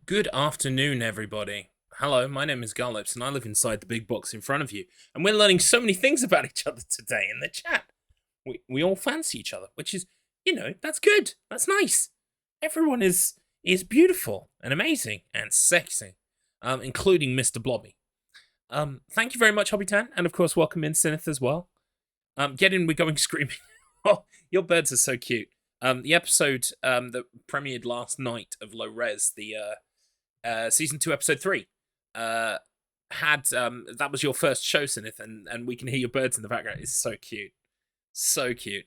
Good afternoon, everybody. Hello, my name is Garlips, and I live inside the big box in front of you. And we're learning so many things about each other today in the chat. We all fancy each other, which is, that's good. That's nice. Everyone is beautiful and amazing and sexy, including Mr. Blobby. Thank you very much, Hobbytan, and of course, welcome in Synth as well. Get in, we're going screaming. Oh, your birds are so cute. The episode that premiered last night of Low Res, the season 2, episode 3, had that was your first show, Synth, and we can hear your birds in the background. It's so cute, so cute.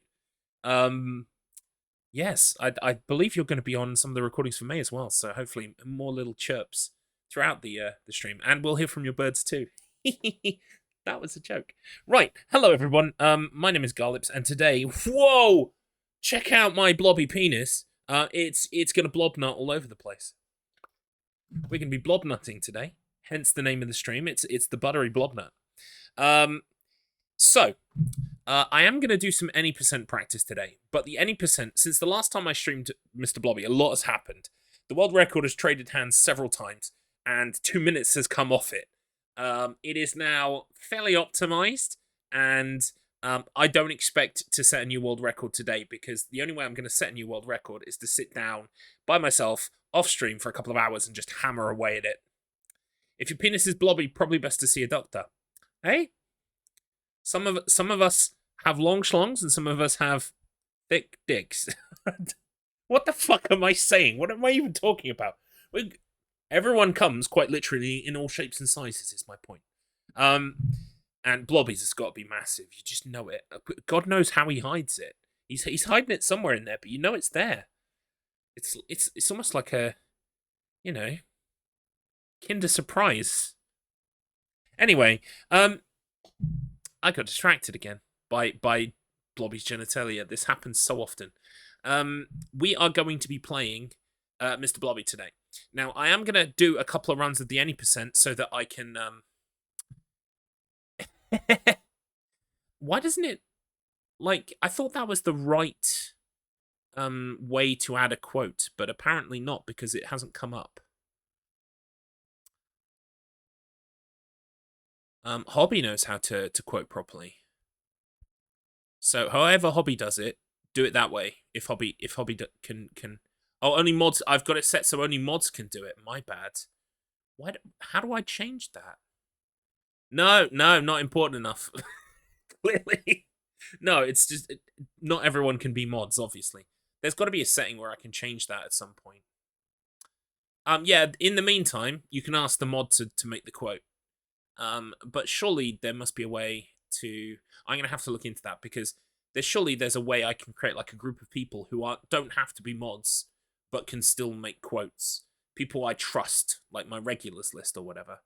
Yes, I believe you're going to be on some of the recordings for May as well, so hopefully more little chirps throughout the stream, and we'll hear from your birds too. That was a joke. Right, hello everyone. My name is Garlips, and today, whoa, check out my blobby penis. It's gonna blobnut all over the place. We're gonna be blobnutting today, hence the name of the stream. It's the Buttery Blobnut. So, I am going to do some any percent practice today, but the any percent, since the last time I streamed Mr. Blobby, a lot has happened. The world record has traded hands several times, and 2 minutes has come off it. It is now fairly optimized, and I don't expect to set a new world record today, because the only way I'm going to set a new world record is to sit down by myself off stream for a couple of hours and just hammer away at it. If your penis is blobby, probably best to see a doctor. Hey? Some of us have long schlongs, and some of us have thick dicks. What the fuck am I saying? What am I even talking about? Everyone comes, quite literally, in all shapes and sizes, is my point. And Blobby's has got to be massive. You just know it. God knows how he hides it. He's hiding it somewhere in there, but you know it's there. It's almost like a, Kinder Surprise. Anyway, I got distracted again by Blobby's genitalia. This happens so often. We are going to be playing Mr. Blobby today. Now, I am going to do a couple of runs of the any percent so that I can... Why doesn't it... I thought that was the right way to add a quote, but apparently not, because it hasn't come up. Hobby knows how to quote properly. So, however Hobby does it, do it that way. If Hobby can. Oh, only mods. I've got it set so only mods can do it. My bad. How do I change that? No, not important enough. Clearly, no. It's just not everyone can be mods. Obviously, there's got to be a setting where I can change that at some point. Yeah. In the meantime, you can ask the mod to make the quote. But surely there must be a way to... I'm going to have to look into that, because there's a way I can create like a group of people who don't have to be mods, but can still make quotes. People I trust, like my regulars list or whatever.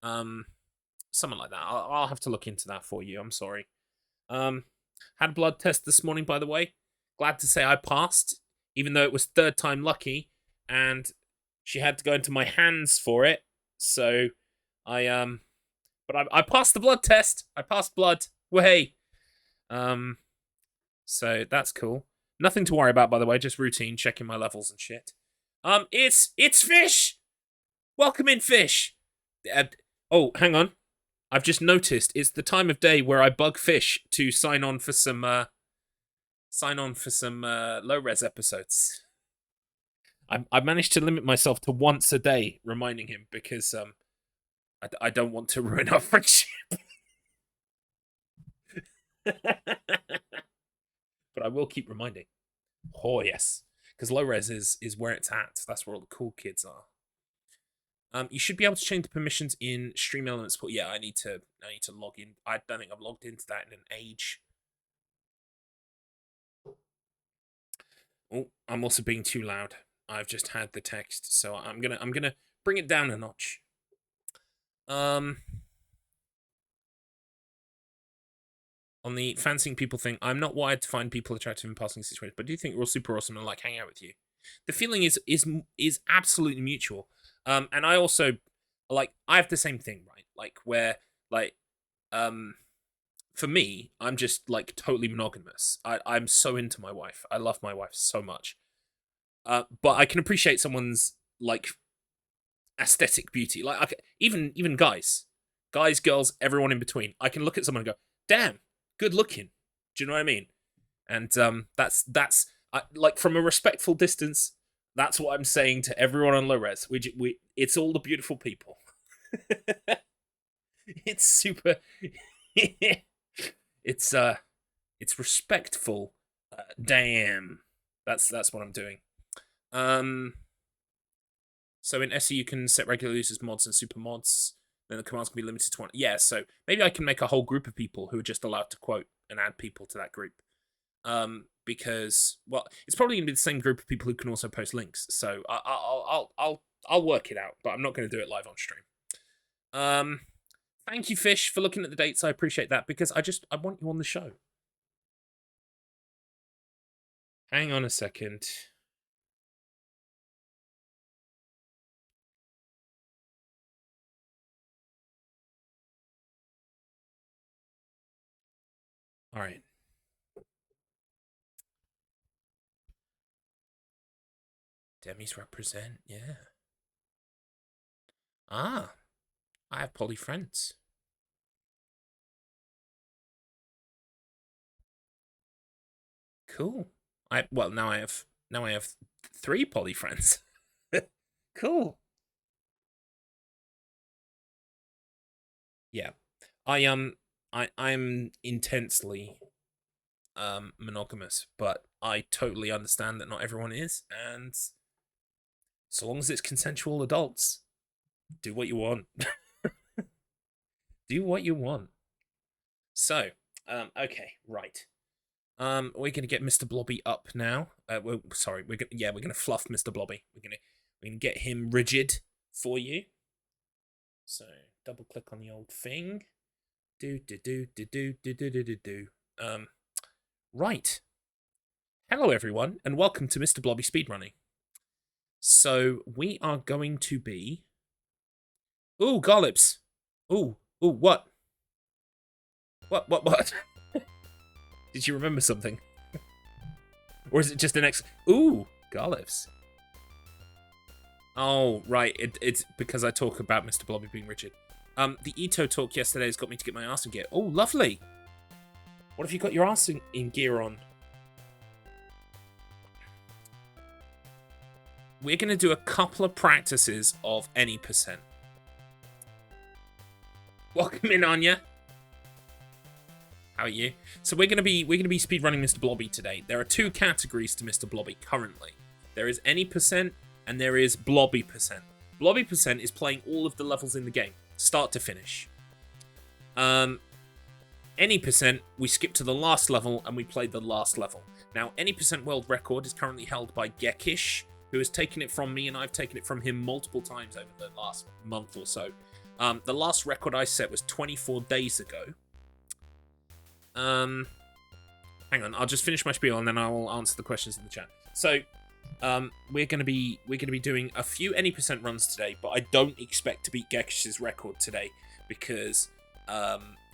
Something like that. I'll have to look into that for you. I'm sorry. Had a blood test this morning, by the way. Glad to say I passed, even though it was third time lucky, and she had to go into my hands for it. So But I passed the blood test. I passed blood. Way. So that's cool. Nothing to worry about, by the way. Just routine, checking my levels and shit. It's Fish. Welcome in, Fish. Oh, hang on. I've just noticed it's the time of day where I bug Fish to sign on for some low res episodes. I managed to limit myself to once a day, reminding him, because I don't want to ruin our friendship. But I will keep reminding. Oh, yes. Because low res is where it's at. That's where all the cool kids are. You should be able to change the permissions in Stream Elements. But yeah, I need to log in. I don't think I've logged into that in an age. Oh, I'm also being too loud. I've just had the text, so I'm gonna bring it down a notch. On the fancying people thing, I'm not wired to find people attractive in passing situations, but I do think we're all super awesome and like hang out with you. The feeling is absolutely mutual. And I also I have the same thing, right? For me, I'm just totally monogamous. I'm so into my wife. I love my wife so much. But I can appreciate someone's aesthetic beauty. Like even guys, girls, everyone in between. I can look at someone and go, "Damn, good looking." Do you know what I mean? And that's like from a respectful distance. That's what I'm saying to everyone on low res. It's all the beautiful people. It's super. it's respectful. Damn, that's what I'm doing. So in SE you can set regular users mods and super mods. Then the commands can be limited to one. Yeah, so maybe I can make a whole group of people who are just allowed to quote and add people to that group. Because well, it's probably gonna be the same group of people who can also post links. So I'll work it out, but I'm not going to do it live on stream. Thank you, Fish, for looking at the dates. I appreciate that because I want you on the show. Hang on a second. All right. Demis represent, yeah. Ah, I have poly friends. Cool. Now I have 3 poly friends. Cool. Yeah. I'm intensely monogamous, but I totally understand that not everyone is, and so long as it's consensual adults, do what you want. Do what you want. So, okay, right. We're gonna get Mr. Blobby up now. Sorry, we're gonna fluff Mr. Blobby. We're gonna get him rigid for you. So double click on the old thing. Right. Hello everyone, and welcome to Mr. Blobby Speedrunning. So we are going to be. Ooh, Garlips. Ooh, what? What? Did you remember something? Or is it just an Ooh, Garlips. Oh, right. It's because I talk about Mr. Blobby being rigid. The Ito talk yesterday has got me to get my arse in gear. Oh, lovely. What have you got your arse in gear on? We're going to do a couple of practices of any percent. Welcome in, Anya. How are you? So we're gonna be speedrunning Mr. Blobby today. There are 2 categories to Mr. Blobby currently. There is any percent and there is Blobby percent. Blobby percent is playing all of the levels in the game, start to finish. Any percent, we skip to the last level and we play the last level. Now, any percent world record is currently held by Gekish, who has taken it from me, and I've taken it from him multiple times over the last month or so. The last record I set was 24 days ago. Hang on, I'll just finish my spiel and then I will answer the questions in the chat. So, we're gonna be doing a few any percent runs today, but I don't expect to beat Gekish's record today because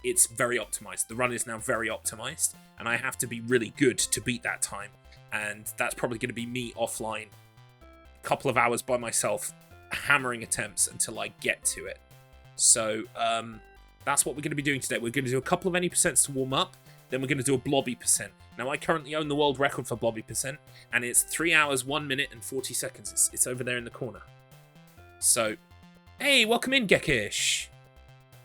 it's very optimized. The run is now very optimized, and I have to be really good to beat that time. And that's probably going to be me offline, a couple of hours by myself, hammering attempts until I get to it. So that's what we're going to be doing today. We're going to do a couple of any percents to warm up, then we're going to do a Blobby percent. Now, I currently own the world record for Blobby percent, and it's 3 hours, 1 minute, and 40 seconds. It's over there in the corner. So, hey, welcome in, Gekish.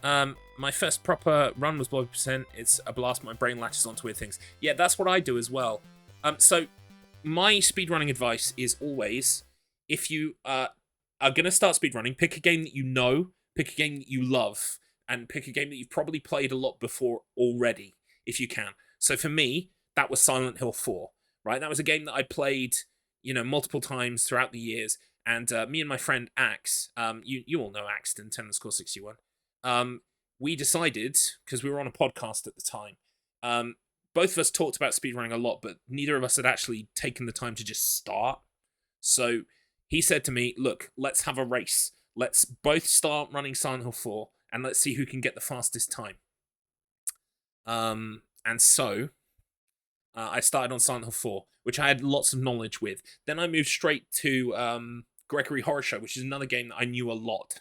My first proper run was Blobby percent. It's a blast. My brain latches onto weird things. Yeah, that's what I do as well. So, my speedrunning advice is always, if you are going to start speedrunning, pick a game that you know, pick a game that you love, and pick a game that you've probably played a lot before already, if you can. So for me, that was Silent Hill 4, right? That was a game that I played, multiple times throughout the years. And me and my friend Axe, you all know Axton, 10_61. We decided, because we were on a podcast at the time, both of us talked about speedrunning a lot, but neither of us had actually taken the time to just start. So he said to me, look, let's have a race. Let's both start running Silent Hill 4, and let's see who can get the fastest time. And so I started on Silent Hill 4, which I had lots of knowledge with. Then I moved straight to Gregory Horror Show, which is another game that I knew a lot.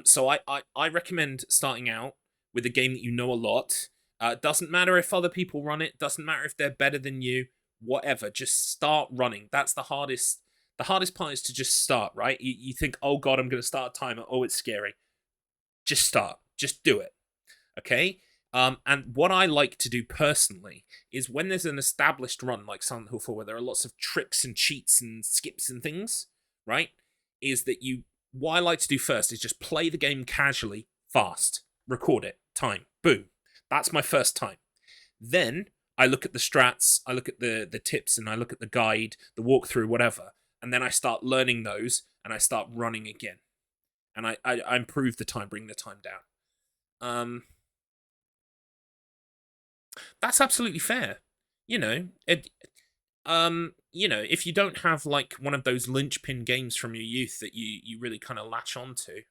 So I recommend starting out with a game that you know a lot. Doesn't matter if other people run it. Doesn't matter if they're better than you. Whatever. Just start running. That's the hardest. The hardest part is to just start, right? You think, oh god, I'm going to start a timer. Oh, it's scary. Just start. Just do it. Okay? And what I like to do personally is when there's an established run like Silent Hill 4 where there are lots of tricks and cheats and skips and things, right? Is that what I like to do first is just play the game casually, fast, record it, time, boom. That's my first time. Then I look at the strats, I look at the tips, and I look at the guide, the walkthrough, whatever, and then I start learning those, and I start running again. And I improve the time, bring the time down. That's absolutely fair. You know, if you don't have like one of those linchpin games from your youth that you really kind of latch onto,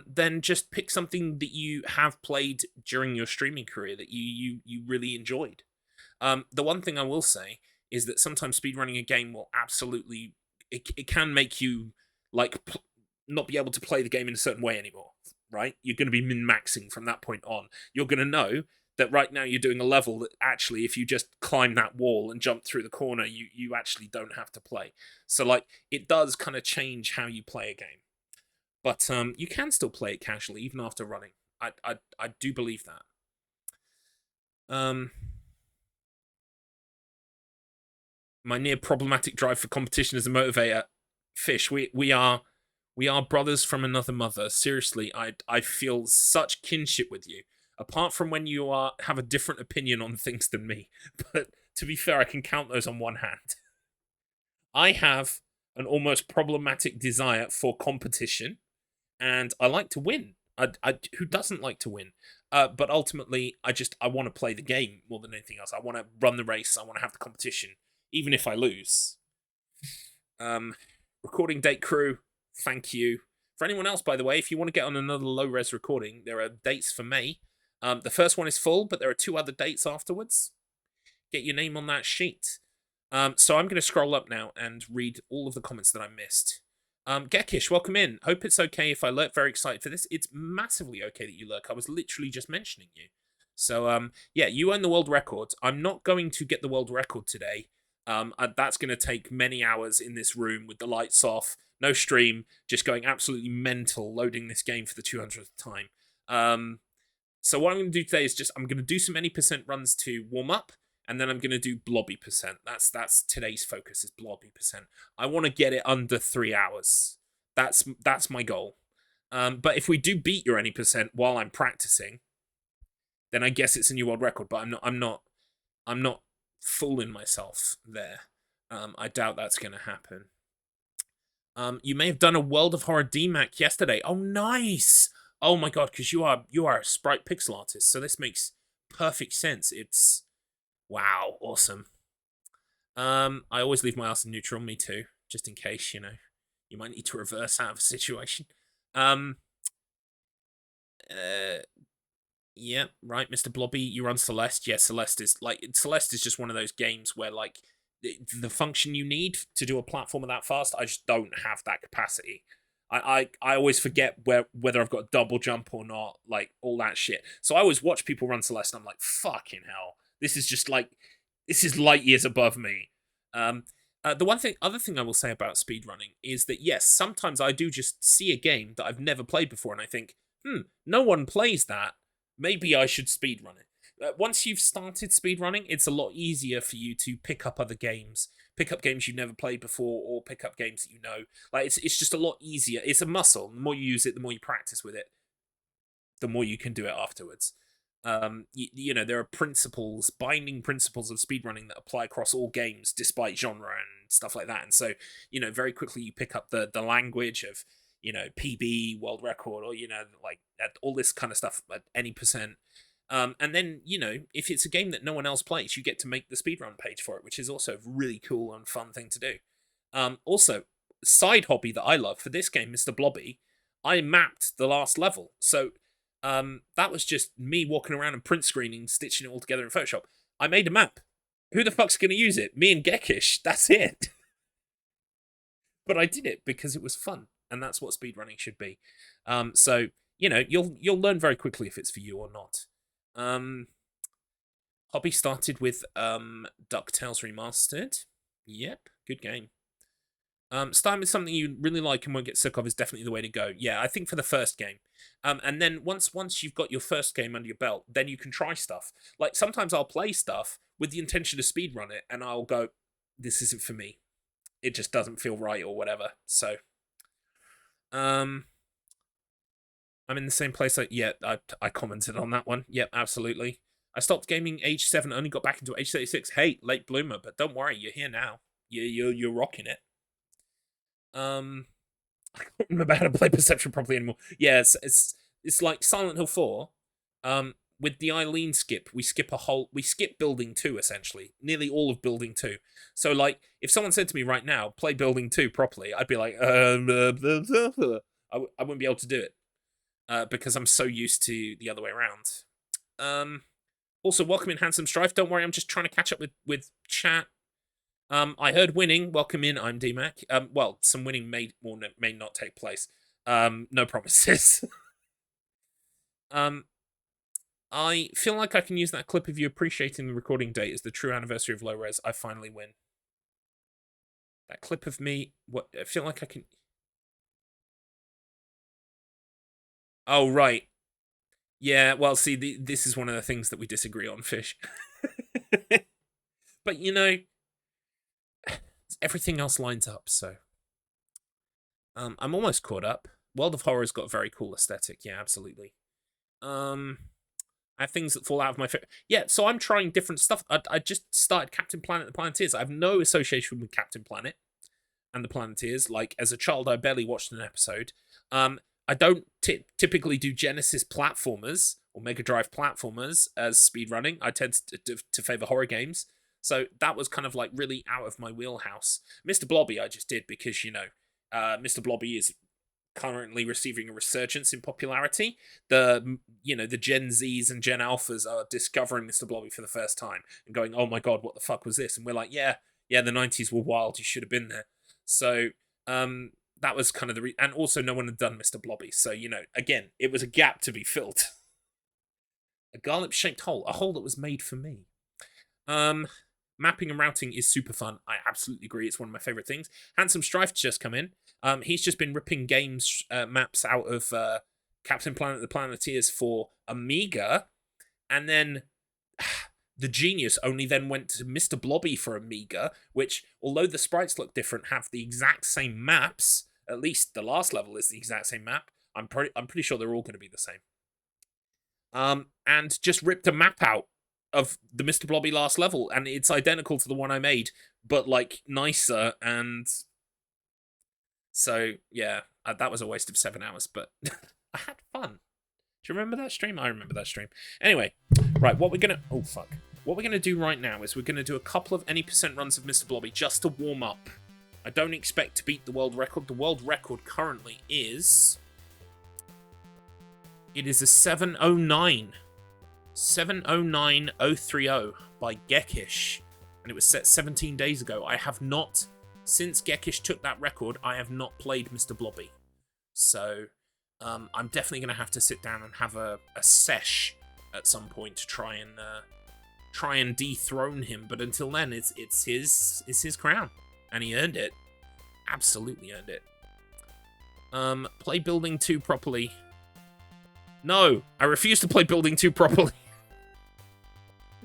then just pick something that you have played during your streaming career that you really enjoyed. The one thing I will say is that sometimes speedrunning a game will absolutely it can make you like not be able to play the game in a certain way anymore, right? You're going to be min-maxing from that point on. You're going to know that right now you're doing a level that actually, if you just climb that wall and jump through the corner, you actually don't have to play. So like, it does kind of change how you play a game. But you can still play it casually even after running. I do believe that. My near problematic drive for competition as a motivator. Fish, we are brothers from another mother. Seriously, I feel such kinship with you. Apart from when you have a different opinion on things than me. But to be fair, I can count those on one hand. I have an almost problematic desire for competition, and I like to win. Who doesn't like to win? But ultimately, I want to play the game more than anything else. I want to run the race. I want to have the competition, even if I lose. Recording date crew, thank you. For anyone else, by the way, if you want to get on another low-res recording, there are dates for May. The first one is full, but there are 2 other dates afterwards. Get your name on that sheet. So I'm going to scroll up now and read all of the comments that I missed. Gekish, welcome in. Hope it's okay if I lurk. Very excited for this. It's massively okay that you lurk. I was literally just mentioning you. So, yeah, you own the world record. I'm not going to get the world record today. That's going to take many hours in this room with the lights off, no stream, just going absolutely mental, loading this game for the 200th time. So what I'm going to do today is I'm going to do some any percent runs to warm up, and then I'm going to do blobby percent. That's today's focus is blobby percent. I want to get it under 3 hours. That's my goal. But if we do beat your any percent while I'm practicing, then I guess it's a new world record. But I'm not fooling myself there. I doubt that's going to happen. You may have done a World of Horror DMAC yesterday. Oh, nice! Oh my god, because you are a sprite pixel artist, so this makes perfect sense. It's wow, awesome. I always leave my ass in neutral, me too, just in case, you might need to reverse out of a situation. Yeah, right, Mr. Blobby, you run Celeste. Yeah, Celeste is just one of those games where like the function you need to do a platformer that fast, I just don't have that capacity. I always forget whether I've got double jump or not, like all that shit. So I always watch people run Celeste, and I'm like, fucking hell, this is light years above me. The other thing I will say about speedrunning is that yes, sometimes I do just see a game that I've never played before, and I think, no one plays that. Maybe I should speedrun it. Once you've started speedrunning, it's a lot easier for you to pick up other games, pick up games you've never played before, or pick up games that you know. Like, it's just a lot easier. It's a muscle. The more you use it, the more you practice with it, the more you can do it afterwards. There are binding principles of speedrunning that apply across all games, despite genre and stuff like that. And so, very quickly you pick up the language of, PB, world record, or, like all this kind of stuff at any percent. And then, if it's a game that no one else plays, you get to make the speedrun page for it, which is also a really cool and fun thing to do. Also, side hobby that I love for this game, Mr. Blobby, I mapped the last level. So that was just me walking around and print screening, stitching it all together in Photoshop. I made a map. Who the fuck's going to use it? Me and Gekish. That's it. but I did it because it was fun, and that's what speedrunning should be. So you know, you'll learn very quickly if it's for you or not. Hobby started with DuckTales Remastered. Yep, good game. Starting with something you really like and won't get sick of is definitely the way to go. Yeah, I think for the first game. And then once you've got your first game under your belt, then you can try stuff. Like, sometimes I'll play stuff with the intention to speedrun it, and I'll go, this isn't for me. It just doesn't feel right or whatever. So, I'm in the same place. I commented on that one. Yep, absolutely. I stopped gaming age 7, only got back into age 36. Hey, late bloomer, but don't worry, you're here now. You're rocking it. I can't remember how to play Perception properly anymore. Yeah, it's like Silent Hill 4. With the Eileen skip, we skip building 2 essentially, nearly all of building 2. So like, if someone said to me right now, play building 2 properly, I'd be like, I wouldn't be able to do it because I'm so used to the other way around. Also, welcome in Handsome Strife. Don't worry, I'm just trying to catch up with chat. I heard winning. Welcome in, I'm DMAC. Well, some winning may or may not take place. No promises. I feel like I can use that clip of you appreciating the recording date as the true anniversary of Low Res. I finally win. That clip of me. What? I feel like I can. Oh, right. Yeah, well, see, this is one of the things that we disagree on, Fish. But, you know, everything else lines up, so. I'm almost caught up. World of Horror's got a very cool aesthetic, yeah, absolutely. I have things that fall out of my favorite. Yeah, so I'm trying different stuff. I just started Captain Planet the Planeteers. I have no association with Captain Planet and the Planeteers. Like, as a child, I barely watched an episode. I don't typically do Genesis platformers or Mega Drive platformers as speedrunning. I tend to favor horror games. So that was kind of like really out of my wheelhouse. Mr. Blobby I just did because, you know, Mr. Blobby is currently receiving a resurgence in popularity. The Gen Zs and Gen Alphas are discovering Mr. Blobby for the first time and going, oh my god, what the fuck was this? And we're like, yeah, the 90s were wild, you should have been there. So, that was kind of and also no one had done Mr. Blobby, so, you know, again, it was a gap to be filled. A Garlips-shaped hole, a hole that was made for me. Mapping and routing is super fun. I absolutely agree. It's one of my favorite things. Handsome Strife just come in. He's just been ripping games maps out of Captain Planet the Planeteers for Amiga, and then the genius only then went to Mr. Blobby for Amiga, which, although the sprites look different, have the exact same maps. At least the last level is the exact same map. I'm pretty sure they're all going to be the same. And just ripped a map out of the Mr. Blobby last level, and it's identical to the one I made, but like nicer. And so yeah, that was a waste of 7 hours, but I had fun. Do you remember that stream? I remember that stream. Anyway, right, what we're gonna do right now is we're gonna do a couple of any percent runs of Mr. Blobby just to warm up. I don't expect to beat the world record. The world record currently is... It is a 709. 709.030 by Gekish. And it was set 17 days ago. I have not, since Gekish took that record, I have not played Mr. Blobby. So, I'm definitely going to have to sit down and have a sesh at some point to try and dethrone him. But until then, it's his crown. And he earned it. Absolutely earned it. Play Building 2 properly. No, I refuse to play Building 2 properly.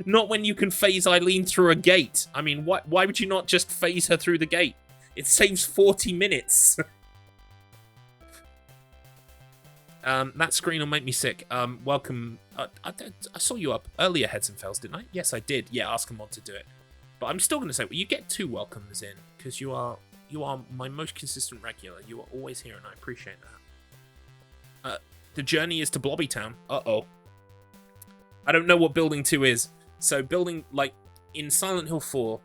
Not when you can phase Eileen through a gate. I mean, why would you not just phase her through the gate? It saves 40 minutes. That screen will make me sick. Welcome. I saw you up earlier, Heads and Fells, didn't I? Yes, I did. Yeah, ask a mod to do it. But I'm still going to say, well, you get 2 welcomes in, because you are my most consistent regular. You are always here, and I appreciate that. The journey is to Blobby Town. Uh-oh. I don't know what Building 2 is. So building, like, in Silent Hill 4,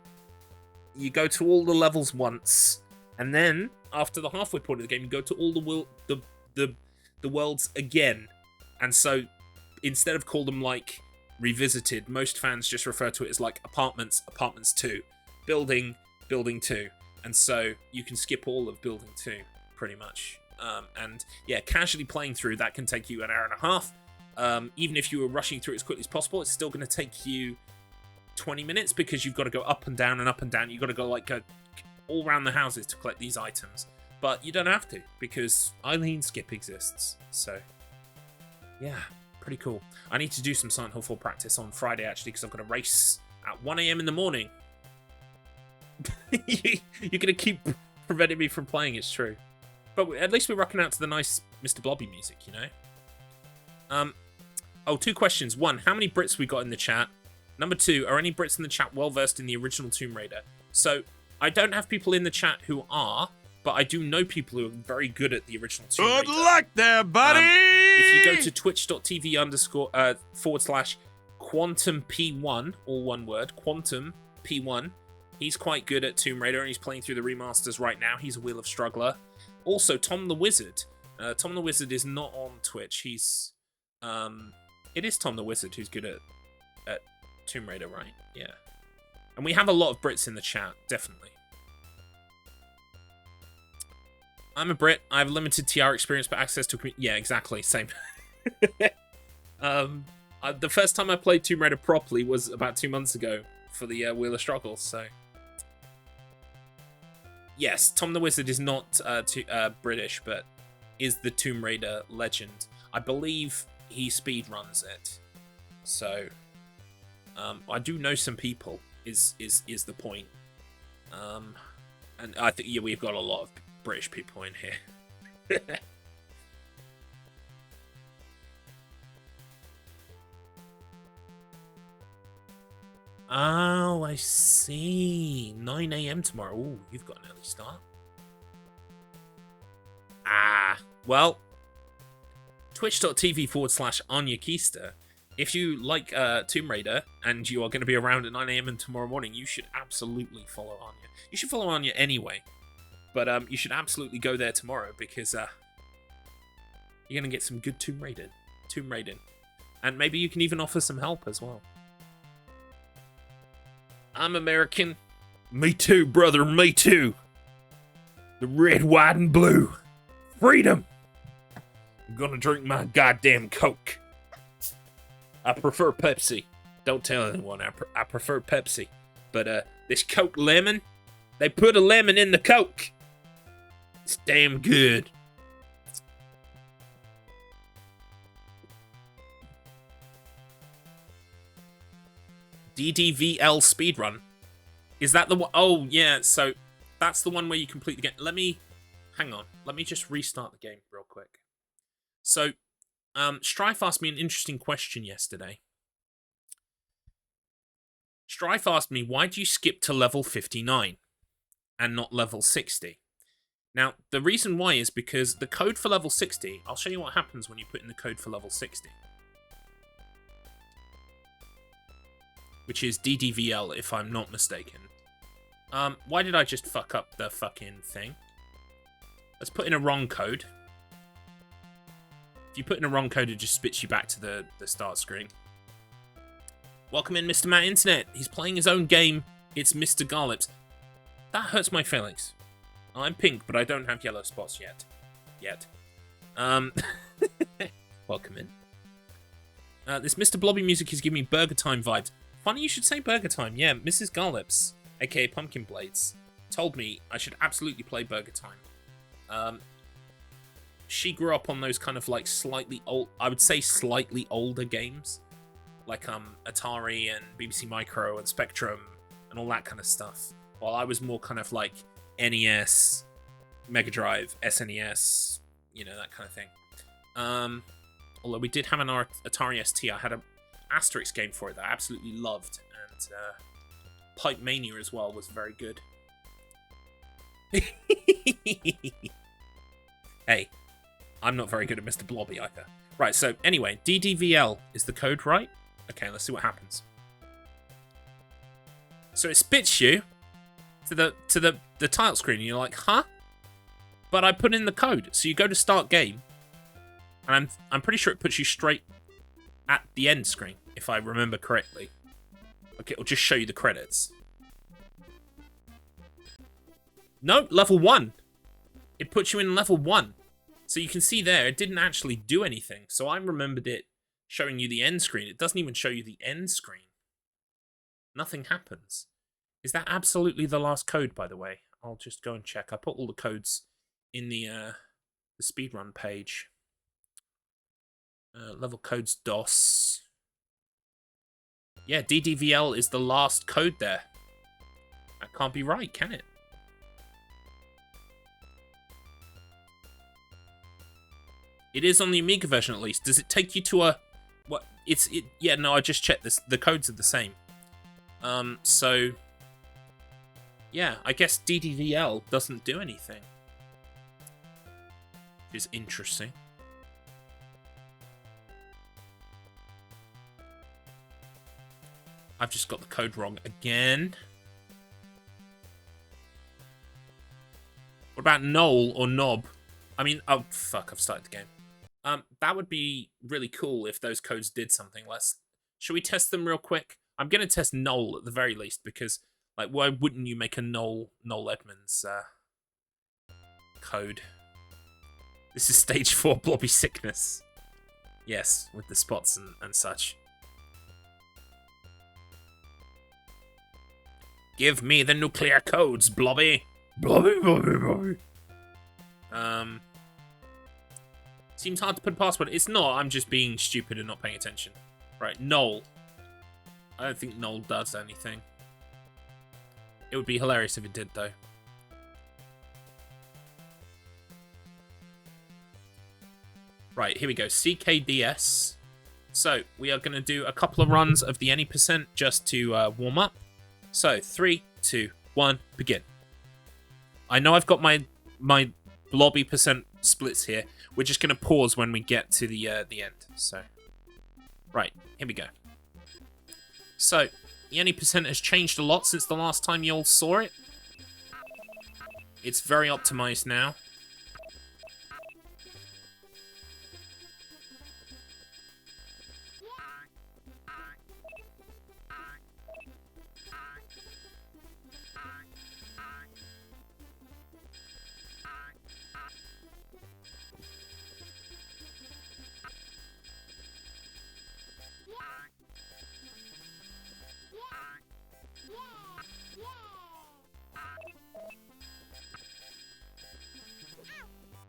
you go to all the levels once, and then, after the halfway point of the game, you go to all the worlds again. And so, instead of call them, like, revisited, most fans just refer to it as, like, Apartments 2. Building 2. And so you can skip all of building 2, pretty much. And yeah, casually playing through, that can take you an hour and a half. Even if you were rushing through it as quickly as possible, it's still going to take you 20 minutes because you've got to go up and down and up and down. You've got to go all around the houses to collect these items. But you don't have to, because Eileen Skip exists. So, yeah, pretty cool. I need to do some Silent Hill 4 practice on Friday, actually, because I've got a race at 1 AM in the morning. You're going to keep preventing me from playing, it's true. But at least we're rocking out to the nice Mr. Blobby music, you know? Oh, 2 questions. 1, how many Brits we got in the chat? Number 2, are any Brits in the chat well-versed in the original Tomb Raider? So, I don't have people in the chat who are, but I do know people who are very good at the original Tomb Raider. Good luck there, buddy! If you go to twitch.tv//QuantumP1, all one word, Quantum P1, he's quite good at Tomb Raider, and he's playing through the remasters right now. He's a Wheel of Struggler. Also, Tom the Wizard. Tom the Wizard is not on Twitch. He's... it is Tom the Wizard who's good at Tomb Raider, right? Yeah. And we have a lot of Brits in the chat, definitely. I'm a Brit. I have limited TR experience, but access to... Yeah, exactly. Same. The first time I played Tomb Raider properly was about 2 months ago for the Wheel of Struggles, so... Yes, Tom the Wizard is not British, but is the Tomb Raider legend. I believe he speedruns it. So, I do know some people, is the point. And I think, yeah, we've got a lot of British people in here. Oh, I see. 9 AM tomorrow. Ooh, you've got an early start. Well, twitch.tv/Anya Keister. If you like Tomb Raider and you are going to be around at 9 AM and tomorrow morning, you should absolutely follow Anya. You should follow Anya anyway. But you should absolutely go there tomorrow because you're going to get some good Tomb Raiding. And maybe you can even offer some help as well. I'm American. Me too, brother, me too. The red, white, and blue. Freedom. I'm gonna drink my goddamn Coke. I prefer Pepsi. Don't tell anyone, I prefer Pepsi. But this Coke lemon, they put a lemon in the Coke. It's damn good. DDVL speedrun. Is that the one? Oh, yeah, so that's the one where you complete the game. Hang on. Let me just restart the game real quick. So, Strife asked me an interesting question yesterday. Strife asked me, why do you skip to level 59 and not level 60? Now, the reason why is because the code for level 60, I'll show you what happens when you put in the code for level 60. Which is DDVL, if I'm not mistaken. Why did I just fuck up the fucking thing? Let's put in a wrong code. If you put in a wrong code, it just spits you back to the start screen. Welcome in, Mr. Matt Internet. He's playing his own game. It's Mr. Garlips. That hurts my feelings. I'm pink, but I don't have yellow spots yet. Welcome in. This Mr. Blobby music is giving me Burger Time vibes. Funny you should say Burger Time. Yeah, Mrs. Garlips, aka Pumpkin Blades, told me I should absolutely play Burger Time. She grew up on those kind of like slightly old, I would say slightly older games, like Atari and BBC Micro and Spectrum and all that kind of stuff. While I was more kind of like NES, Mega Drive, SNES, you know, that kind of thing. Although we did have an Atari ST, I had a Asterix game for it that I absolutely loved, and Pipe Mania as well was very good. Hey, I'm not very good at Mr. Blobby either. Right, so anyway, DDVL is the code, right? Okay, let's see what happens. So it spits you to the title screen, and you're like, huh? But I put in the code, so you go to start game, and I'm pretty sure it puts you straight at the end screen, if I remember correctly. Okay, it'll just show you the credits. No, level 1. It puts you in level 1. So you can see there, it didn't actually do anything. So I remembered it showing you the end screen. It doesn't even show you the end screen. Nothing happens. Is that absolutely the last code, by the way? I'll just go and check. I put all the codes in the speedrun page. Level codes DOS. Yeah, DDVL is the last code there. That can't be right, can it? It is on the Amiga version, at least. Does it take you to a... What? Yeah, no, I just checked this. The codes are the same. So... Yeah, I guess DDVL doesn't do anything. Which is interesting. I've just got the code wrong again. What about Knoll or Knob? I mean, oh, fuck, I've started the game. That would be really cool if those codes did something. Should we test them real quick? I'm going to test Knoll at the very least, because, like, why wouldn't you make a Knoll Edmonds code? This is stage 4 Blobby sickness. Yes, with the spots and such. Give me the nuclear codes, Blobby. Blobby, Blobby, Blobby. Seems hard to put a password. It's not. I'm just being stupid and not paying attention. Right, Knoll. I don't think Knoll does anything. It would be hilarious if it did, though. Right, here we go. CKDS. So, we are going to do a couple of runs of the any percent just to warm up. So, 3, 2, 1, begin. I know I've got my Blobby percent splits here. We're just going to pause when we get to the end. So, right, here we go. So, the any percent has changed a lot since the last time you all saw it. It's very optimized now.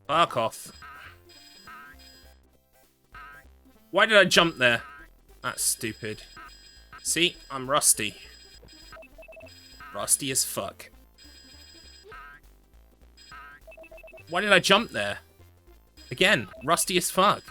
Fuck off. Why did I jump there? That's stupid. See, I'm rusty. Rusty as fuck. Why did I jump there? Again, rusty as fuck.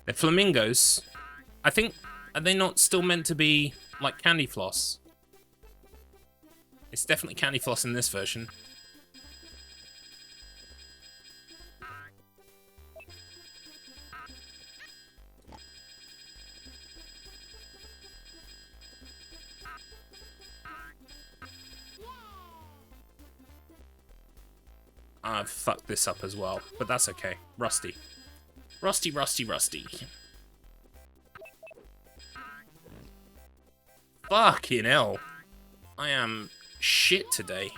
They're flamingos. I think, are they not still meant to be like candy floss? It's definitely candy floss in this version. I've fucked this up as well, but that's okay. Rusty. Rusty, rusty, rusty. Fucking hell. I am shit today.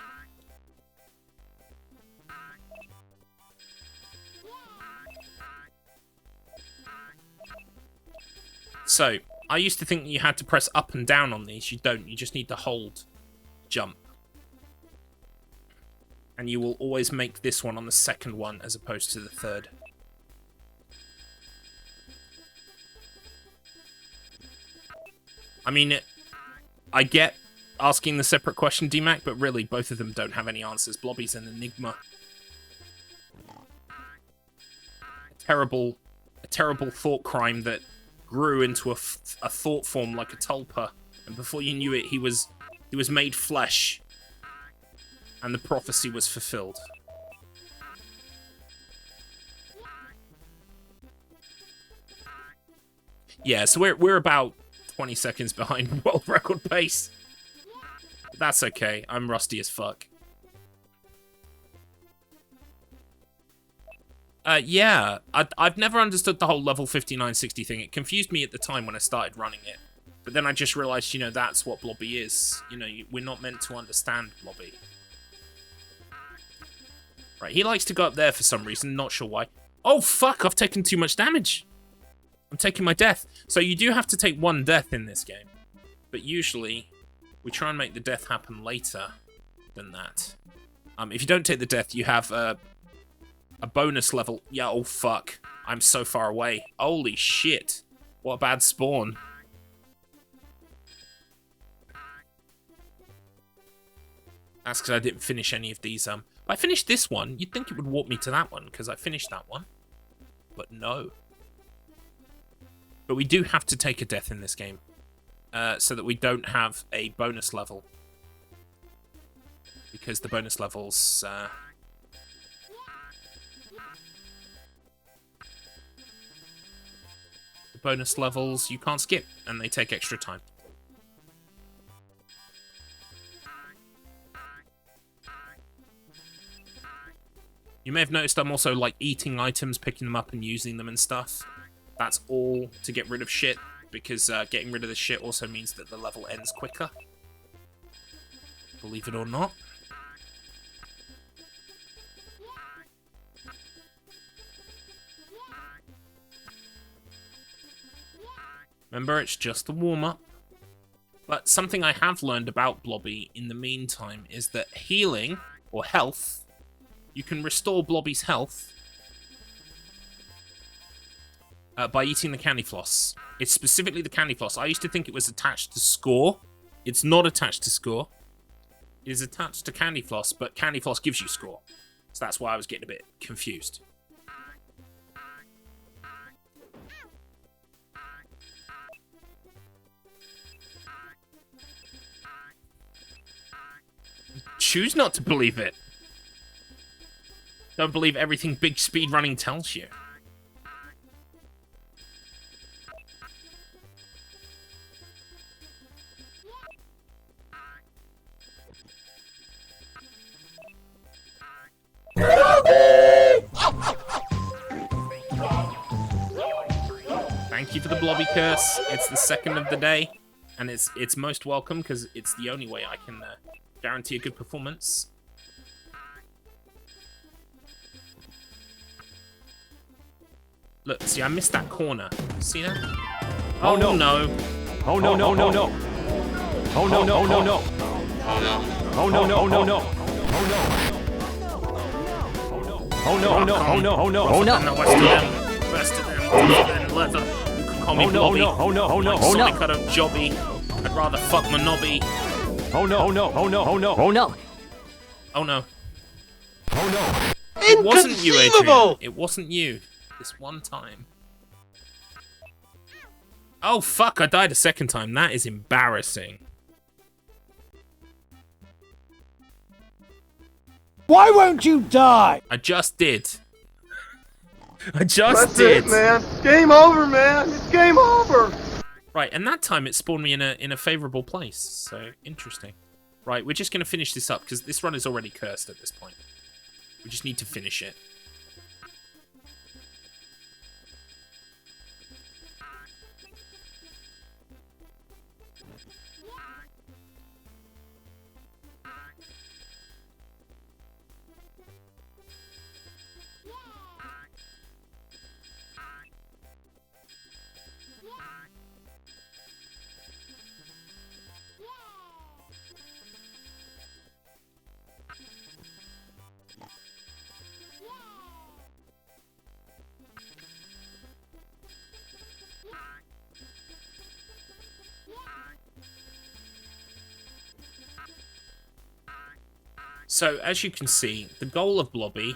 So, I used to think you had to press up and down on these. You don't. You just need to hold jump. And you will always make this one on the second one as opposed to the third. I mean, I get asking the separate question, DMAC, but really, both of them don't have any answers. Blobby's an enigma. A terrible thought crime that grew into a thought form like a tulpa, and before you knew it, he was made flesh, and the prophecy was fulfilled. Yeah, so we're about 20 seconds behind world record pace. That's okay. I'm rusty as fuck. Yeah, I've never understood the whole level 5960 thing. It confused me at the time when I started running it. But then I just realized, you know, that's what Blobby is. You know, we're not meant to understand Blobby. Right, he likes to go up there for some reason, not sure why. Oh, fuck, I've taken too much damage. I'm taking my death. So you do have to take one death in this game. But usually, we try and make the death happen later than that. If you don't take the death, you have a bonus level. Yeah, oh fuck. I'm so far away. Holy shit. What a bad spawn. That's because I didn't finish any of these. But I finished this one. You'd think it would warp me to that one because I finished that one. But no. But we do have to take a death in this game. So that we don't have a bonus level. Because the bonus levels... bonus levels you can't skip, and they take extra time. You may have noticed I'm also, like, eating items, picking them up and using them and stuff. That's all to get rid of shit, because getting rid of the shit also means that the level ends quicker. Believe it or not. Remember, it's just a warm-up. But something I have learned about Blobby in the meantime is that healing, or health, you can restore Blobby's health by eating the candy floss. It's specifically the candy floss. I used to think it was attached to score. It's not attached to score. It is attached to candy floss, but candy floss gives you score. So that's why I was getting a bit confused. Choose not to believe it. Don't believe everything big speedrunning tells you. Thank you for the Blobby curse. It's the second of the day, and it's most welcome because it's the only way I can guarantee a good performance. Look, see, I missed that corner. See that? Oh no! No. Oh no! No! No! No! Oh no! No! No! No! Oh no! No! No! No! Oh no! Oh no! Oh no! Oh no! Oh no! Rest of them, leather. You can call me Blobby. Oh no! Oh no! Like Sonic, I don't jobby. I'd rather fuck my knobby. Oh no! Oh no! Oh no! Oh no! Oh no! Oh no! Oh no! It wasn't you, Adrian. It wasn't you. This one time. Oh fuck! I died a second time. That is embarrassing. Why won't you die? I just did. I just did. That's it, man. Game over, man. It's game over. Right, and that time it spawned me in a favorable place. So interesting. Right, we're just gonna finish this up because this run is already cursed at this point. We just need to finish it. So, as you can see, the goal of Blobby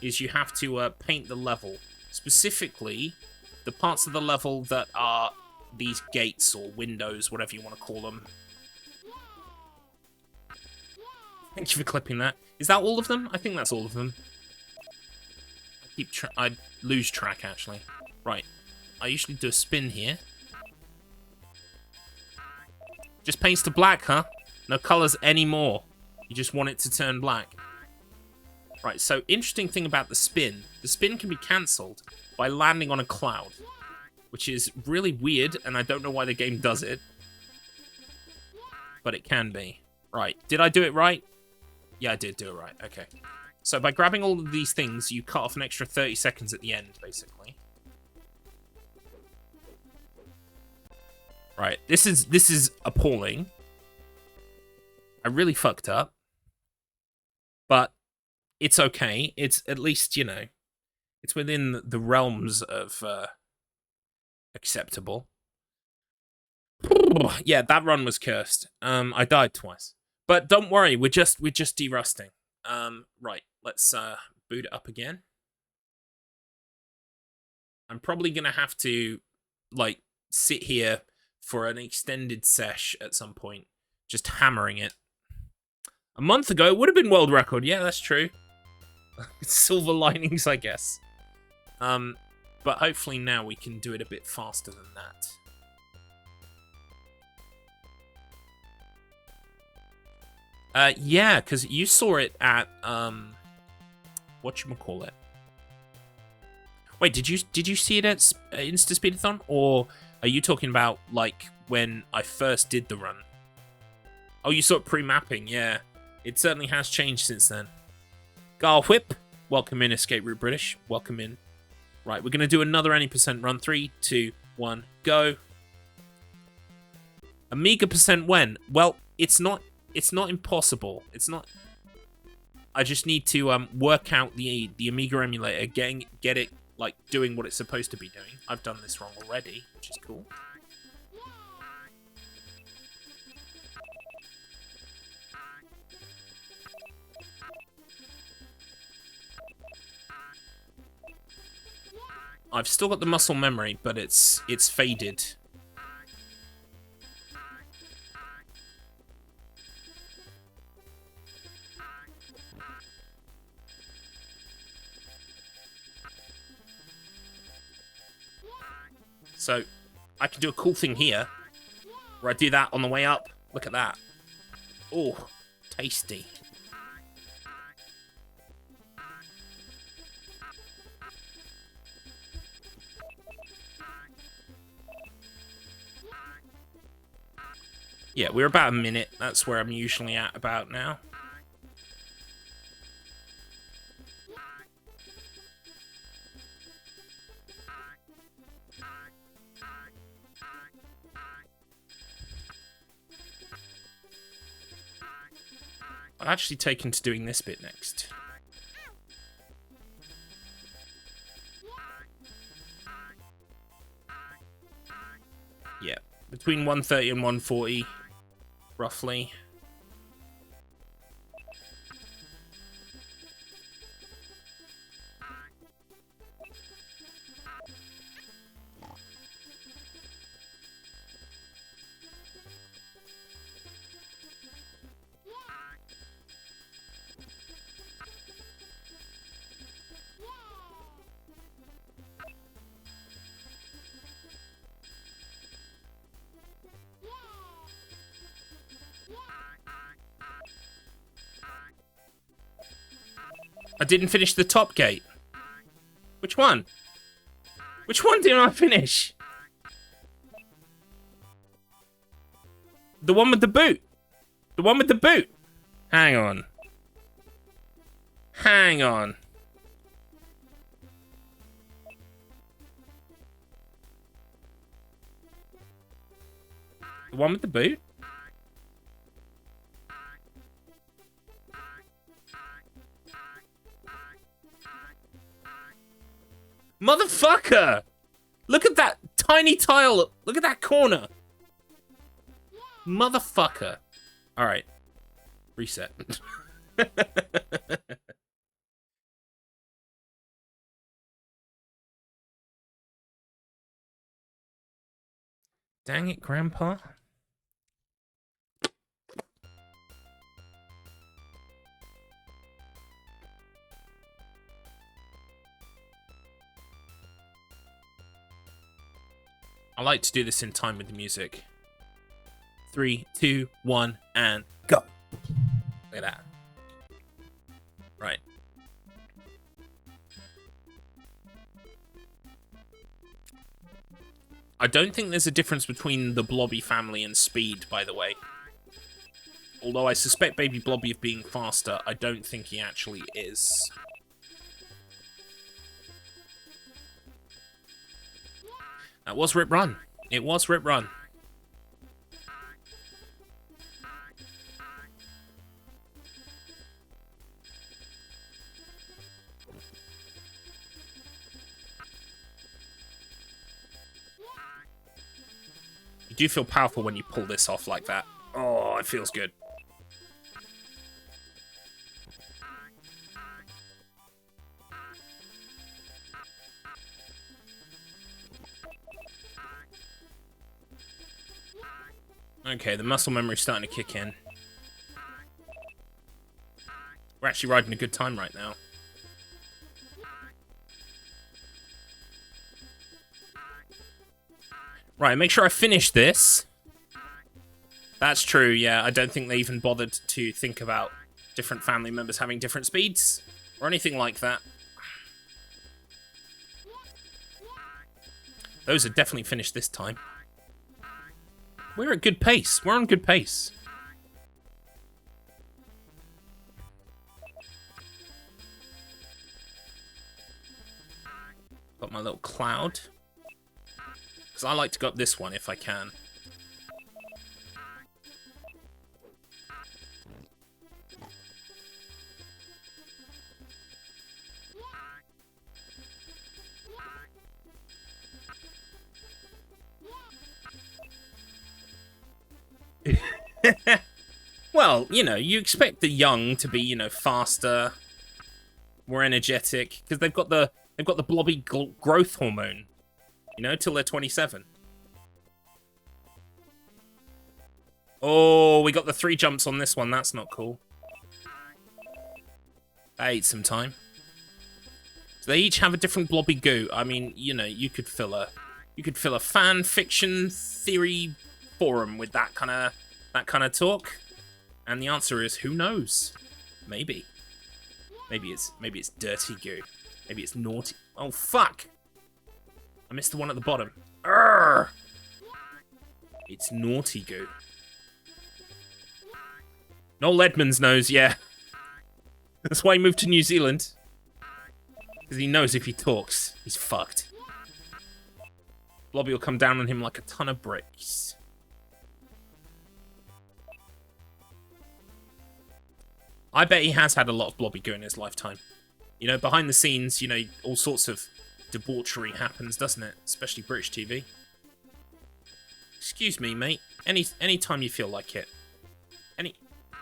is you have to paint the level. Specifically, the parts of the level that are these gates or windows, whatever you want to call them. Thank you for clipping that. Is that all of them? I think that's all of them. I lose track, actually. Right. I usually do a spin here. Just paints to black, huh? No colors anymore. You just want it to turn black. Right, so interesting thing about the spin. The spin can be cancelled by landing on a cloud, which is really weird, and I don't know why the game does it. But it can be. Right, did I do it right? Yeah, I did do it right, okay. So by grabbing all of these things, you cut off an extra 30 seconds at the end, basically. Right, this is appalling. I really fucked up. But it's okay. It's at least, you know, it's within the realms of acceptable. Yeah, that run was cursed. I died twice. But don't worry, we're just derusting. Right, let's boot it up again. I'm probably gonna have to like sit here for an extended sesh at some point, just hammering it. A month ago, it would have been world record. Yeah, that's true. Silver linings, I guess. But hopefully now we can do it a bit faster than that. Yeah, because you saw it at whatchamacallit. Wait, did you see it at Insta Speedathon, or are you talking about like when I first did the run? Oh, you saw it pre-mapping, yeah. It certainly has changed since then. Gar Whip, welcome in, Escape Route British, welcome in. Right, we're gonna do another any percent run. 3, 2, 1, go. Amiga percent when? Well, it's not impossible. It's not. I just need to work out the Amiga emulator, get it like doing what it's supposed to be doing. I've done this wrong already, which is cool. I've still got the muscle memory, but it's faded. So, I can do a cool thing here, where I do that on the way up. Look at that. Oh, tasty. Yeah, we're about a minute. That's where I'm usually at about now. I've actually taken to doing this bit next. Yeah, between 130 and 140, roughly. I didn't finish the top gate. Which one? Which one didn't I finish? The one with the boot. The one with the boot. Hang on. Hang on. The one with the boot? Motherfucker! Look at that tiny tile. Look at that corner. Motherfucker. Alright. Reset. Dang it, Grandpa. I like to do this in time with the music. 3, 2, 1, and go. Look at that. Right. I don't think there's a difference between the Blobby family and Speed, by the way. Although I suspect Baby Blobby of being faster, I don't think he actually is. That was Rip Run. It was Rip Run. You do feel powerful when you pull this off like that. Oh, it feels good. Okay, the muscle memory's starting to kick in. We're actually riding a good time right now. Right, make sure I finish this. That's true, yeah. I don't think they even bothered to think about different family members having different speeds or anything like that. Those are definitely finished this time. We're at good pace. We're on good pace. Got my little cloud. Because I like to go up this one if I can. Well, you know, you expect the young to be, you know, faster, more energetic, because they've got the blobby growth hormone, you know, till they're 27. Oh, we got the 3 jumps on this one. That's not cool. That ate some time. So they each have a different blobby goo. I mean, you know, you could fill a fan fiction theory forum with that kind of talk. And the answer is, who knows? Maybe. Maybe it's dirty goo. Maybe it's naughty. Oh, fuck! I missed the one at the bottom. Urgh! It's naughty goo. Noel Edmonds knows, yeah. That's why he moved to New Zealand. Because he knows if he talks, he's fucked. Blobby will come down on him like a ton of bricks. I bet he has had a lot of Blobby goo in his lifetime. You know, behind the scenes, you know, all sorts of debauchery happens, doesn't it? Especially British TV. Excuse me, mate. Any time you feel like it.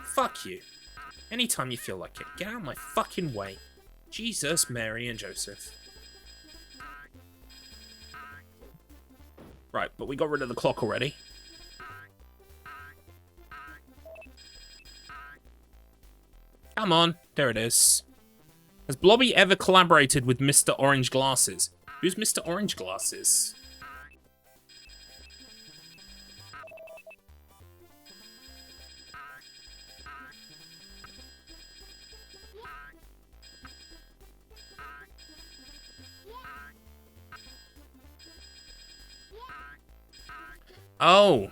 Fuck you. Anytime you feel like it. Get out of my fucking way. Jesus, Mary, and Joseph. Right, but we got rid of the clock already. Come on. There it is. Has Blobby ever collaborated with Mr. Orange Glasses? Who's Mr. Orange Glasses? Oh.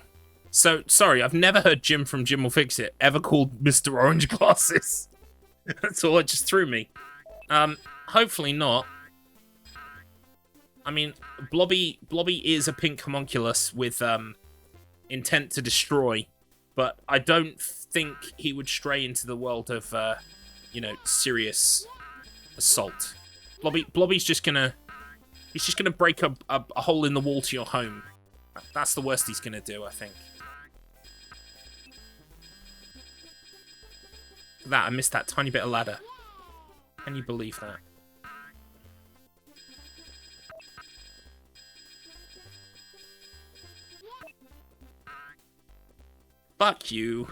So, sorry, I've never heard Jim from Jim Will Fix It ever called Mr. Orange Glasses. That's all, it just threw me. Hopefully not. I mean, Blobby is a pink homunculus with, intent to destroy, but I don't think he would stray into the world of, you know, serious assault. Blobby's just gonna... He's just gonna break a hole in the wall to your home. That's the worst he's gonna do, I think. Look at that, I missed that tiny bit of ladder. Can you believe that? Fuck you.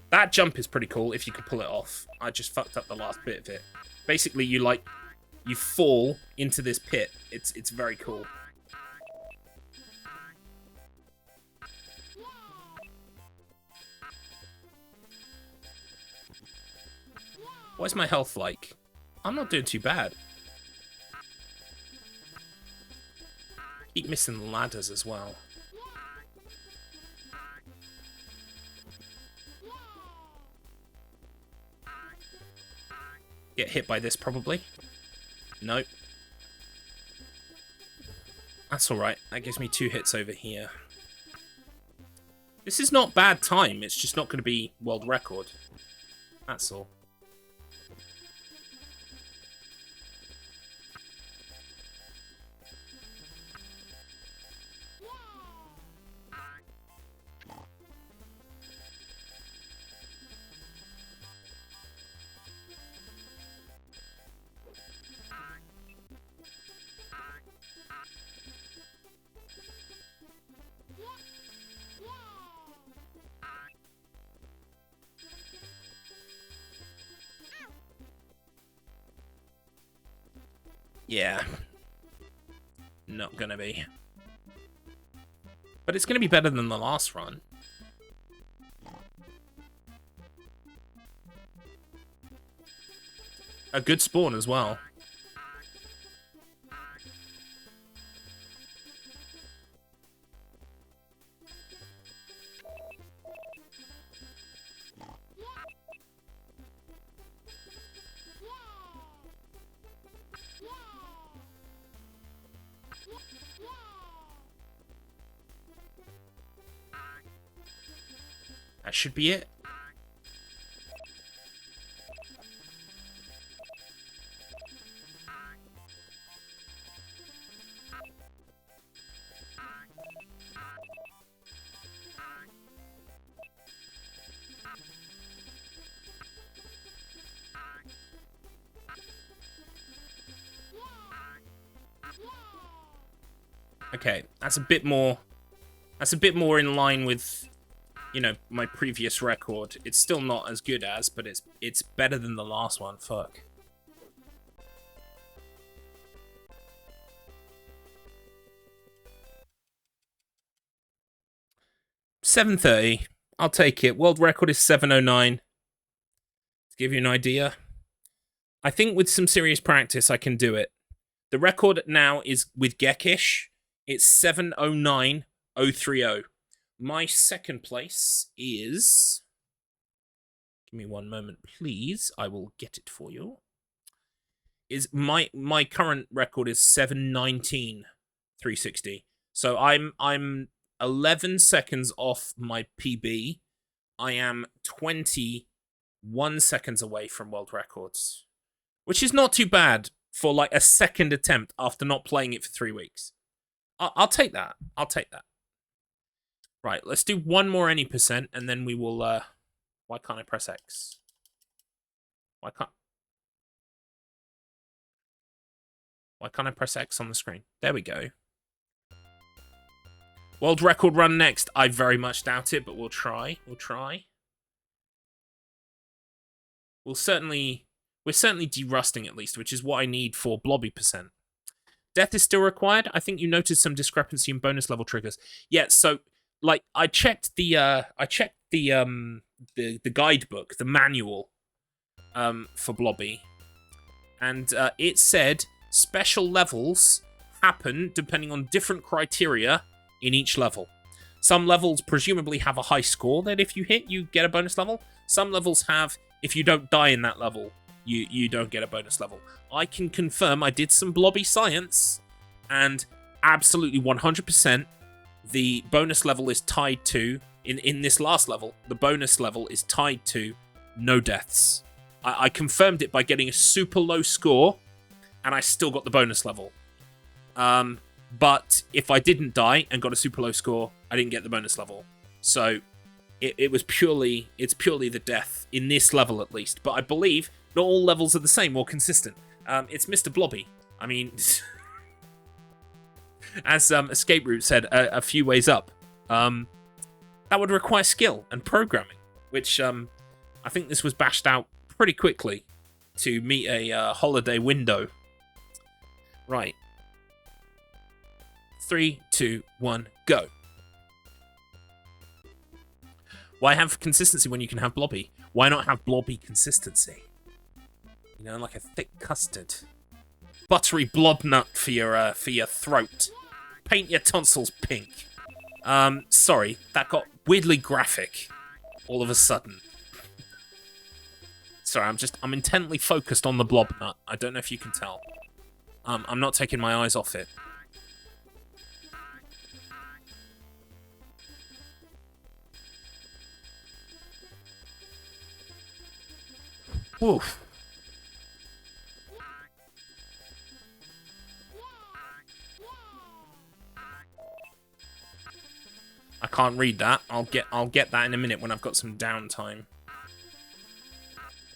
That jump is pretty cool if you could pull it off. I just fucked up the last bit of it. Basically, you like you fall into this pit. It's very cool. What's my health like? I'm not doing too bad. Keep missing ladders as well. Get hit by this probably. Nope. That's alright. That gives me 2 hits over here. This is not bad time. It's just not going to be world record. That's all. Yeah. Not gonna be. But it's gonna be better than the last run. A good spawn as well. That should be it. Okay, that's a bit more in line with, you know, my previous record. It's still not as good as, but it's better than the last one. Fuck. $7.30. I'll take it. World record is 7:09. To give you an idea, I think with some serious practice I can do it. The record now is with Gekish. It's 7:09.030. My second place is... Give me one moment, please. I will get it for you. Is my current record is 7:19.360. So I'm 11 seconds off my PB. I am 21 seconds away from world records, which is not too bad for like a second attempt after not playing it for 3 weeks. I'll take that. I'll take that. Right, let's do one more any percent, and then we will, why can't I press X? Why can't I press X on the screen? There we go. World record run next. I very much doubt it, but we'll try. We'll try. We're certainly derusting at least, which is what I need for Blobby percent. Death is still required. I think you noticed some discrepancy in bonus level triggers. Yeah, so like I checked the guidebook, the manual for Blobby, and it said special levels happen depending on different criteria in each level. Some levels presumably have a high score that if you hit, you get a bonus level. Some levels have, if you don't die in that level, you don't get a bonus level. I can confirm I did some Blobby science, and absolutely 100% the bonus level is tied to, in this last level, the bonus level is tied to no deaths. I confirmed it by getting a super low score, and I still got the bonus level. But if I didn't die and got a super low score, I didn't get the bonus level. So it's purely the death in this level at least. But I believe not all levels are the same or consistent. It's Mr. Blobby. I mean, as Escape Route said a few ways up, that would require skill and programming, which I think this was bashed out pretty quickly to meet a holiday window Right. 3, 2, 1, go. Why have consistency when you can have blobby? Why not have blobby consistency? You know, like a thick custard. Buttery blobnut for your throat. Paint your tonsils pink. Sorry, that got weirdly graphic all of a sudden. Sorry, I'm intently focused on the blobnut. I don't know if you can tell. I'm not taking my eyes off it. Woof. I can't read that. I'll get that in a minute when I've got some downtime.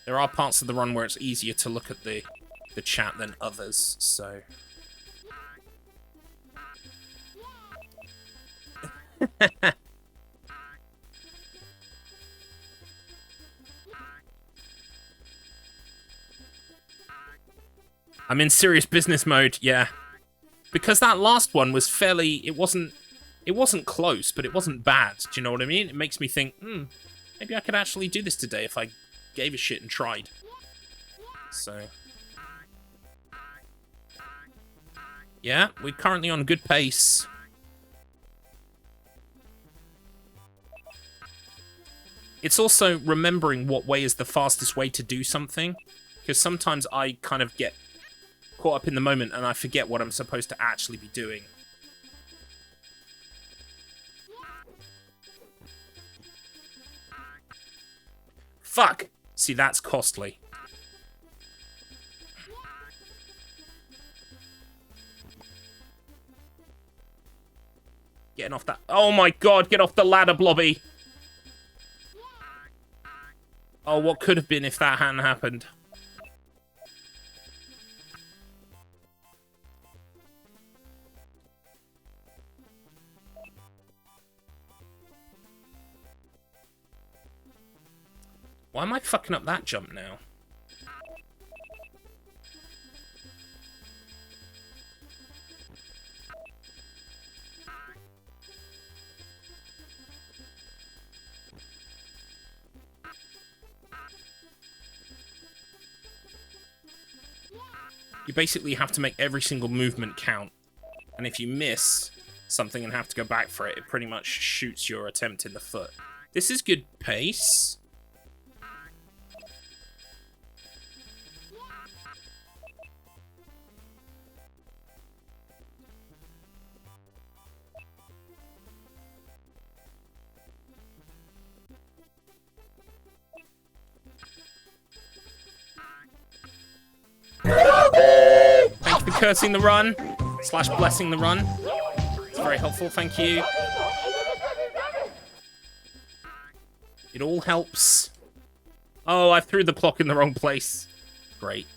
There are parts of the run where it's easier to look at the chat than others, so... I'm in serious business mode, yeah. Because that last one was fairly... It wasn't close, but it wasn't bad. Do you know what I mean? It makes me think, maybe I could actually do this today if I gave a shit and tried. So... Yeah, we're currently on a good pace. It's also remembering what way is the fastest way to do something. Because sometimes I kind of get caught up in the moment and I forget what I'm supposed to actually be doing. Fuck! See, that's costly. Getting off that... Oh my god, get off the ladder, Blobby! Oh, what could have been if that hadn't happened? Why am I fucking up that jump now? You basically have to make every single movement count. And if you miss something and have to go back for it, it pretty much shoots your attempt in the foot. This is good pace. Thank you for cursing the run, / blessing the run. It's very helpful, thank you. It all helps. Oh, I threw the clock in the wrong place. Great.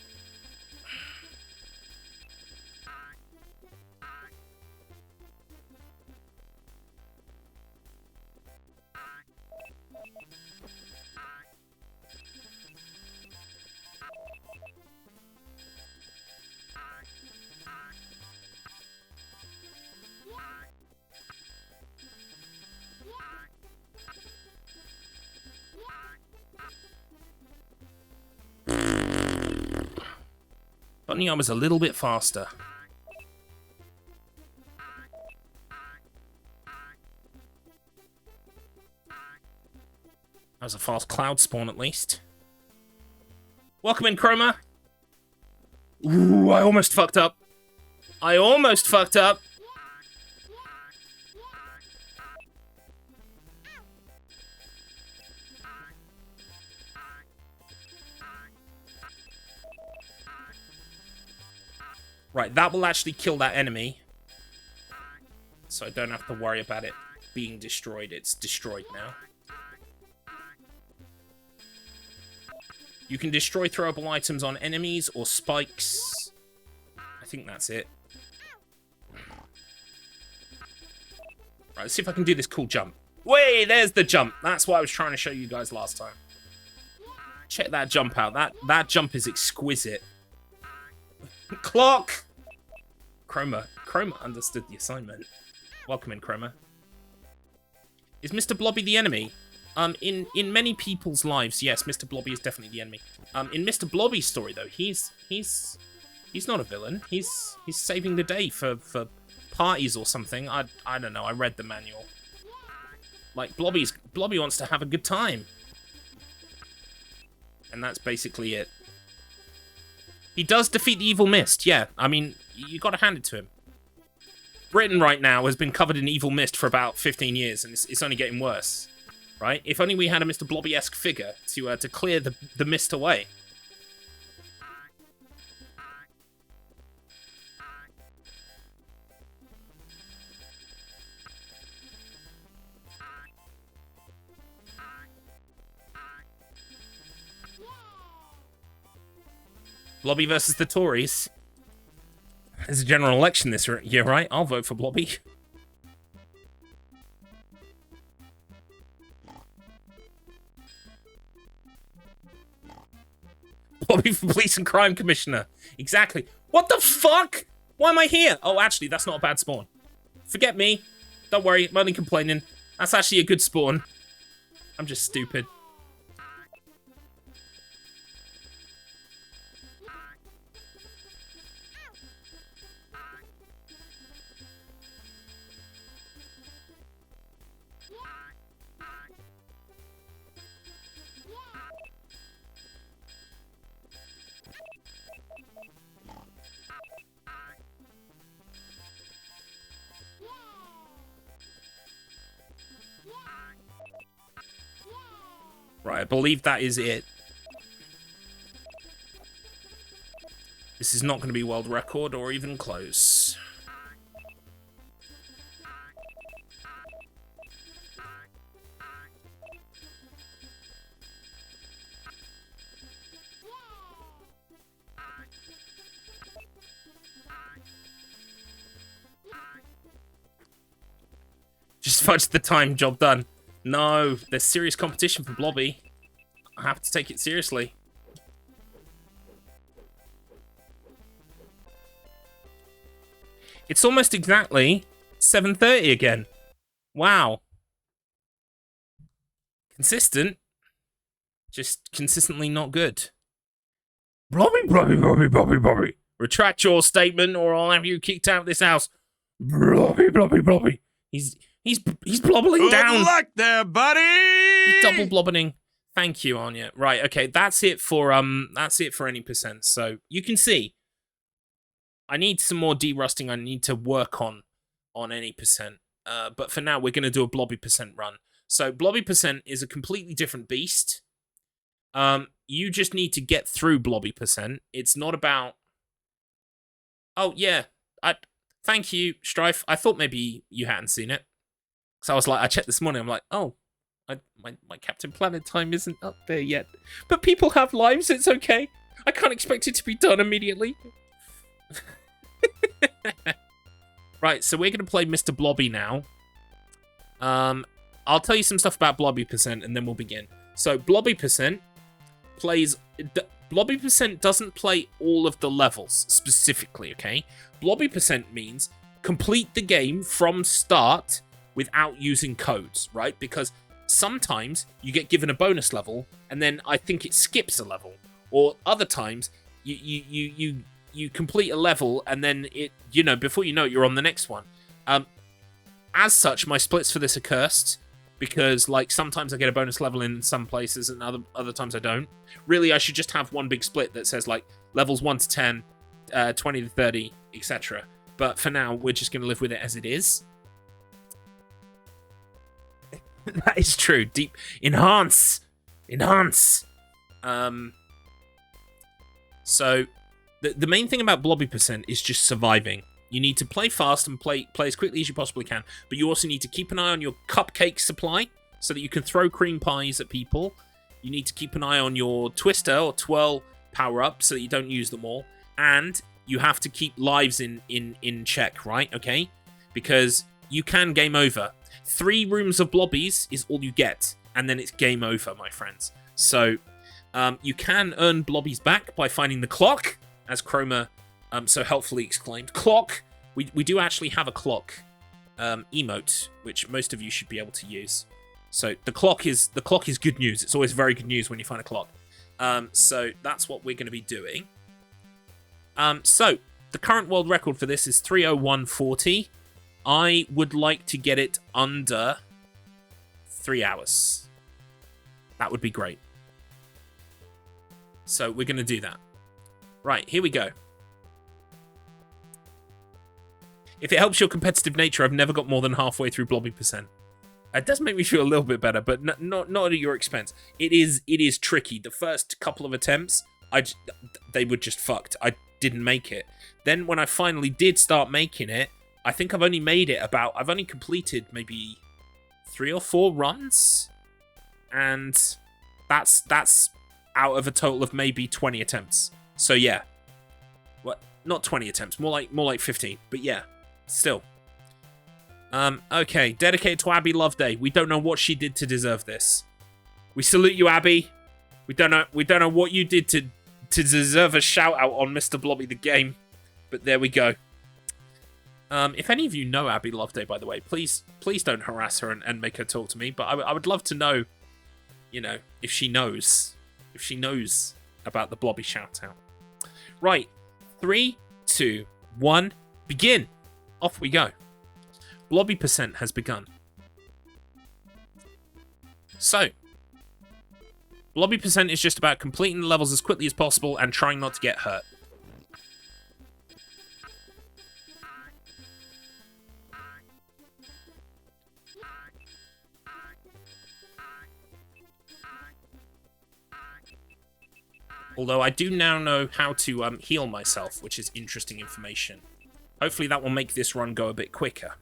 If only I was a little bit faster. That was a fast cloud spawn, at least. Welcome in, Chroma. Ooh, I almost fucked up. I almost fucked up. Right, that will actually kill that enemy. So I don't have to worry about it being destroyed. It's destroyed now. You can destroy throwable items on enemies or spikes. I think that's it. Right, let's see if I can do this cool jump. Way, there's the jump. That's what I was trying to show you guys last time. Check that jump out. That jump is exquisite. Clock! Chroma understood the assignment. Welcome in, Chroma. Is Mr. Blobby the enemy? In many people's lives, yes, Mr. Blobby is definitely the enemy. In Mr. Blobby's story, though, he's not a villain. He's saving the day for parties or something. I don't know. I read the manual. Like Blobby wants to have a good time, and that's basically it. He does defeat the evil mist. Yeah, I mean, you got to hand it to him. Britain right now has been covered in evil mist for about 15 years, and it's only getting worse. Right? If only we had a Mr. Blobby-esque figure to clear the mist away. Blobby versus the Tories. There's a general election this year, right? I'll vote for Blobby. Blobby for Police and Crime Commissioner. Exactly. What the fuck? Why am I here? Oh, actually, that's not a bad spawn. Forget me. Don't worry, I'm only complaining. That's actually a good spawn. I'm just stupid. Right, I believe that is it. This is not going to be world record or even close. Just fudge the time, job done. No, there's serious competition for Blobby. I have to take it seriously. It's almost exactly 7:30 again. Wow. Consistent. Just consistently not good. Blobby, Blobby, Blobby, Blobby, Blobby. Retract your statement or I'll have you kicked out of this house. Blobby, Blobby, Blobby. He's blobbling down. Good luck there, buddy! He's double blobbening. Thank you, Anya. Right, okay, that's it for any percent. So you can see I need some more derusting. I need to work on any percent. But for now, we're gonna do a Blobby percent run. So Blobby percent is a completely different beast. You just need to get through Blobby percent. It's not about. Oh yeah, thank you, Strife. I thought maybe you hadn't seen it. So I was like, I checked this morning. I'm like, oh, my Captain Planet time isn't up there yet. But people have lives. It's okay. I can't expect it to be done immediately. Right, so we're going to play Mr. Blobby now. I'll tell you some stuff about Blobby percent and then we'll begin. So Blobby percent plays... Blobby percent doesn't play all of the levels specifically, okay? Blobby percent means complete the game from start without using codes, right? Because sometimes you get given a bonus level and then I think it skips a level, or other times you complete a level and then it, you know, before you know it, you're on the next one. As such, my splits for this are cursed because, like, sometimes I get a bonus level in some places and other times I don't. Really, I should just have one big split that says like levels 1 to 10, 20 to 30, etc. But for now, we're just going to live with it as it is. That is true. Deep enhance. So the main thing about Blobby percent is just surviving. You need to play fast and play as quickly as you possibly can, but you also need to keep an eye on your cupcake supply so that you can throw cream pies at people. You need to keep an eye on your twister or twirl power up so that you don't use them all, and you have to keep lives in check, right? Okay, because you can game over. 3 rooms of Blobbies is all you get, and then it's game over, my friends. So you can earn Blobbies back by finding the clock, as Chroma so helpfully exclaimed. Clock! We do actually have a clock emote, which most of you should be able to use. So the clock is good news. It's always very good news when you find a clock. So that's what we're going to be doing. So the current world record for this is 3:01:40. I would like to get it under 3 hours. That would be great. So we're going to do that. Right, here we go. If it helps your competitive nature, I've never got more than halfway through Blobby %. It does make me feel a little bit better, but not at your expense. It is tricky. The first couple of attempts, they were just fucked. I didn't make it. Then when I finally did start making it, I think I've only completed maybe 3 or 4 runs, and that's out of a total of maybe 20 attempts. So yeah, what? Not 20 attempts, more like 15. But yeah, still. Okay, dedicated to Abby Loveday. We don't know what she did to deserve this. We salute you, Abby. We don't know what you did to deserve a shout out on Mr. Blobby the game. But there we go. If any of you know Abby Loveday, by the way, please don't harass her and make her talk to me. But I would love to know, if she knows about the Blobby shout out. Right, 3, 2, 1, begin. Off we go. Blobby % has begun. So, Blobby % is just about completing the levels as quickly as possible and trying not to get hurt. Although I do now know how to heal myself, which is interesting information. Hopefully that will make this run go a bit quicker.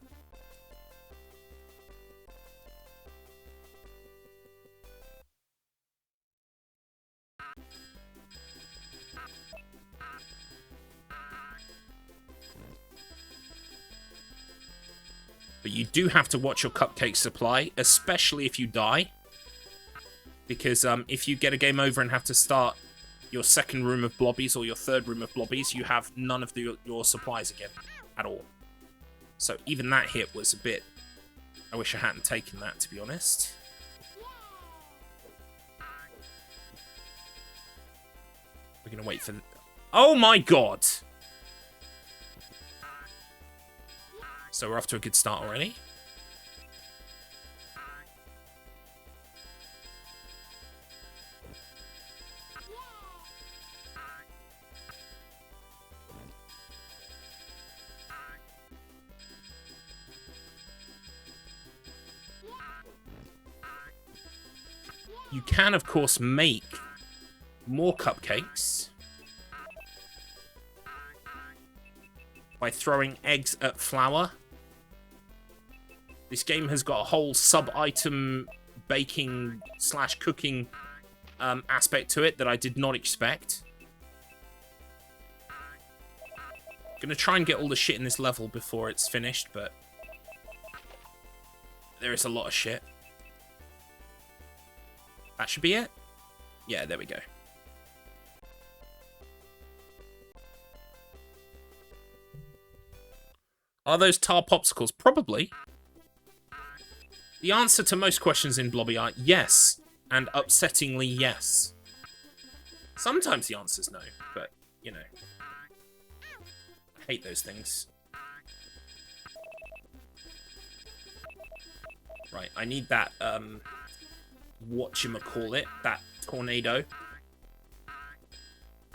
But you do have to watch your cupcake supply, especially if you die. Because if you get a game over and have to start your second room of blobbies or your third room of blobbies, you have none of your supplies again at all. So even that hit was a bit... I wish I hadn't taken that, to be honest. We're going to wait for... Oh my god! So we're off to a good start already. You can, of course, make more cupcakes by throwing eggs at flour. This game has got a whole sub-item baking / cooking aspect to it that I did not expect. Gonna try and get all the shit in this level before it's finished, but there is a lot of shit. That should be it. Yeah, there we go. Are those tar popsicles? Probably. The answer to most questions in Blobby are yes, and upsettingly yes. Sometimes the answer's no, but, I hate those things. Right, I need that, whatchamacallit, that tornado.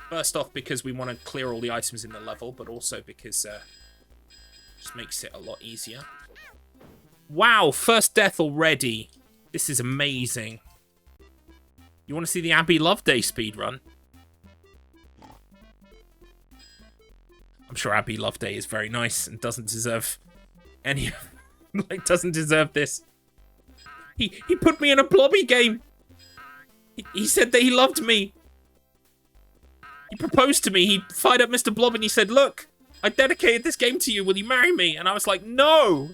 First off, because we want to clear all the items in the level, but also because, just makes it a lot easier. Wow, first death already. This is amazing. You want to see the Abby Loveday speedrun? I'm sure Abby Loveday is very nice and doesn't deserve any... doesn't deserve this. He put me in a Blobby game. He said that he loved me. He proposed to me. He fired up Mr. Blob and he said, look, I dedicated this game to you. Will you marry me? And I was like, no.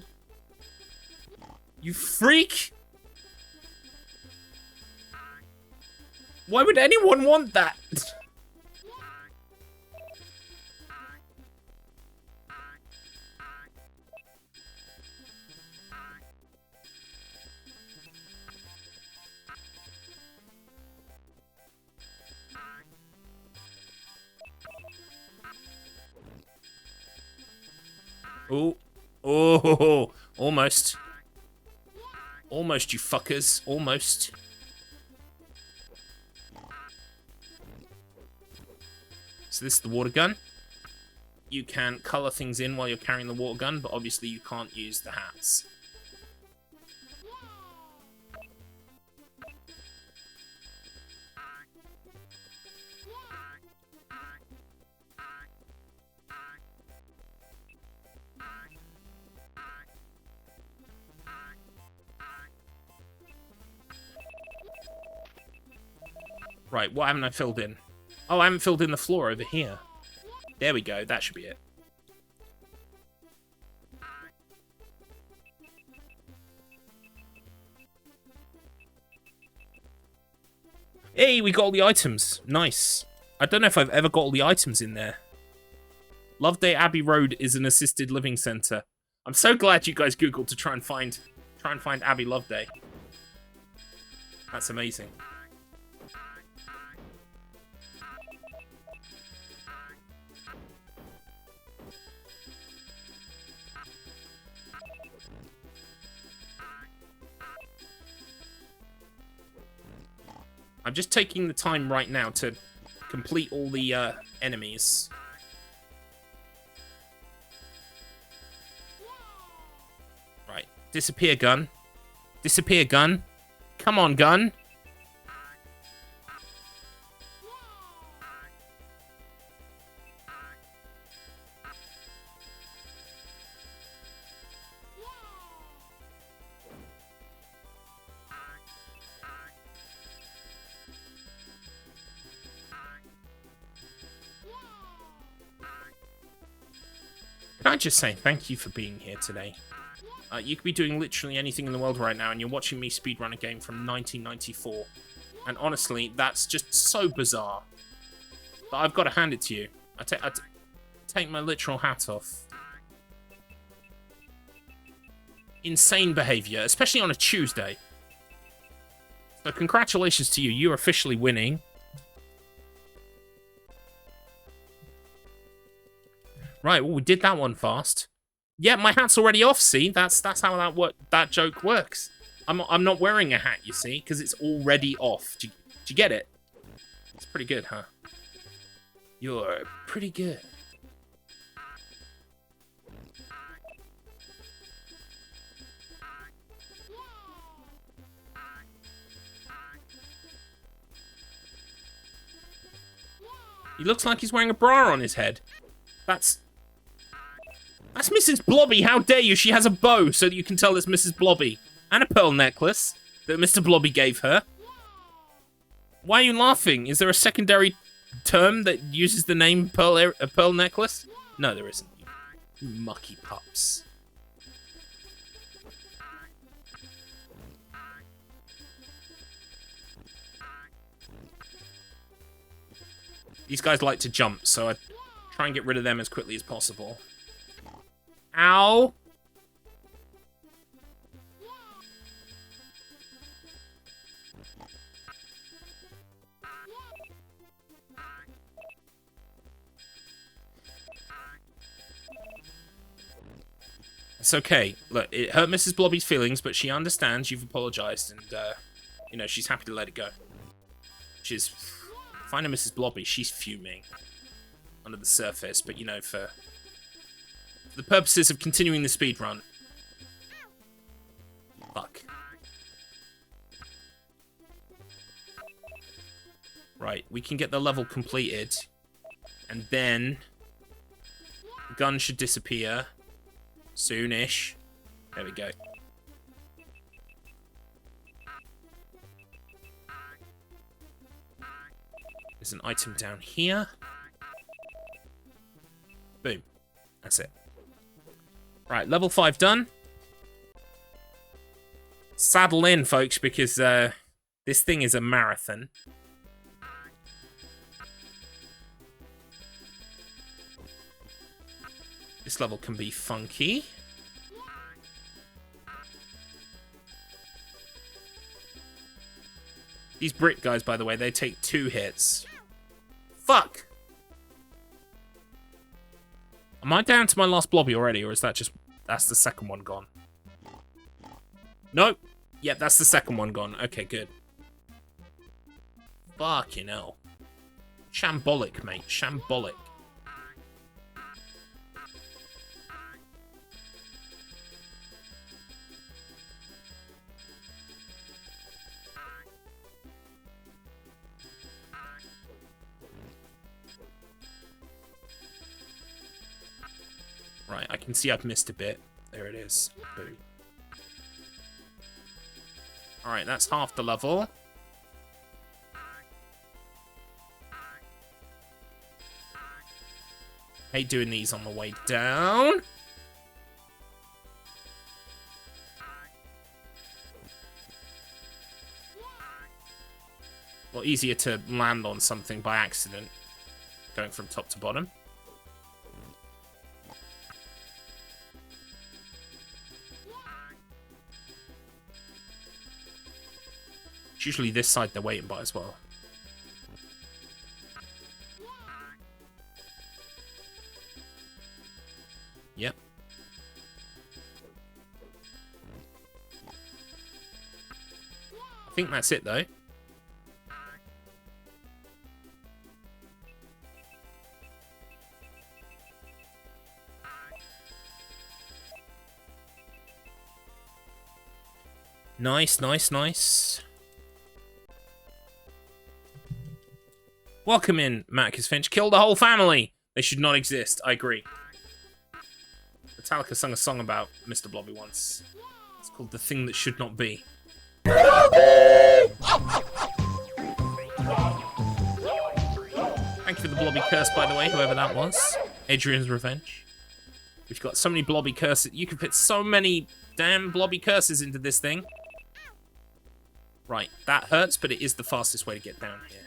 You freak. Why would anyone want that? Oh. Oh. Almost. Almost, you fuckers. Almost. So this is the water gun. You can colour things in while you're carrying the water gun, but obviously you can't use the hats. Right, what haven't I filled in? Oh, I haven't filled in the floor over here. There we go, that should be it. Hey, we got all the items. Nice. I don't know if I've ever got all the items in there. Loveday Abbey Road is an assisted living centre. I'm so glad you guys Googled to try and find Abbey Loveday. That's amazing. I'm just taking the time right now to complete all the enemies. Right. Disappear, gun. Disappear, gun. Come on, gun. Can I just say thank you for being here today? You could be doing literally anything in the world right now, and you're watching me speedrun a game from 1994. And honestly, that's just so bizarre. But I've got to hand it to you. I take my literal hat off. Insane behaviour, especially on a Tuesday. So congratulations to you. You're officially winning. Right, well, we did that one fast. Yeah, my hat's already off, see? That's how that joke works. I'm not wearing a hat, you see, because it's already off. Do you get it? It's pretty good, huh? You're pretty good. He looks like he's wearing a bra on his head. That's Mrs. Blobby. How dare you? She has a bow so that you can tell it's Mrs. Blobby. And a pearl necklace that Mr. Blobby gave her. Why are you laughing? Is there a secondary term that uses the name pearl necklace? No, there isn't. You mucky pups. These guys like to jump, so I try and get rid of them as quickly as possible. Ow! It's okay. Look, it hurt Mrs. Blobby's feelings, but she understands you've apologized, and, you know, she's happy to let it go. She's... Finding Mrs. Blobby, she's fuming under the surface, but, you know, for the purposes of continuing the speedrun. Fuck. Right, we can get the level completed, and then the gun should disappear soonish. There we go. There's an item down here. Boom. That's it. Right, level 5 done. Saddle in, folks, because this thing is a marathon. This level can be funky. These brick guys, by the way, they take 2 hits. Fuck! Am I down to my last blobby already, or is that just... That's the second one gone? Nope. Yep, that's the second one gone. Okay, good. Fucking hell. Shambolic, mate. Shambolic. Right, I can see I've missed a bit. There it is. Boom. Alright, that's half the level. Hate doing these on the way down. Well, easier to land on something by accident, going from top to bottom. It's usually this side they're waiting by as well. Yep. I think that's it, though. Nice, nice, nice. Welcome in, Marcus Finch. Kill the whole family. They should not exist. I agree. Metallica sung a song about Mr. Blobby once. It's called The Thing That Should Not Be. Thank you for the Blobby curse, by the way, whoever that was. Adrian's Revenge. We've got so many Blobby curses. You can fit so many damn Blobby curses into this thing. Right, that hurts, but it is the fastest way to get down here.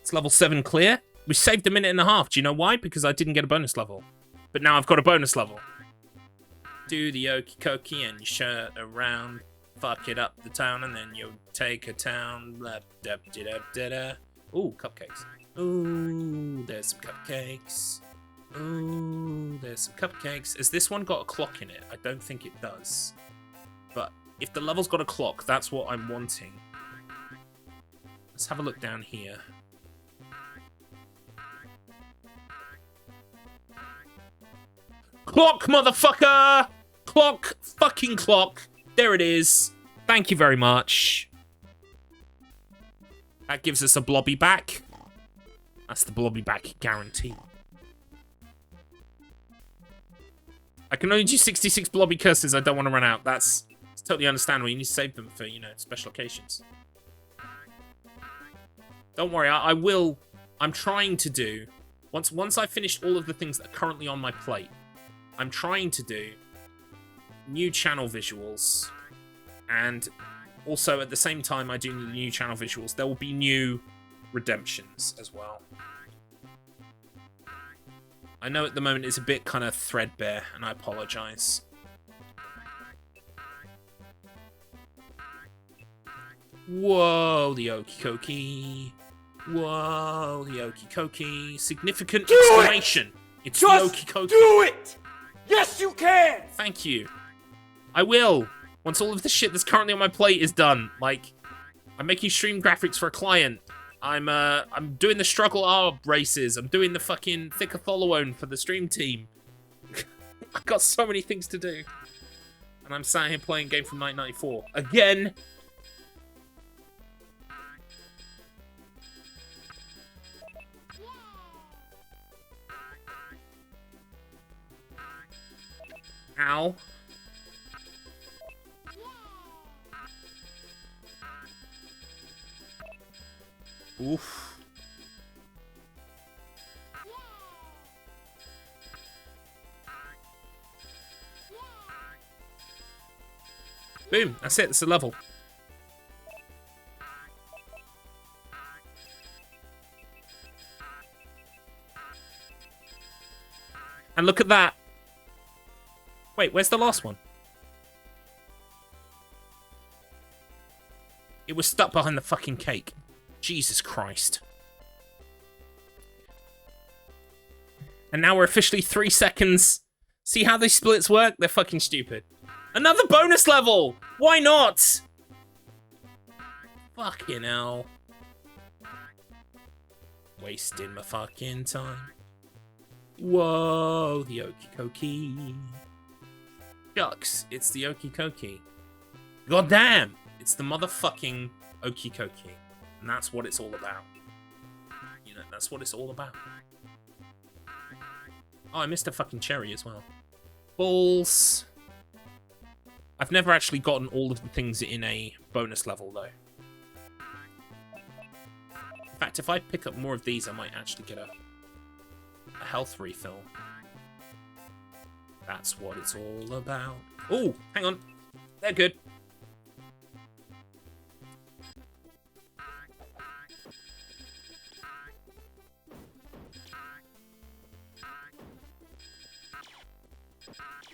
It's level 7 clear. We saved a minute and a half. Do you know why? Because I didn't get a bonus level. But now I've got a bonus level. Do the okie dokie and you shirt around. Fuck it up the town and then you take a town. Ooh, cupcakes. Ooh, there's some cupcakes. Ooh, there's some cupcakes. Has this one got a clock in it? I don't think it does. But if the level's got a clock, that's what I'm wanting. Let's have a look down here. Clock, motherfucker! Clock, fucking clock. There it is. Thank you very much. That gives us a blobby back. That's the blobby back guarantee. I can only do 66 blobby curses. I don't want to run out. It's totally understandable. You need to save them for, you know, special occasions. Don't worry, I will. I'm trying to do... Once I've finished all of the things that are currently on my plate, I'm trying to do new channel visuals, and also at the same time I do the new channel visuals, there will be new redemptions as well. I know at the moment it's a bit kind of threadbare, and I apologise. Whoa, the okie dokie. Whoa, the okie dokie. Significant exclamation. It's the okie dokie. Do it! Yes, you can! Thank you. I will. Once all of the shit that's currently on my plate is done. Like, I'm making stream graphics for a client. I'm doing the struggle R races. I'm doing the fucking Thickatholoone for the stream team. I've got so many things to do. And I'm sat here playing a game from 1994. Again! Ow. Oof. Boom. That's it. That's the level. And look at that. Wait, where's the last one? It was stuck behind the fucking cake. Jesus Christ. And now we're officially 3 seconds. See how these splits work? They're fucking stupid. Another bonus level! Why not? Fucking hell. Wasting my fucking time. Whoa, the Okie Kokie. Shucks, it's the Okie Kokie. God damn, it's the motherfucking Okie Kokie. And that's what it's all about. You know, that's what it's all about. Oh, I missed a fucking cherry as well. Balls. I've never actually gotten all of the things in a bonus level, though. In fact, if I pick up more of these, I might actually get a health refill. That's what it's all about. Oh, hang on. They're good.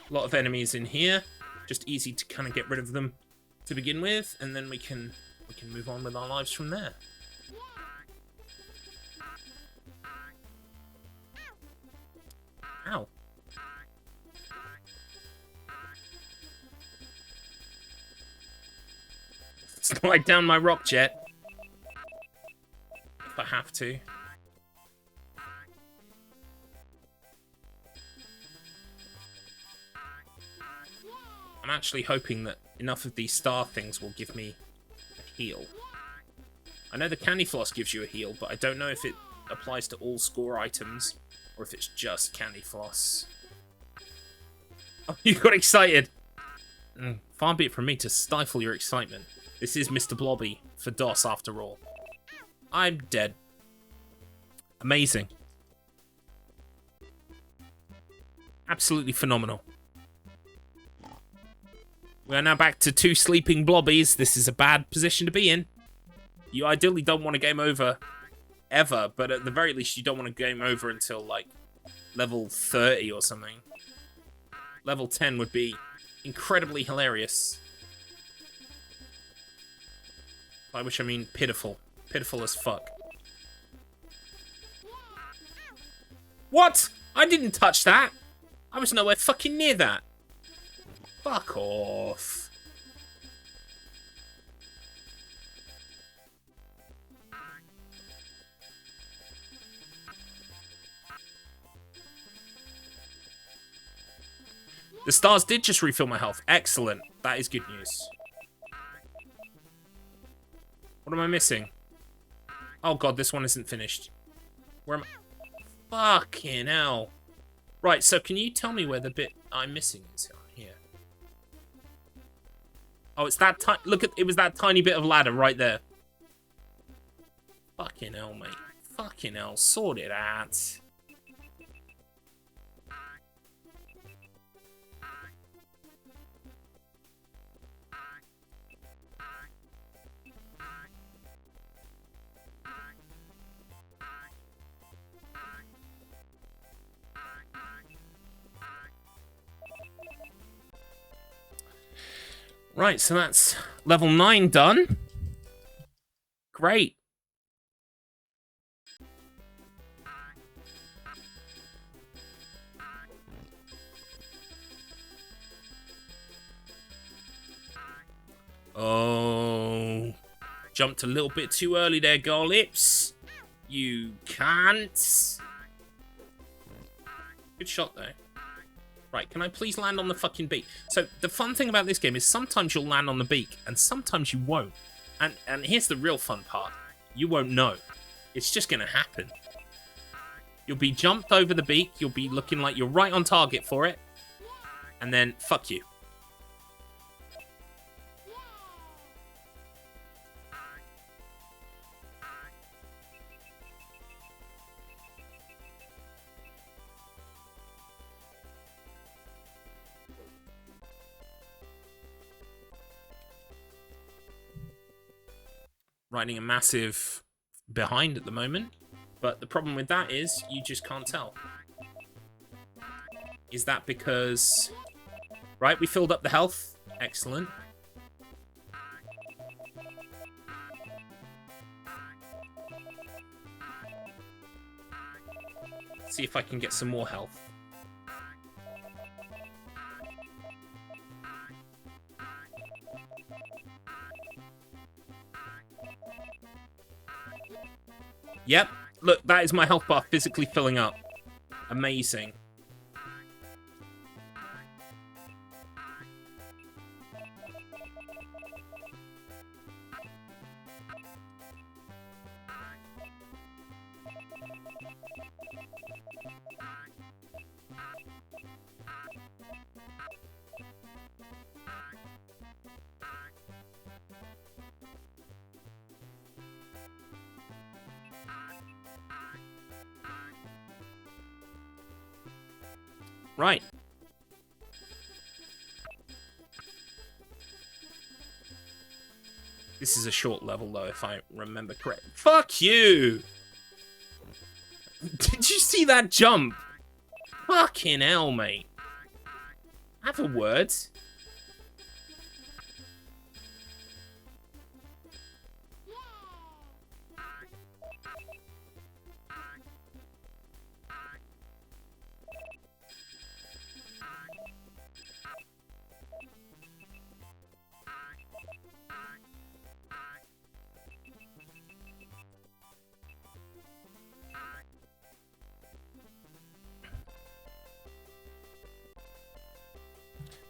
A lot of enemies in here. Just easy to kind of get rid of them to begin with, and then we can move on with our lives from there. Ow. Slide down my rock jet. If I have to. I'm actually hoping that enough of these star things will give me a heal. I know the candy floss gives you a heal, but I don't know if it applies to all score items or if it's just candy floss. Oh, you got excited! Far be it from me to stifle your excitement. This is Mr. Blobby for DOS after all. I'm dead. Amazing. Absolutely phenomenal. We are now back to 2 sleeping blobbies. This is a bad position to be in. You ideally don't want to game over ever, but at the very least you don't want to game over until like level 30 or something. Level 10 would be incredibly hilarious. By which I mean pitiful. Pitiful as fuck. What? I didn't touch that. I was nowhere fucking near that. Fuck off. The stars did just refill my health. Excellent. That is good news. What am I missing? Oh god, this one isn't finished. Where am I? Fucking hell. Right, so can you tell me where the bit I'm missing is here? Oh, it's that tiny... Look at... It was that tiny bit of ladder right there. Fucking hell, mate. Fucking hell. Sort it out. Right, so that's level 9 done. Great. Oh. Jumped a little bit too early there, Garlips. You can't. Good shot, though. Right, can I please land on the fucking beak? So, the fun thing about this game is sometimes you'll land on the beak, and sometimes you won't. And here's the real fun part. You won't know. It's just gonna happen. You'll be jumped over the beak, you'll be looking like you're right on target for it, and then, fuck you. Riding a massive behind at the moment, but the problem with that is you just can't tell. Is that because... Right, we filled up the health. Excellent. See if I can get some more health. Yep. Look, that is my health bar physically filling up. Amazing. Right. This is a short level, though, if I remember correct. Fuck you! Did you see that jump? Fucking hell, mate. Have a word.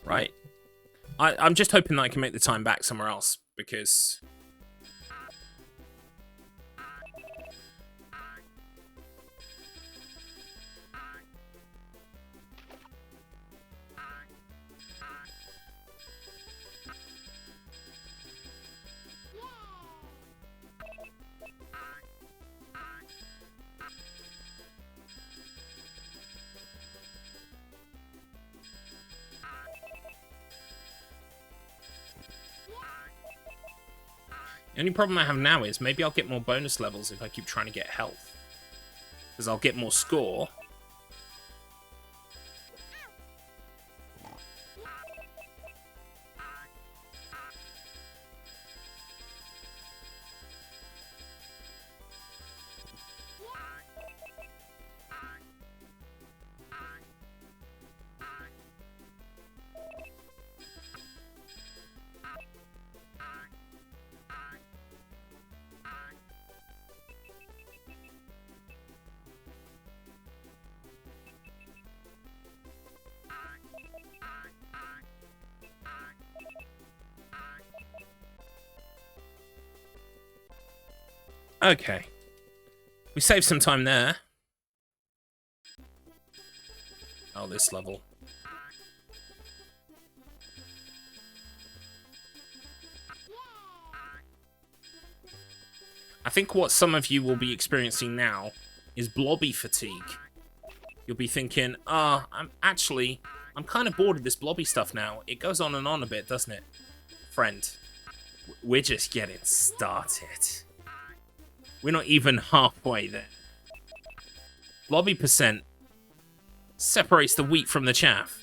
Right. I'm just hoping that I can make the time back somewhere else, because... The only problem I have now is maybe I'll get more bonus levels if I keep trying to get health. Because I'll get more score. Okay. We saved some time there. Oh, this level. I think what some of you will be experiencing now is blobby fatigue. You'll be thinking, I'm kind of bored of this blobby stuff now. It goes on and on a bit, doesn't it? Friend, we're just getting started. We're not even halfway there. Blobby percent separates the wheat from the chaff.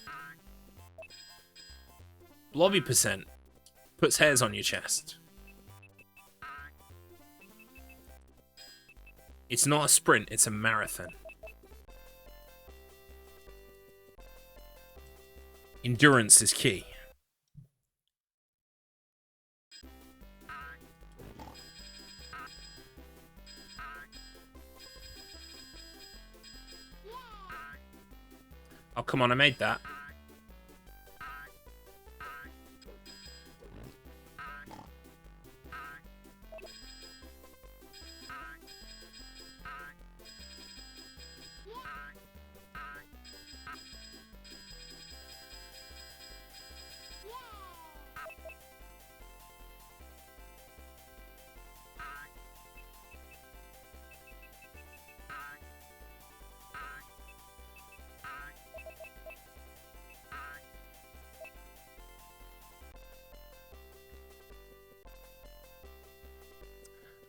Blobby percent puts hairs on your chest. It's not a sprint, it's a marathon. Endurance is key. Oh, come on, I made that.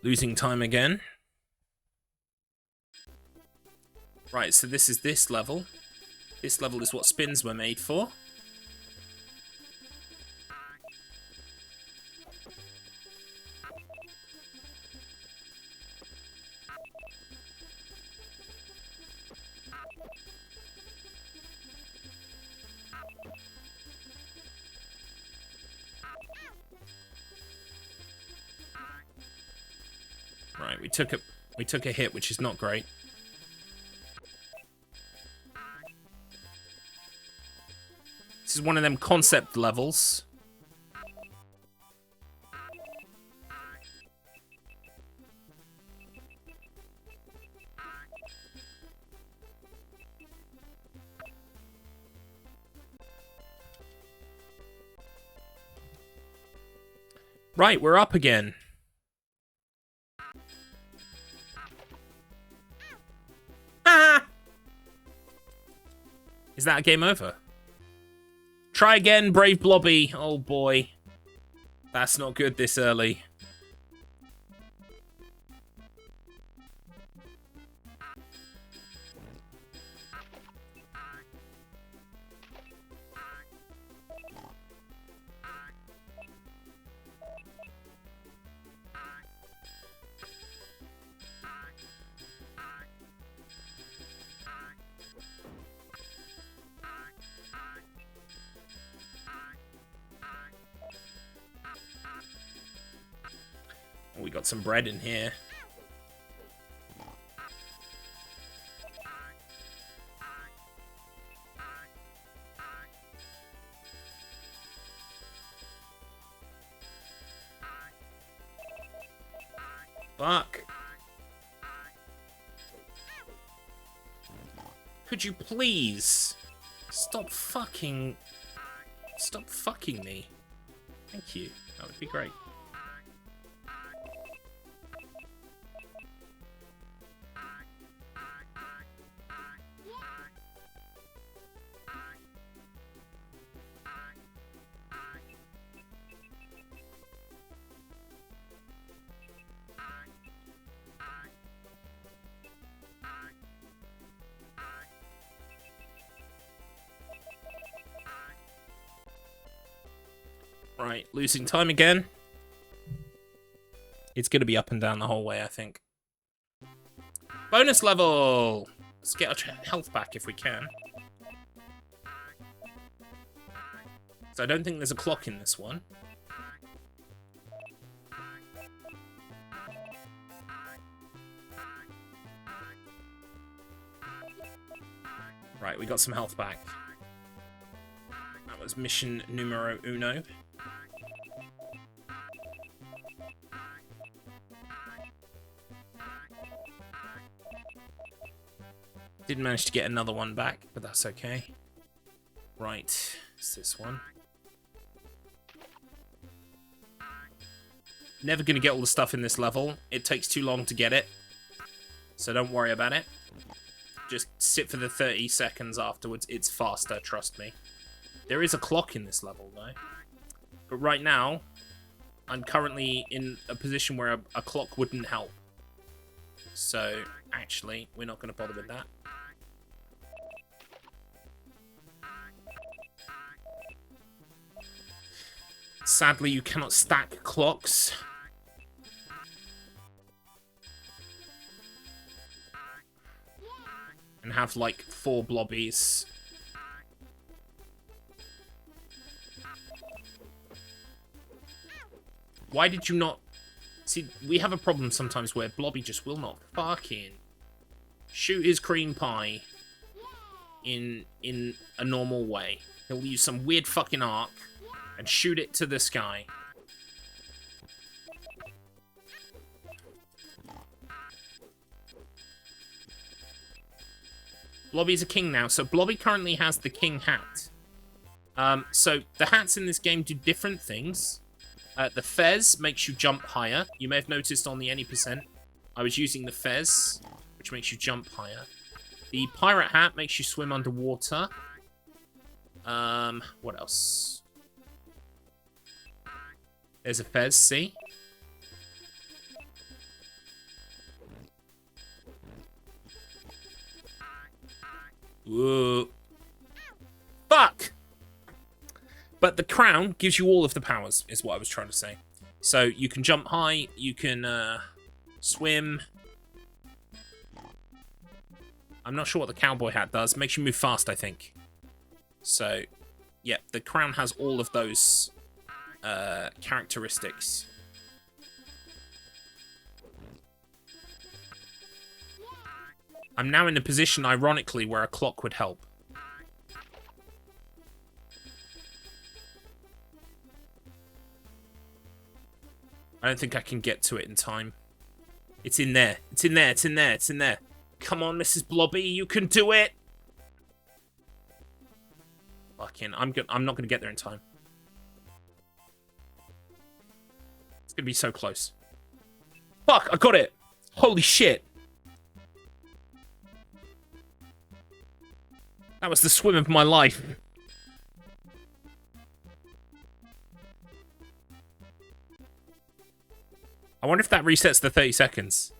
Losing time again. Right, so this is this level. This level is what spins were made for. Right, we took a hit, which is not great. This is one of them concept levels. Right, we're up again. Ah! Is that a game over? Try again, brave Blobby. Oh boy. That's not good this early. We got some bread in here. Fuck. Could you please stop fucking me? Thank you. That would be great. Right, losing time again. It's going to be up and down the whole way, I think. Bonus level! Let's get our health back if we can. So I don't think there's a clock in this one. Right, we got some health back. That was mission numero uno. Didn't manage to get another one back, but that's okay. Right, it's this one. Never gonna get all the stuff in this level. It takes too long to get it. So don't worry about it. Just sit for the 30 seconds afterwards. It's faster, trust me. There is a clock in this level, though. But right now, I'm currently in a position where a clock wouldn't help. So, actually, we're not going to bother with that. Sadly, you cannot stack clocks. And have, like, 4 blobbies. Why did you not... See, we have a problem sometimes where Blobby just will not fucking shoot his cream pie in a normal way. He'll use some weird fucking arc and shoot it to the sky. Blobby's a king now, so Blobby currently has the king hat. So the hats in this game do different things. The fez makes you jump higher. You may have noticed on the any percent, I was using the fez, which makes you jump higher. The pirate hat makes you swim underwater. What else? There's a fez, see? Whoa. But the crown gives you all of the powers, is what I was trying to say. So you can jump high, you can swim. I'm not sure what the cowboy hat does. Makes you move fast, I think. So, yeah, the crown has all of those characteristics. I'm now in a position, ironically, where a clock would help. I don't think I can get to it in time. It's in there. It's in there. It's in there. It's in there. Come on, Mrs. Blobby. You can do it. Fucking, I'm not going to get there in time. It's going to be so close. Fuck, I got it. Holy shit. That was the swim of my life. I wonder if that resets the 30 seconds.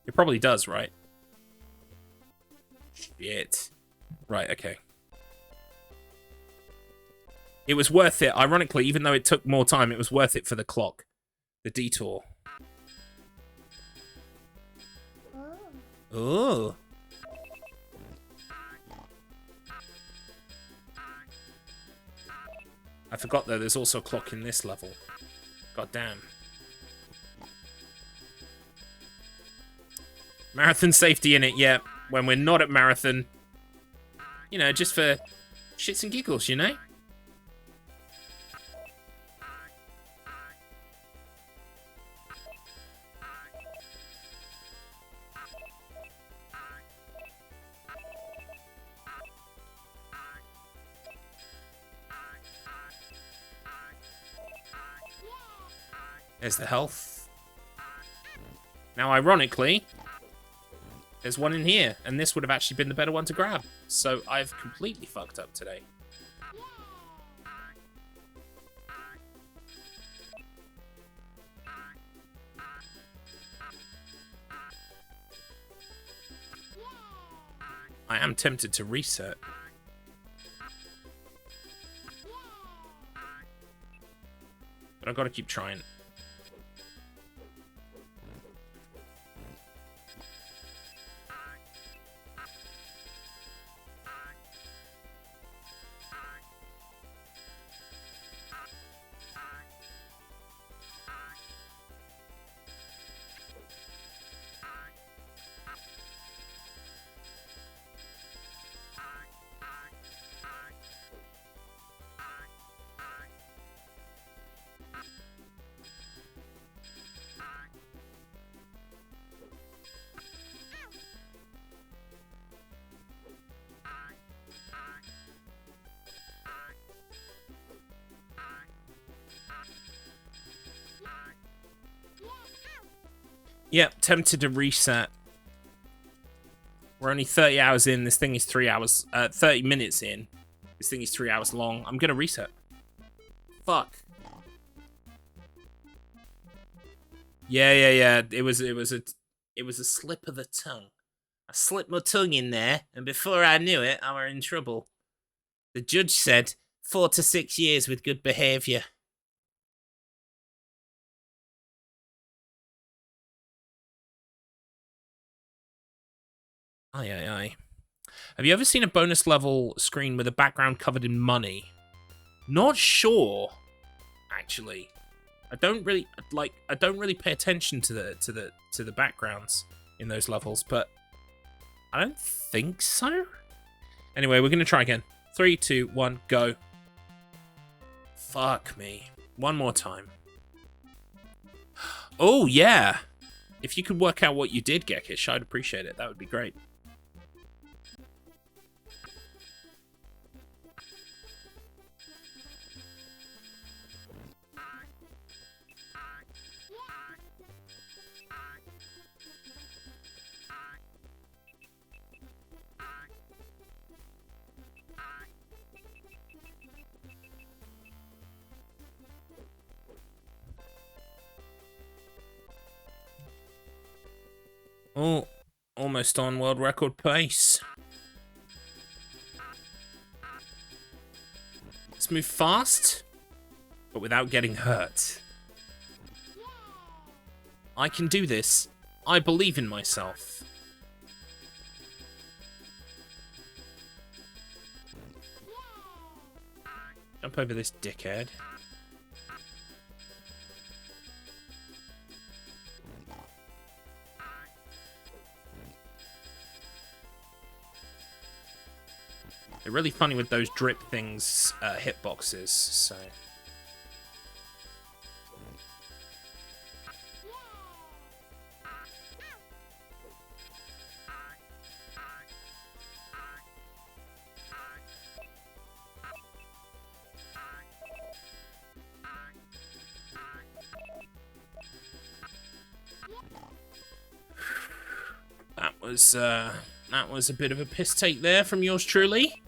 It probably does, right? Shit. Right, okay. It was worth it. Ironically, even though it took more time, it was worth it for the clock. The detour. Oh. I forgot, though, there's also a clock in this level. God damn. Marathon safety in it, yeah. When we're not at marathon. You know, just for shits and giggles, you know? There's the health. Now, ironically, there's one in here, and this would have actually been the better one to grab. So I've completely fucked up today. I am tempted to reset. But I've got to keep trying. Yep, tempted to reset. We're only 30 hours in. This thing is 3 hours, 30 minutes in. This thing is 3 hours long. I'm gonna reset. Fuck. Yeah. It was a slip of the tongue. I slipped my tongue in there, and before I knew it, I were in trouble. The judge said 4 to 6 years with good behaviour. Aye. Have you ever seen a bonus level screen with a background covered in money? Not sure, actually. I don't really pay attention to the backgrounds in those levels, but I don't think so. Anyway, we're gonna try again. 3, 2, 1, go. Fuck me. One more time. Oh yeah. If you could work out what you did, Gekish, I'd appreciate it. That would be great. Oh, almost on world record pace. Let's move fast, but without getting hurt. I can do this. I believe in myself. Jump over this dickhead. They're really funny with those drip things, hitboxes, so... That was a bit of a piss take there from yours truly.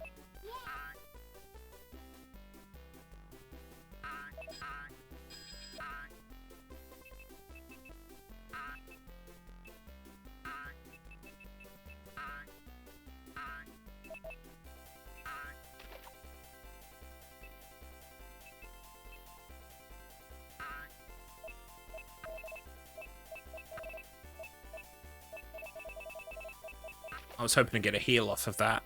I was hoping to get a heal off of that.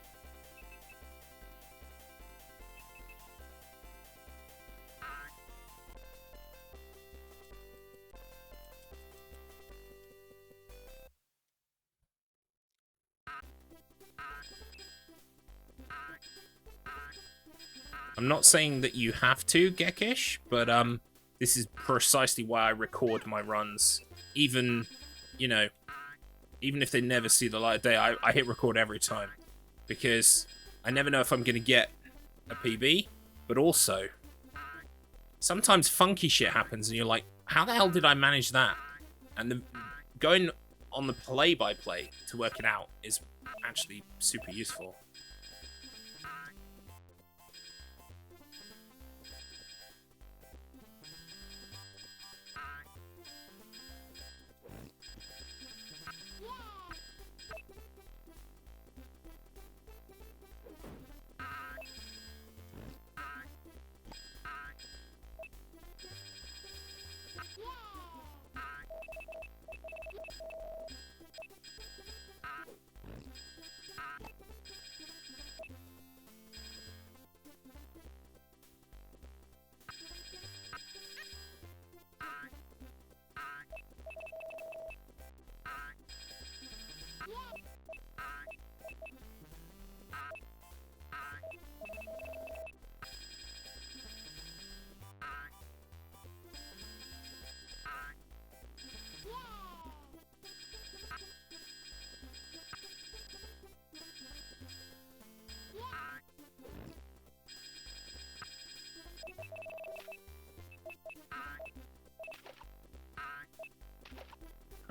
I'm not saying that you have to, Gekish, but this is precisely why I record my runs. Even, you know, even if they never see the light of day, I hit record every time. Because I never know if I'm going to get a PB, but also, sometimes funky shit happens and you're like, how the hell did I manage that? And going on the play-by-play to work it out is actually super useful.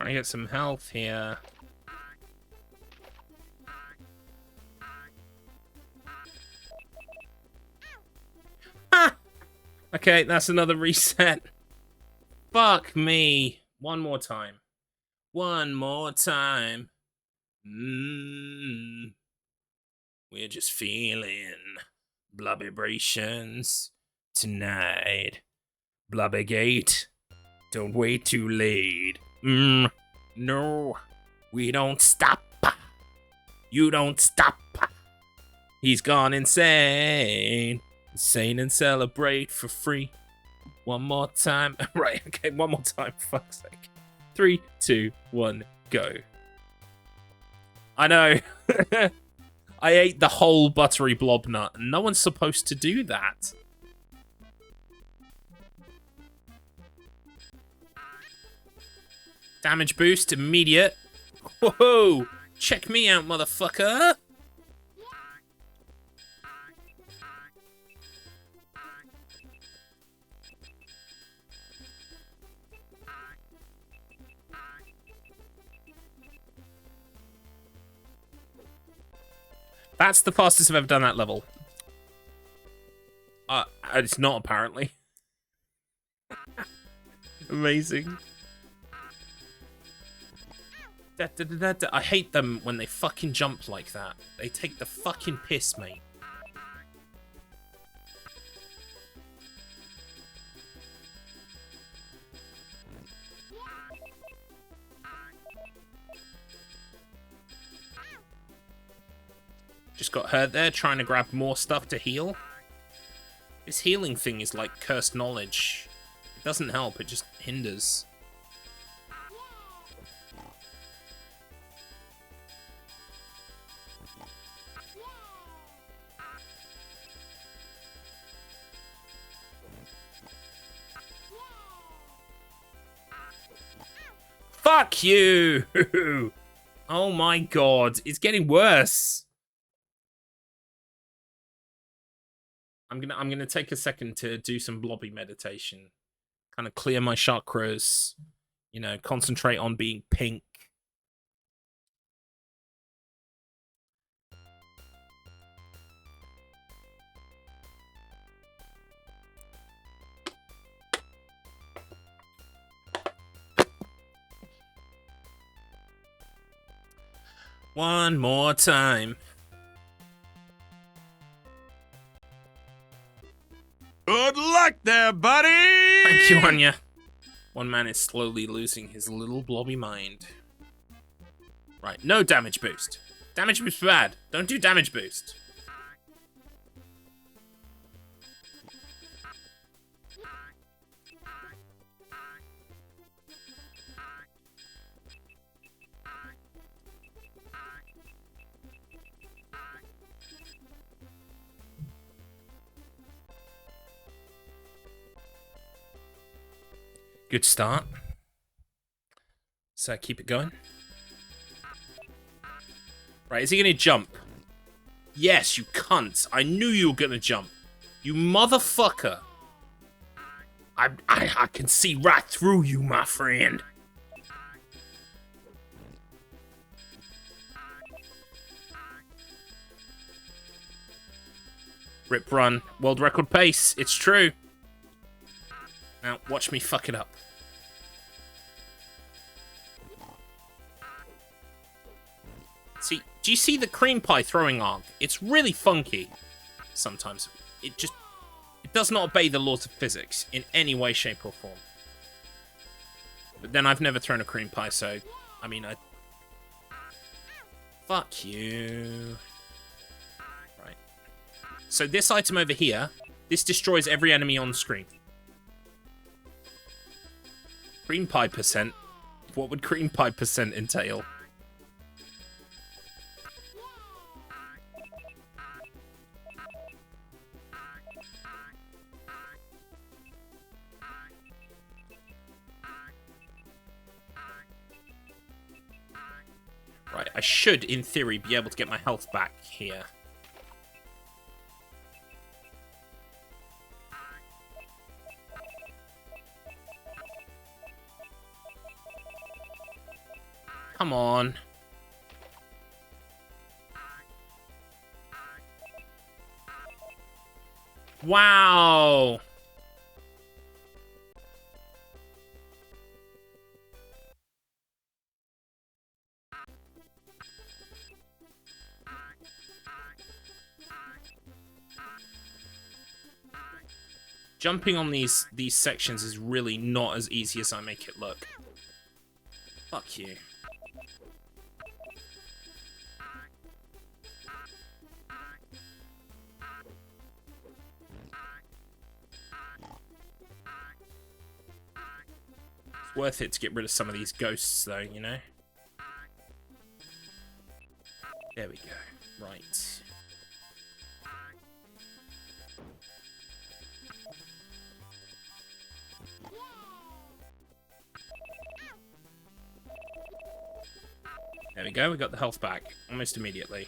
I get some health here. Ah! Okay, that's another reset. Fuck me. One more time. One more time. We're just feeling blubberbrations tonight. Blubbergate. Don't wait too late. No, we don't stop. You don't stop. He's gone insane. Insane and celebrate for free. One more time. Right, okay, one more time, for fuck's sake. 3, 2, 1, go. I know. I ate the whole Buttery Blobnut, and no one's supposed to do that. Damage boost, immediate. Whoa! Check me out, motherfucker! That's the fastest I've ever done that level. It's not, apparently. Amazing. I hate them when they fucking jump like that. They take the fucking piss, mate. Just got hurt there, trying to grab more stuff to heal. This healing thing is like cursed knowledge. It doesn't help, it just hinders. Fuck you! Oh my god, it's getting worse. I'm gonna take a second to do some blobby meditation. Kind of clear my chakras, you know, concentrate on being pink. One more time. Good luck there, buddy! Thank you, Anya. One man is slowly losing his little blobby mind. Right, no damage boost. Damage boost bad. Don't do damage boost. Good start. So keep it going. Right, is he gonna jump? Yes, you cunt. I knew you were gonna jump. You motherfucker. I can see right through you, my friend. Rip run. World record pace. It's true. Now, watch me fuck it up. See, do you see the cream pie throwing arc? It's really funky. Sometimes. It does not obey the laws of physics in any way, shape, or form. But then I've never thrown a cream pie, so... I mean, Fuck you. Right. So this item over here, this destroys every enemy on screen. Cream pie percent? What would cream pie percent entail? Right, I should, in theory, be able to get my health back here. Come on. Wow. Jumping on these sections is really not as easy as I make it look. Fuck you. It's worth it to get rid of some of these ghosts, though, you know? There we go. Right. There we go, we got the health back almost immediately.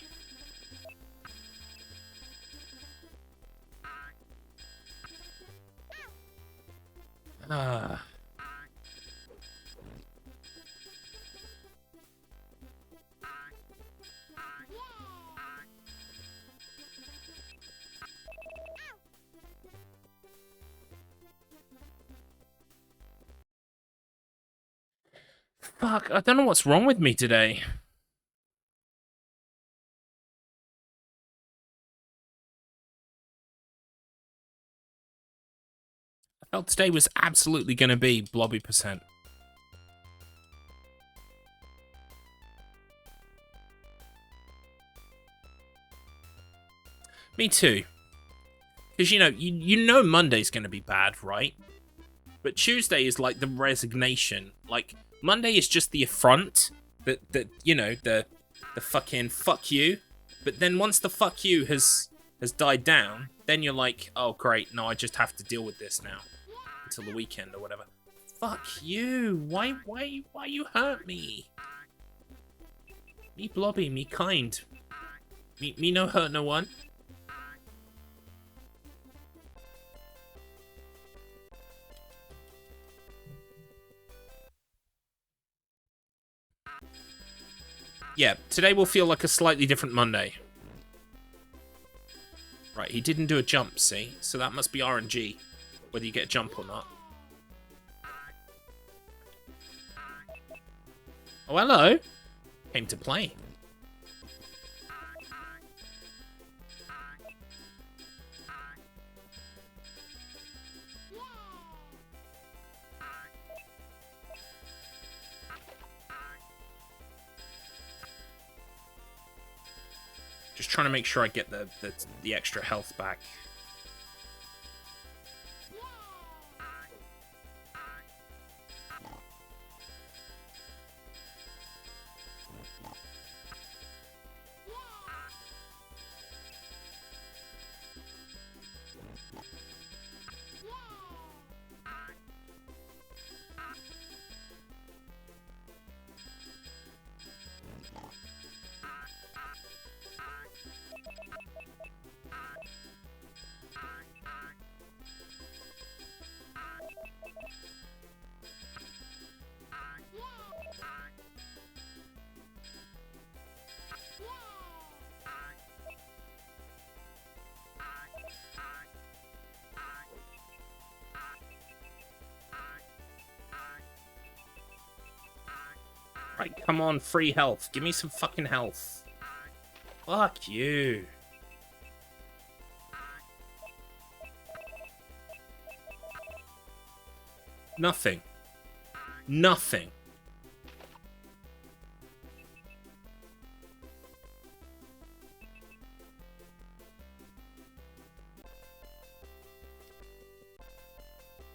Ah. Fuck, I don't know what's wrong with me today. I felt today was absolutely going to be blobby percent. Me too. Because, you know Monday's going to be bad, right? But Tuesday is like the resignation. Like, Monday is just the affront. The fucking fuck you. But then once the fuck you has died down, then you're like, oh, great, no, I just have to deal with this now. Until the weekend or whatever. Fuck you. Why you hurt me? Me Blobby, me kind. Me no hurt no one. Yeah, today will feel like a slightly different Monday. Right, he didn't do a jump, see? So that must be RNG, whether you get a jump or not. Oh, hello. Came to play. Just trying to make sure I get the extra health back. Right, come on, free health. Give me some fucking health. Fuck you. Nothing. Nothing.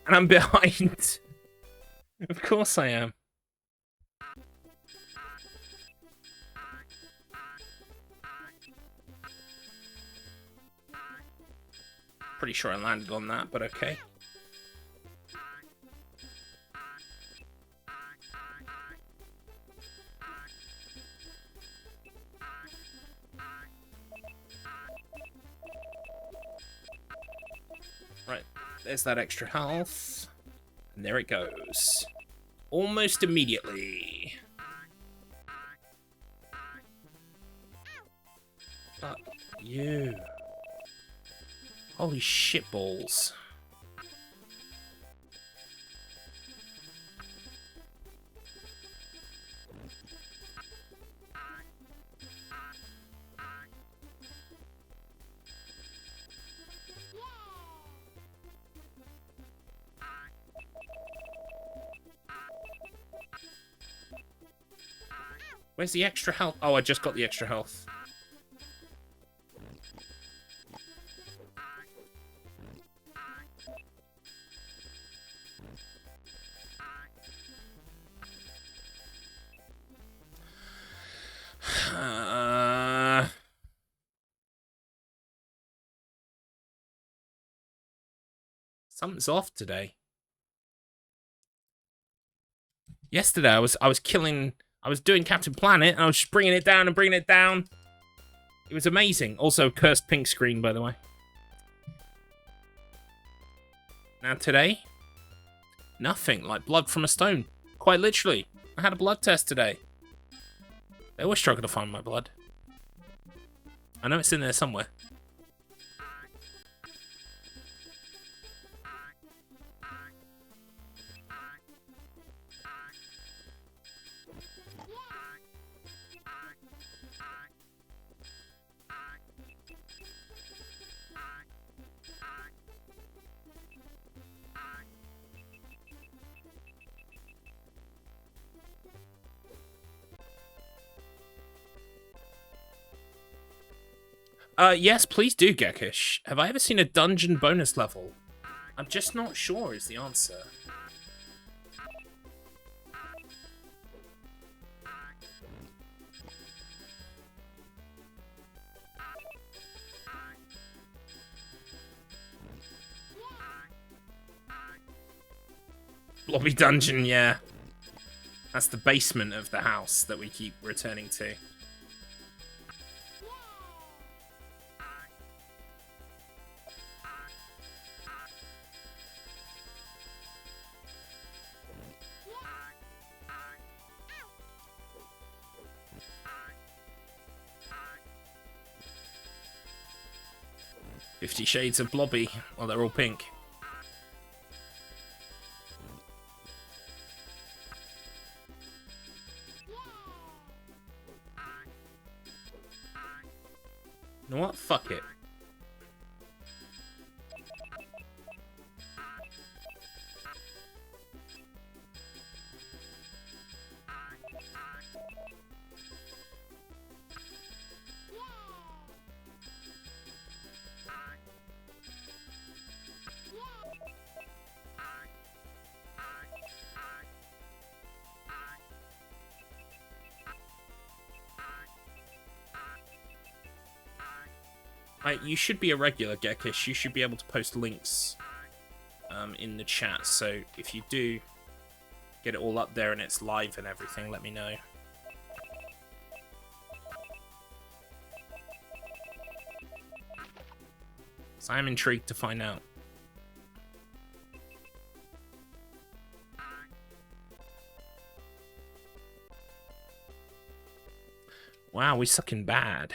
And I'm behind. Of course I am. Pretty sure I landed on that, but okay. Right, there's that extra health. And there it goes. Almost immediately. Fuck you. Holy shit balls. Where's the extra health? Oh, I just got the extra health. Something's off today. Yesterday, I was doing Captain Planet, and I was just bringing it down and bringing it down. It was amazing. Also, cursed pink screen, by the way. Now today, nothing. Like blood from a stone. Quite literally. I had a blood test today. They always struggle to find my blood. I know it's in there somewhere. Yes, please do, Gekish. Have I ever seen a dungeon bonus level? I'm just not sure is the answer. Blobby Dungeon, yeah. That's the basement of the house that we keep returning to. $50 Shades of Blobby. Well, they're all pink. You know what? Fuck it. You should be a regular, Gekish. You should be able to post links in the chat. So if you do get it all up there and it's live and everything, let me know. So I'm intrigued to find out. Wow, we sucking bad.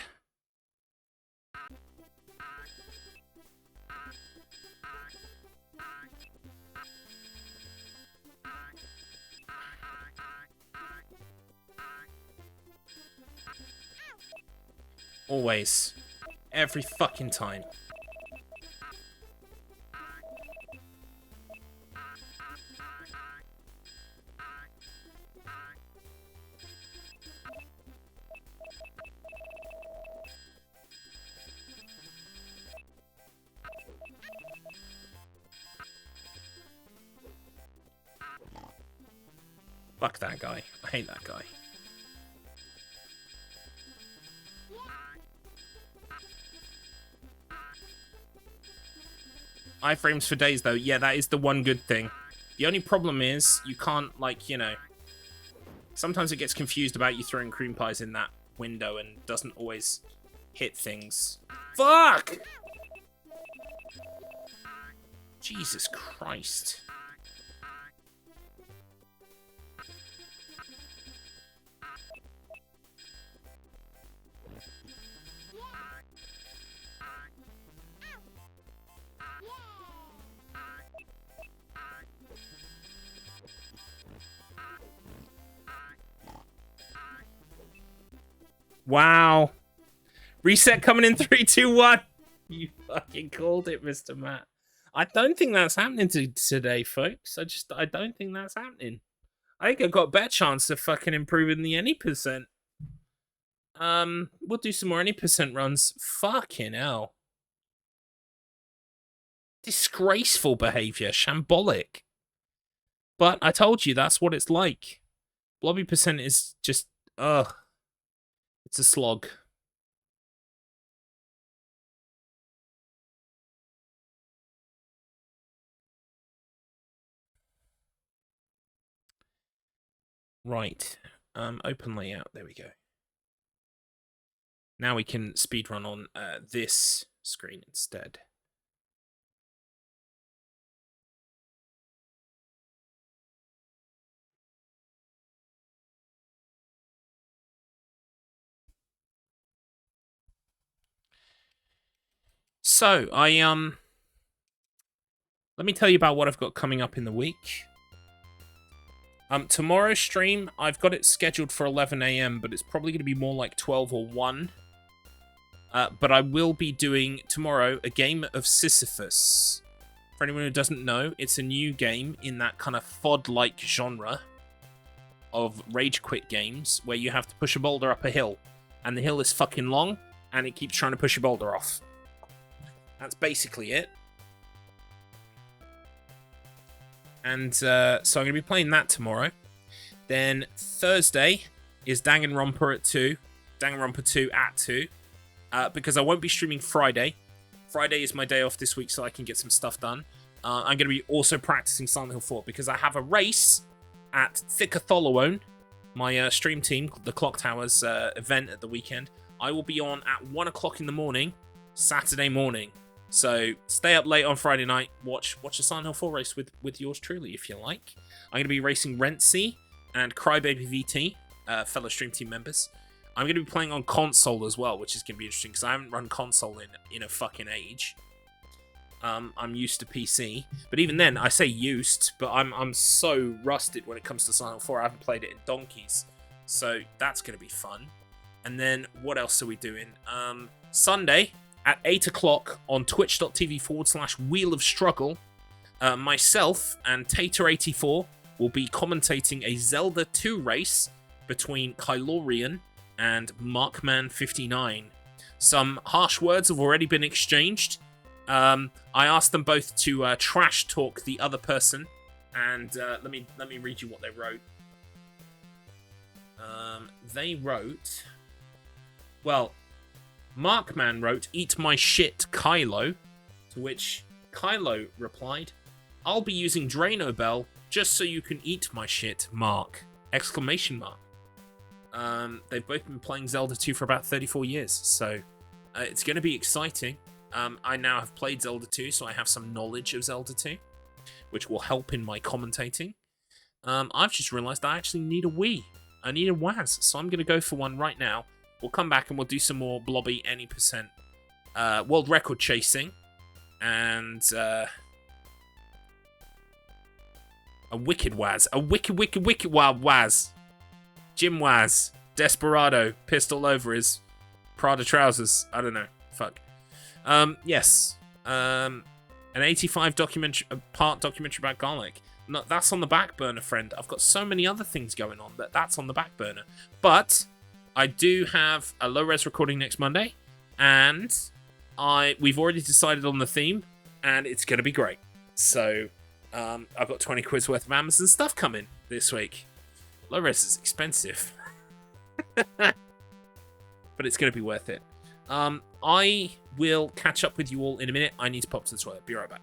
Always. Every fucking time. Fuck that guy. I hate that guy. Iframes for days, though. Yeah, that is the one good thing. The only problem is you can't, like, you know... Sometimes it gets confused about you throwing cream pies in that window and doesn't always hit things. Fuck! Jesus Christ. Wow. Reset coming in 3, 2, 1. You fucking called it, Mr. Matt. I don't think that's happening today, folks. I don't think that's happening. I think I've got a better chance of fucking improving the any percent. We'll do some more any percent runs. Fucking hell. Disgraceful behavior. Shambolic. But I told you that's what it's like. Blobby percent is just, ugh. It's a slog. Right. Open layout. There we go. Now we can speedrun on this screen instead. So, let me tell you about what I've got coming up in the week. Tomorrow's stream, I've got it scheduled for 11 AM, but it's probably going to be more like 12 or 1. But I will be doing, tomorrow, a game of Sisyphus. For anyone who doesn't know, it's a new game in that kind of FOD-like genre of rage quit games, where you have to push a boulder up a hill. And the hill is fucking long, and it keeps trying to push your boulder off. That's basically it. And so I'm going to be playing that tomorrow. Then Thursday is Danganronpa at 2. Danganronpa 2 at 2. Because I won't be streaming Friday. Friday is my day off this week so I can get some stuff done. I'm going to be also practicing Silent Hill 4 because I have a race at Thickatholowane, my stream team, the Clock Towers event at the weekend. I will be on at 1 o'clock in the morning, Saturday morning. So stay up late on Friday night, watch a Silent Hill 4 race with yours truly if you like. I'm going to be racing Rentsy and Crybaby VT, fellow stream team members. I'm going to be playing on console as well, which is going to be interesting because I haven't run console in a fucking age. I'm used to PC, but even then, I say used, but I'm so rusted when it comes to Silent Hill 4. I haven't played it in donkeys, so that's going to be fun. And then what else are we doing? Sunday at 8 o'clock on twitch.tv/Wheel of Struggle, myself and Tater84 will be commentating a Zelda 2 race between Kylorian and Markman59. Some harsh words have already been exchanged. I asked them both to trash talk the other person, and let me read you what they wrote. They wrote, well, Markman wrote, "Eat my shit, Kylo," to which Kylo replied, "I'll be using Drano Bell just so you can eat my shit, Mark!" Exclamation mark. They've both been playing Zelda 2 for about 34 years, so it's going to be exciting. I now have played Zelda 2, so I have some knowledge of Zelda 2, which will help in my commentating. I've just realised I actually need a Wii. I need a Waz, so I'm going to go for one right now. We'll come back and we'll do some more Blobby any percent world record chasing, and a wicked Waz. A wicked wild Waz. Jim Waz. Desperado. Pissed all over his Prada trousers. I don't know. Fuck. Yes. An 85 part documentary about garlic. No, that's on the back burner, friend. I've got so many other things going on that's on the back burner. But I do have a low-res recording next Monday, and we've already decided on the theme, and it's going to be great. So I've got 20 quid's worth of Amazon stuff coming this week. Low-res is expensive. But it's going to be worth it. I will catch up with you all in a minute. I need to pop to the toilet. Be right back.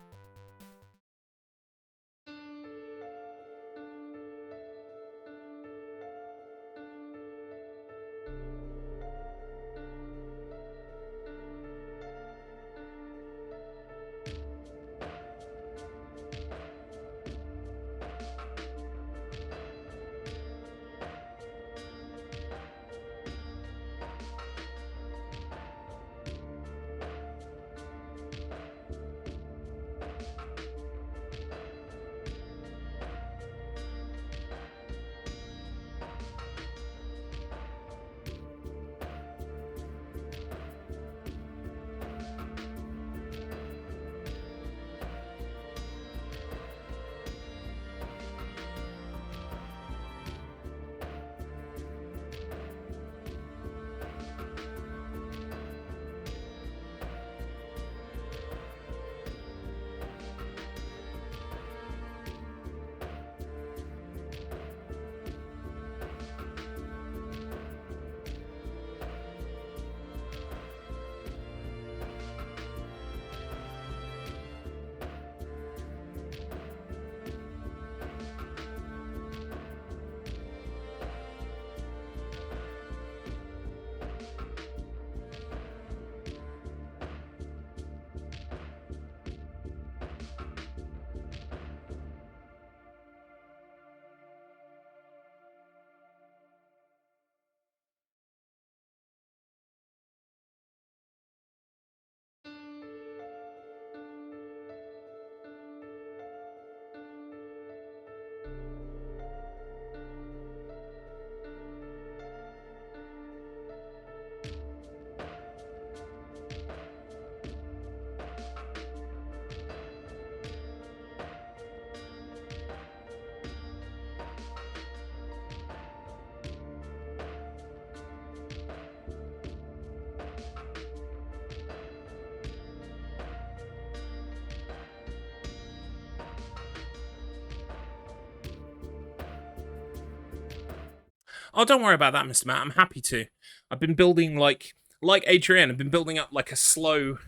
Oh, don't worry about that, Mr. Matt. I'm happy to. I've been building, like Adrienne, I've been building up, like, a slow...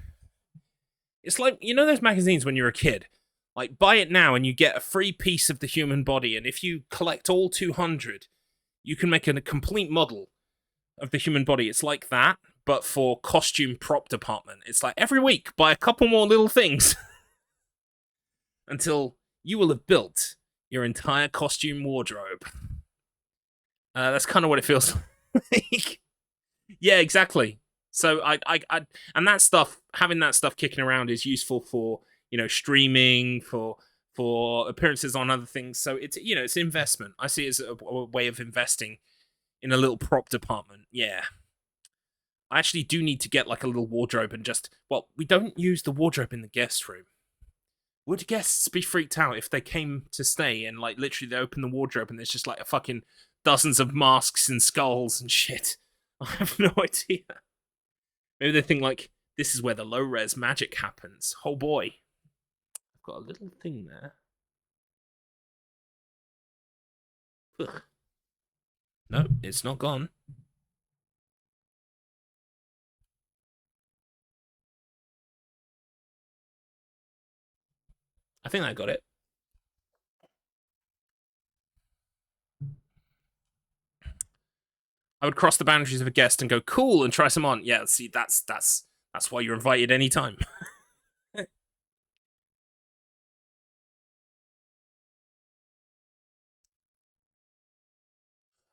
It's like, you know those magazines when you're a kid? Like, buy it now and you get a free piece of the human body, and if you collect all 200, you can make a complete model of the human body. It's like that, but for costume prop department. It's like, every week, buy a couple more little things until you will have built your entire costume wardrobe. That's kind of what it feels like. Yeah, exactly. So I and that stuff, having that stuff kicking around is useful for, you know, streaming, for appearances on other things. So it's, you know, it's an investment. I see it as a way of investing in a little prop department. Yeah. I actually do need to get like a little wardrobe and just, well, we don't use the wardrobe in the guest room. Would guests be freaked out if they came to stay and, like, literally they open the wardrobe and there's just, like, a fucking dozens of masks and skulls and shit? I have no idea. Maybe they think, like, this is where the low-res magic happens. Oh boy. I've got a little thing there. Ugh. No, it's not gone. I think I got it. I would cross the boundaries of a guest and go, cool, and try some on. Yeah, see, that's why you're invited anytime.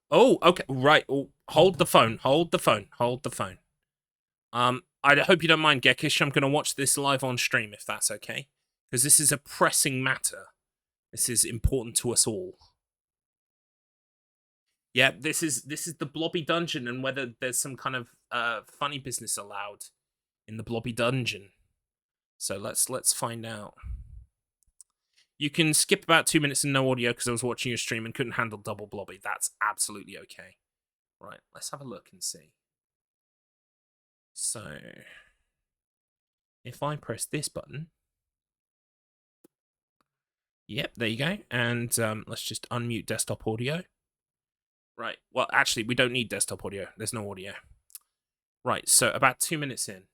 Oh, okay, right. Oh, hold the phone. Hold the phone. Hold the phone. I hope you don't mind, Gekish. I'm going to watch this live on stream, if that's okay. Because this is a pressing matter. This is important to us all. Yeah, this is the Blobby Dungeon, and whether there's some kind of funny business allowed in the Blobby Dungeon. So let's find out. You can skip about 2 minutes and no audio because I was watching your stream and couldn't handle double Blobby. That's absolutely okay. Right, let's have a look and see. So, if I press this button, yep, there you go. And let's just unmute desktop audio. Right, well, actually, we don't need desktop audio. There's no audio. Right, so about 2 minutes in.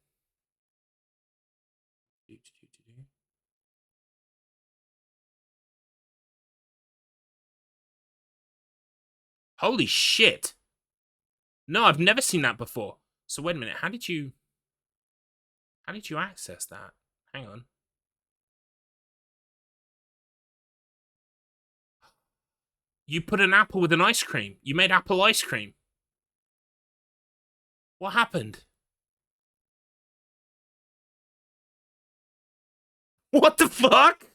Holy shit! No, I've never seen that before. So wait a minute, how did you access that? Hang on. You put an apple with an ice cream. You made apple ice cream. What happened? What the fuck?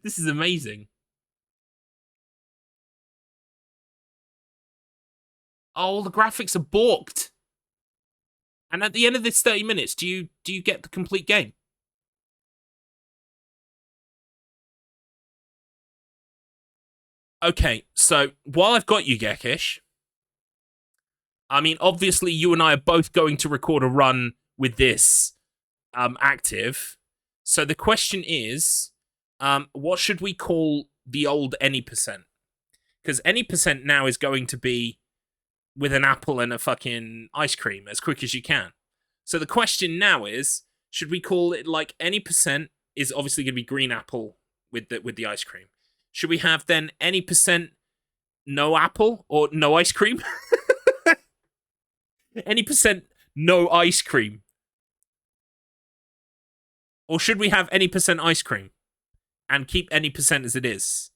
This is amazing. Oh, the graphics are balked. And at the end of this 30 minutes, do you get the complete game? Okay, so while I've got you, Gekish, I mean, obviously you and I are both going to record a run with this active. So the question is, what should we call the old any percent? Because any percent now is going to be with an apple and a fucking ice cream as quick as you can. So the question now is, should we call it like any percent is obviously going to be green apple with the ice cream? Should we have then any percent no apple or no ice cream? Any percent no ice cream? Or should we have any percent ice cream and keep any percent as it is?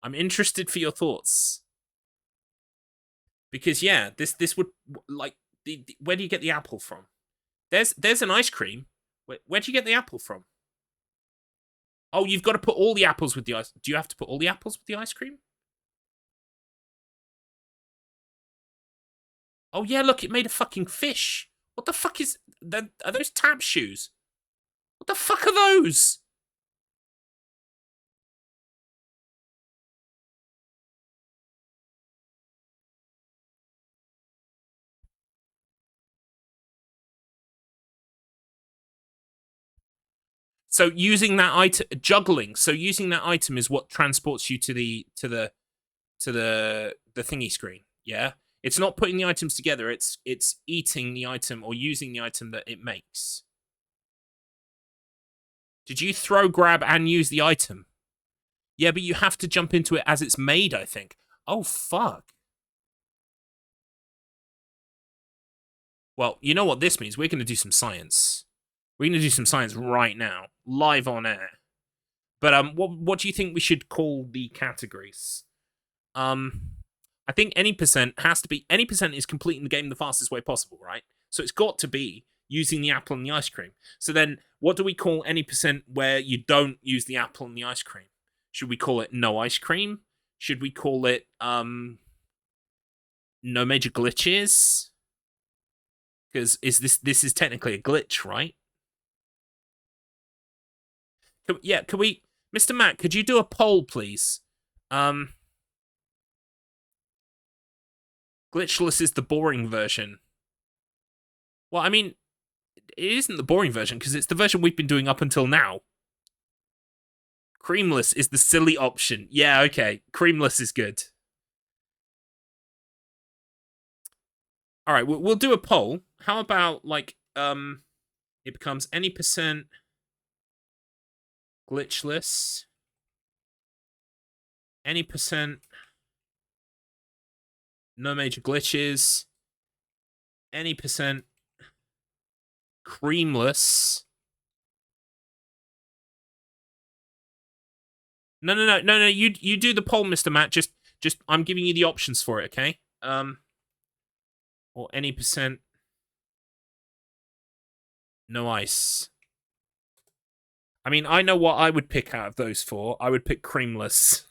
I'm interested for your thoughts. Because yeah, this would, like, where do you get the apple from? There's an ice cream. Where do you get the apple from? Oh, you've got to put all the apples with the ice. Do you have to put all the apples with the ice cream? Oh yeah, look, it made a fucking fish. What the fuck is that? Are those tap shoes? What the fuck are those? So using that item, juggling. So using that item is what transports you to the to the thingy screen. Yeah, it's not putting the items together. It's eating the item or using the item that it makes. Did you throw, grab, and use the item? Yeah, but you have to jump into it as it's made, I think. Oh, fuck. Well, you know what this means. We're going to do some science. We're going to do some science right now, live on air. But what do you think we should call the categories? I think any percent has to be... Any percent is completing the game the fastest way possible, right? So it's got to be using the apple and the ice cream. So then, what do we call any percent where you don't use the apple and the ice cream? Should we call it no ice cream? Should we call it no major glitches? Because this is technically a glitch, right? Can we, Mr. Matt? Could you do a poll, please? Glitchless is the boring version. Well, I mean, it isn't the boring version because it's the version we've been doing up until now. Creamless is the silly option. Yeah, okay. Creamless is good. All right, we'll do a poll. How about, like, it becomes any percent glitchless, any percent no major glitches, any percent creamless. No. You do the poll, Mr. Matt. Just I'm giving you the options for it, okay? Or any percent no ice. I mean, I know what I would pick out of those four. I would pick creamless.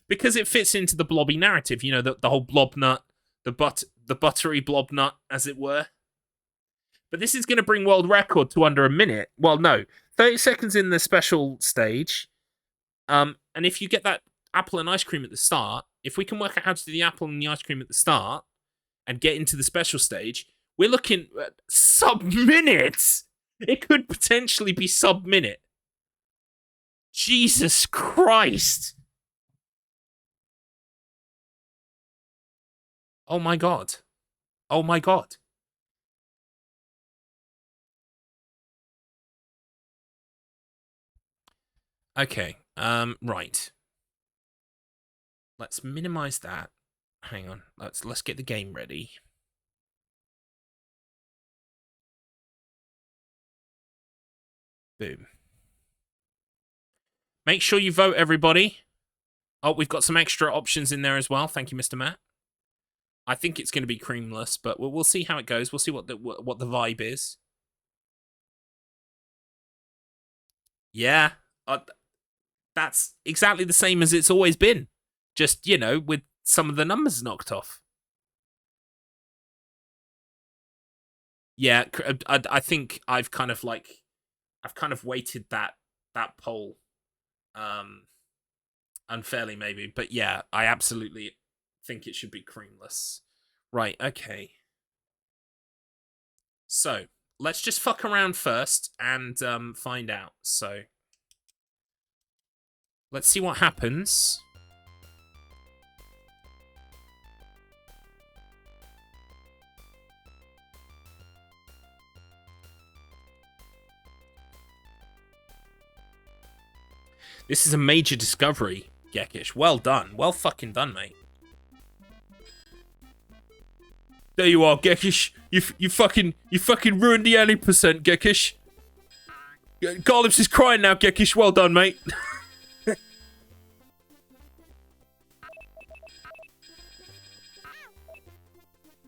Because it fits into the blobby narrative, you know, the whole blobnut, the buttery blobnut, as it were. But this is going to bring world record to under a minute. Well, no, 30 seconds in the special stage. And if you get that apple and ice cream at the start, if we can work out how to do the apple and the ice cream at the start and get into the special stage, we're looking at sub-minutes. It could potentially be sub-minute. Jesus Christ. Oh my god. Oh my god. Okay, right. Let's minimize that. Hang on. Let's get the game ready. Boom. Make sure you vote, everybody. Oh, we've got some extra options in there as well. Thank you, Mr. Matt. I think it's going to be creamless, but we'll see how it goes. We'll see what the vibe is. Yeah, that's exactly the same as it's always been. Just, you know, with some of the numbers knocked off. Yeah, I think I've kind of weighted that poll unfairly maybe, but yeah, I absolutely think it should be creamless. Right, okay. So, let's just fuck around first and find out. So, let's see what happens. This is a major discovery, Gekish. Well done. Well fucking done, mate. There you are, Gekish. You fucking ruined the any percent, Gekish. Garlips is crying now, Gekish. Well done, mate.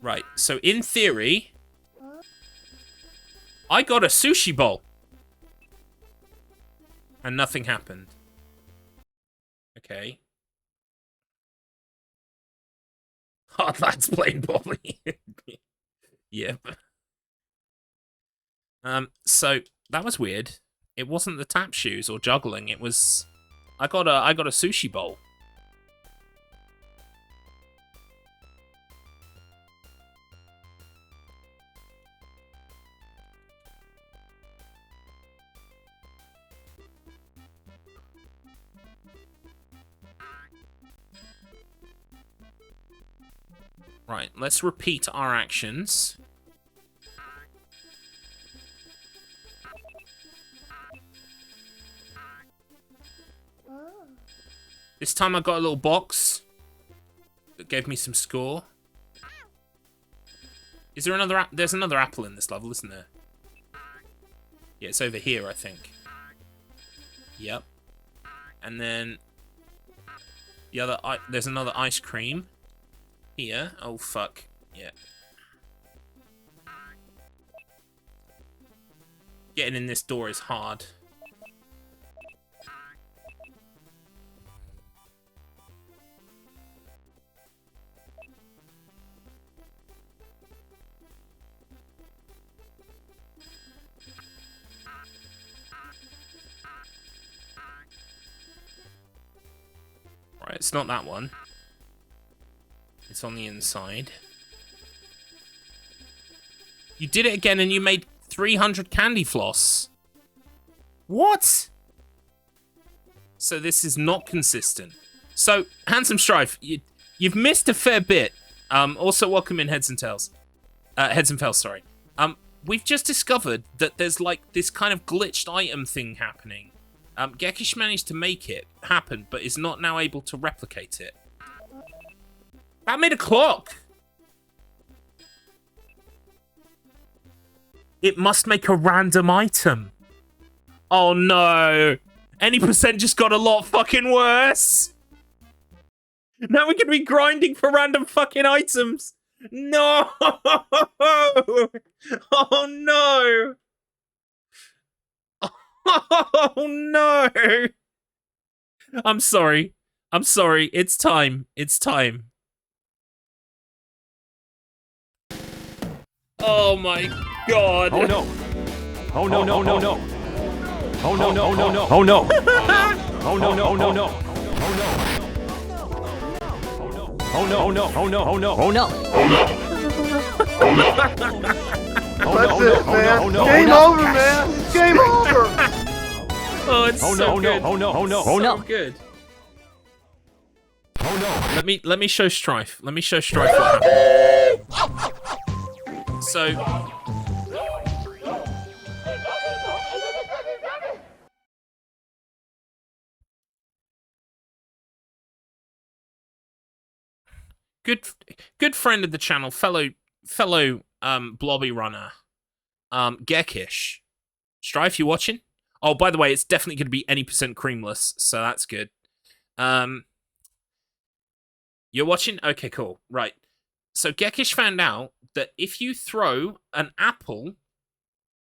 Right, so in theory, I got a sushi bowl. And nothing happened. Okay. Hard lads playing Bobby. Yep. So that was weird. It wasn't the tap shoes or juggling. It was I got a sushi bowl. Right, let's repeat our actions. This time I got a little box that gave me some score. Is there another there's another apple in this level, isn't there? Yeah, it's over here, I think. Yep. And then the other there's another ice cream here. Oh fuck. Yeah. Getting in this door is hard. Right, it's not that one. It's on the inside. You did it again and you made 300 candy floss. What? So this is not consistent. So, Handsome Strife, you've missed a fair bit. Also, welcome in Heads and Tails. Heads and Tails, sorry. We've just discovered that there's like this kind of glitched item thing happening. Gekish managed to make it happen, but is not now able to replicate it. That made a clock! It must make a random item. Oh no! Any percent just got a lot fucking worse! Now we're gonna be grinding for random fucking items! No! Oh no! Oh no! I'm sorry. I'm sorry. It's time. It's time. Oh my god. Oh no. Oh no, no, no, no. Oh no, no, no, no. Oh no. Oh no, no, no, no. Oh no. Oh no, oh no, oh no, oh no. Oh no. That's it, man. Game over, man. It's game over. Oh, it's so good. Oh no, oh no, oh no. So good. Oh no. Let me show Strife. Let me show Strife what happened. So good friend of the channel, fellow Blobby runner, Gekish. Strife, you watching? Oh, by the way, it's definitely going to be any percent creamless, so that's good. You're watching? Okay, cool. Right. So Gekish found out that if you throw an apple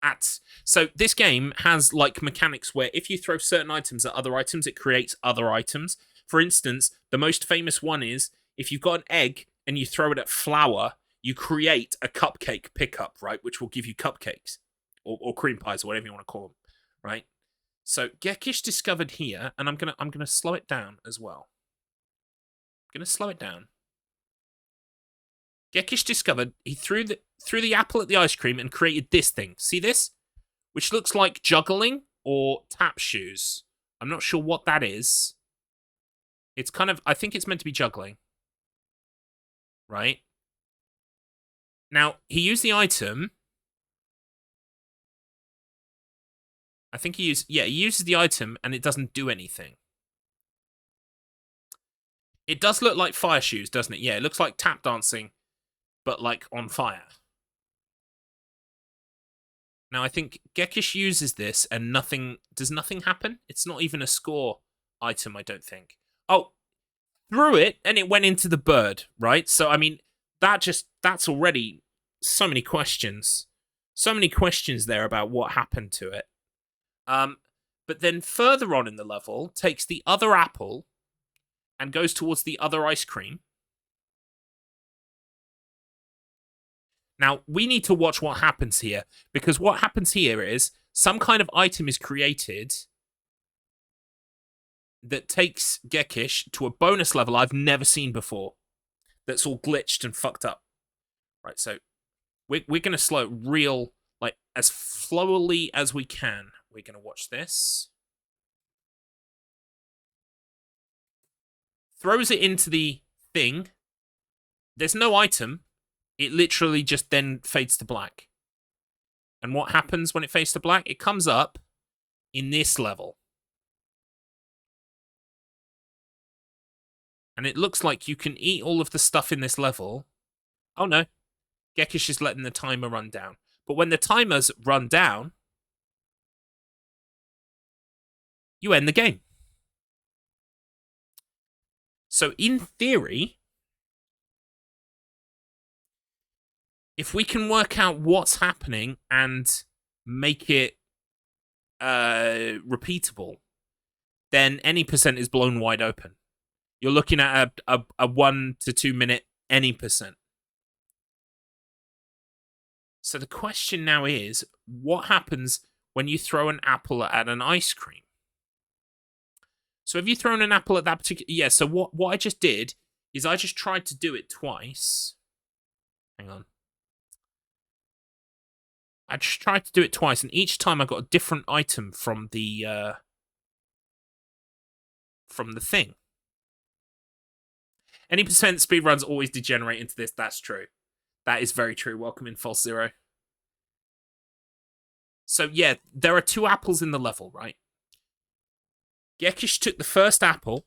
at... So this game has, like, mechanics where if you throw certain items at other items, it creates other items. For instance, the most famous one is if you've got an egg and you throw it at flour, you create a cupcake pickup, right? Which will give you cupcakes. Or cream pies, or whatever you want to call them, right? So Gekish discovered here, and I'm gonna slow it down as well. I'm gonna slow it down. Gekish discovered he threw the apple at the ice cream and created this thing. See this? Which looks like juggling or tap shoes. I'm not sure what that is. It's kind of, I think it's meant to be juggling. Right? Now, he used the item. I think he uses the item and it doesn't do anything. It does look like fire shoes, doesn't it? Yeah, it looks like tap dancing, but like on fire. Now, I think Gekish uses this and does nothing happen? It's not even a score item, I don't think. Oh, threw it and it went into the bird, right? So, I mean, that's already so many questions. So many questions there about what happened to it. But then further on in the level, takes the other apple and goes towards the other ice cream. Now, we need to watch what happens here, because what happens here is some kind of item is created that takes Gekish to a bonus level I've never seen before. That's all glitched and fucked up. Right, so we're going to slow it real, like, as slowly as we can. We're going to watch this. Throws it into the thing. there's no item. It literally just then fades to black. And what happens when it fades to black? It comes up in this level. And it looks like you can eat all of the stuff in this level. Oh no. Gekish is letting the timer run down. But when the timers run down, you end the game. So in theory, if we can work out what's happening and make it repeatable, then any percent is blown wide open. You're looking at a 1 to 2 minute any percent. So the question now is, what happens when you throw an apple at an ice cream? So have you thrown an apple at that particular... Yeah, so what I just did is I just tried to do it twice. Hang on. I just tried to do it twice, and each time I got a different item from the thing. Any percent speedruns always degenerate into this. That's true. That is very true. Welcome in, False Zero. So, yeah, there are 2 apples in the level, right? Gekish took the first apple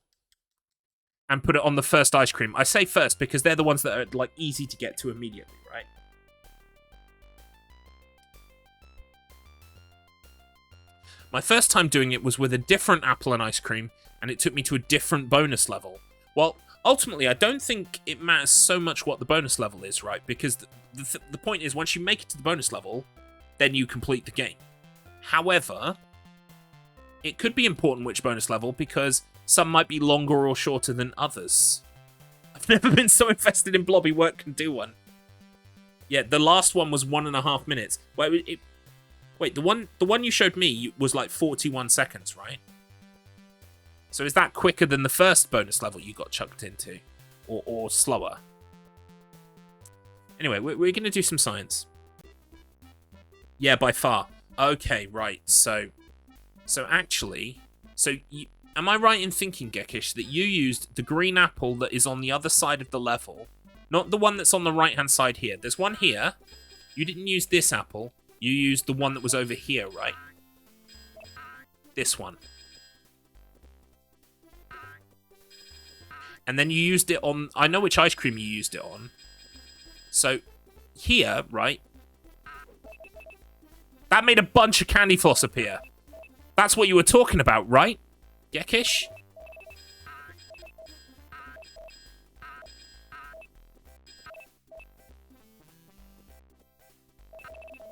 and put it on the first ice cream. I say first because they're the ones that are, like, easy to get to immediately, right? My first time doing it was with a different apple and ice cream, and it took me to a different bonus level. Well, ultimately, I don't think it matters so much what the bonus level is, right? Because the point is, once you make it to the bonus level, then you complete the game. However, it could be important which bonus level, because some might be longer or shorter than others. I've never been so invested in Blobby Work can do one. Yeah, the last one was 1.5 minutes. Wait, the one you showed me was like 41 seconds, right? So is that quicker than the first bonus level you got chucked into? Or slower? Anyway, we're going to do some science. Yeah, by far. Okay, right. So actually... am I right in thinking, Gekish, that you used the green apple that is on the other side of the level? Not the one that's on the right-hand side here. There's one here. You didn't use this apple. You used the one that was over here, right? This one. And then you used it on... I know which ice cream you used it on. So, here, right? That made a bunch of candy floss appear. That's what you were talking about, right? Gekish?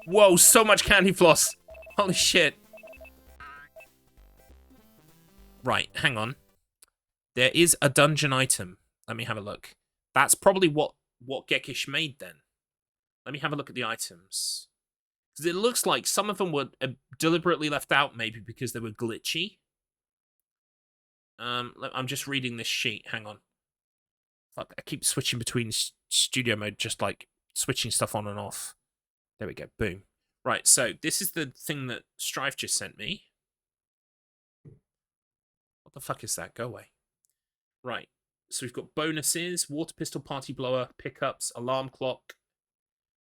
Whoa, so much candy floss. Holy shit. Right, hang on. There is a dungeon item. Let me have a look. That's probably what Gekish made then. Let me have a look at the items. Because it looks like some of them were deliberately left out, maybe because they were glitchy. I'm just reading this sheet. Hang on. Fuck, I keep switching between studio mode, just like switching stuff on and off. There we go. Boom. Right, so this is the thing that Strife just sent me. What the fuck is that? Go away. Right, so we've got bonuses, water pistol, party blower, pickups, alarm clock,